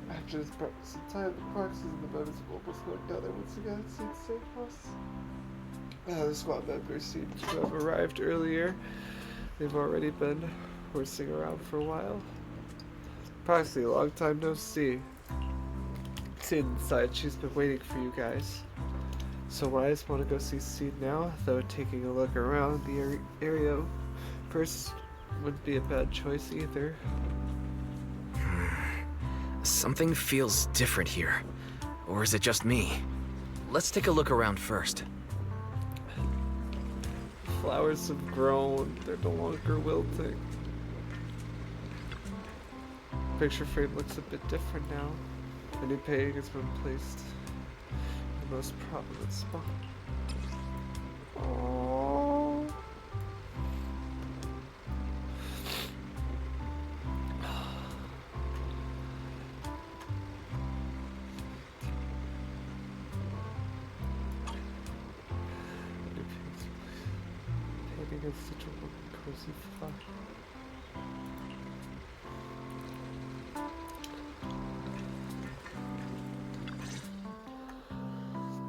After this some time, the Proxy's in the bonus mobile slowed down there once again. It's the same house. The squad members seem to have arrived earlier. They've already been horsing around for a while. Proxy, long time no see. Seed inside, she's been waiting for you guys. So Wise want to go see Seed now, though taking a look around the area first wouldn't be a bad choice either. Something feels different here. Or is it just me? Let's take a look around first. Flowers have grown, they're no longer wilting. Picture frame looks a bit different now. A new painting has been placed in the most prominent spot. Aww. Painting is such a cozy flower.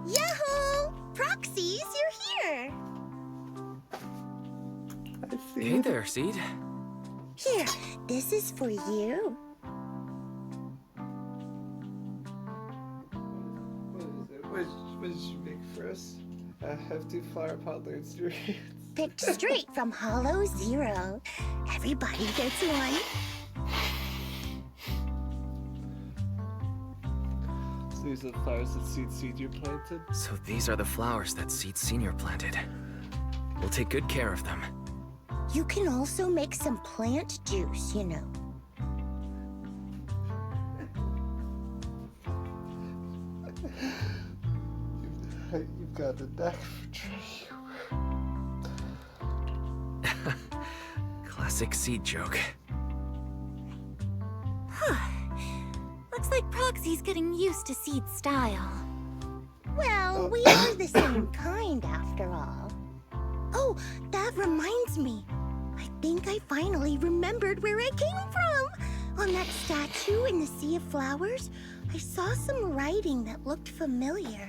Yahoo! Proxies, you're here! Hey there, Seed. Here, this is for you. What did you make for us? I have 2 flower toddler experience. Picked straight from Hollow Zero. Everybody gets one. So these are the flowers that Seed Senior planted? So these are the flowers that Seed Senior planted. We'll take good care of them. You can also make some plant juice, you know. You've got a knack for trade. Classic Seed joke. Looks like Proxy's getting used to Seed's style. Well, we are the same kind after all. Oh, that reminds me. I think I finally remembered where I came from. On that statue in the Sea of Flowers, I saw some writing that looked familiar.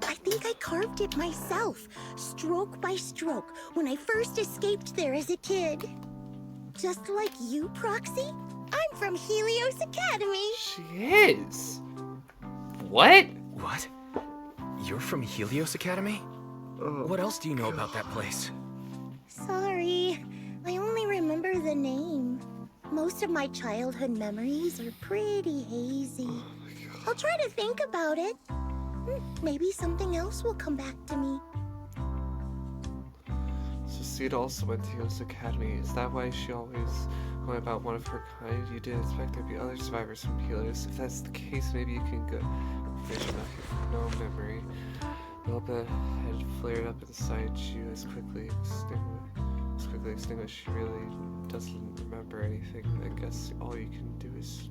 I think I carved it myself, stroke by stroke, when I first escaped there as a kid. Just like you, Proxy, I'm from Helios Academy. She is? What? What? You're from Helios Academy? Oh, what else do you know about that place? Sorry, I only remember the name. Most of my childhood memories are pretty hazy. I'll try to think about it. Maybe something else will come back to me. So Seed also went to Helios Academy. Is that why she always went about one of her kind? You didn't expect there'd be other survivors from Helios. If that's the case, maybe you can go. No memory. A little bit had flared up inside you as quickly extinguished. She really doesn't remember anything. I guess all you can do is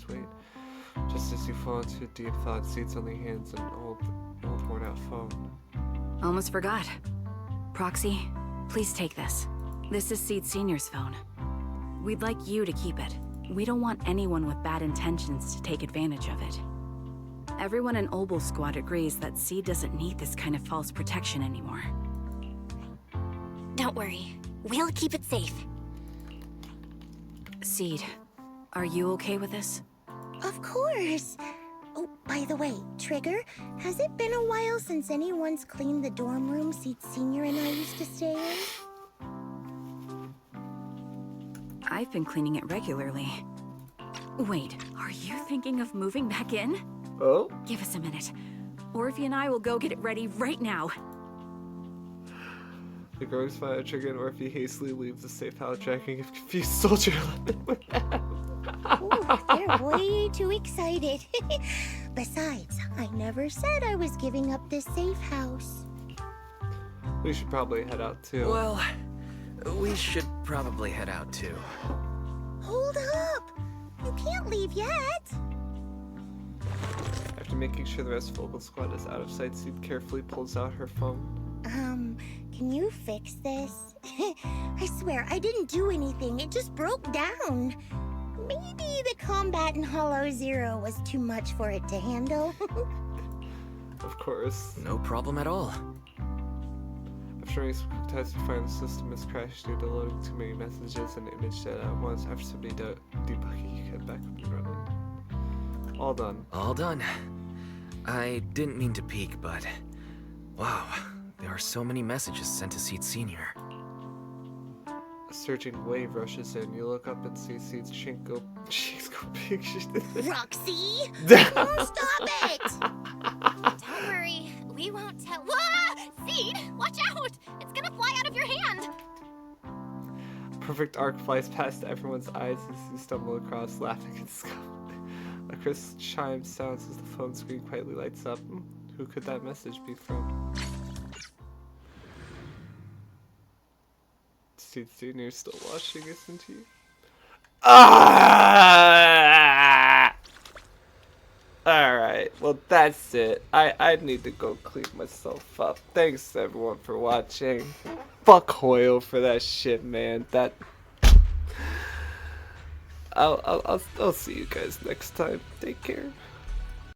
wait. Just as you fall into a deep thought, Seed's only hands an old worn out phone. Almost forgot. Proxy, please take this. This is Seed Senior's phone. We'd like you to keep it. We don't want anyone with bad intentions to take advantage of it. Everyone in Obel Squad agrees that Seed doesn't need this kind of false protection anymore. Don't worry. We'll keep it safe. Seed, are you okay with this? Of course. Oh, by the way, Trigger, has it been a while since anyone's cleaned the dorm room Seed Senior and I used to stay in? I've been cleaning it regularly. Wait, are you thinking of moving back in? Oh? Give us a minute. Orphe and I will go get it ready right now. The girls find a trigger and Orphe hastily leaves the safe house, dragging a confused soldier. Ooh, they're way too excited. Besides, I never said I was giving up this safe house. We should probably head out too. Well, we should probably head out too. Hold up! You can't leave yet! After making sure the rest of Vogel Squad is out of sight, Seed carefully pulls out her phone. Can you fix this? I swear, I didn't do anything. It just broke down. Maybe the combat in Hollow Zero was too much for it to handle. Of course. No problem at all. After running some quick tests, we find the system has crashed due to loading too many messages and image data at once. After somebody debugging, you get back up and running. All done. All done. I didn't mean to peek, but... wow, there are so many messages sent to Seed Senior. A surging wave rushes in. You look up and see Seed's cheeks go big. Roxy! Don't stop it! Don't worry, we won't tell. Whoa! Seed, watch out! It's gonna fly out of your hand! Perfect arc flies past everyone's eyes as you stumble across, laughing and scoffing. A crisp chime sounds as the phone screen quietly lights up. Who could that message be from? Seed Senior still watching, isn't he? Ah! Alright, well that's it. I need to go clean myself up. Thanks everyone for watching. Fuck Hoyle for that shit, man. That I'll see you guys next time. Take care.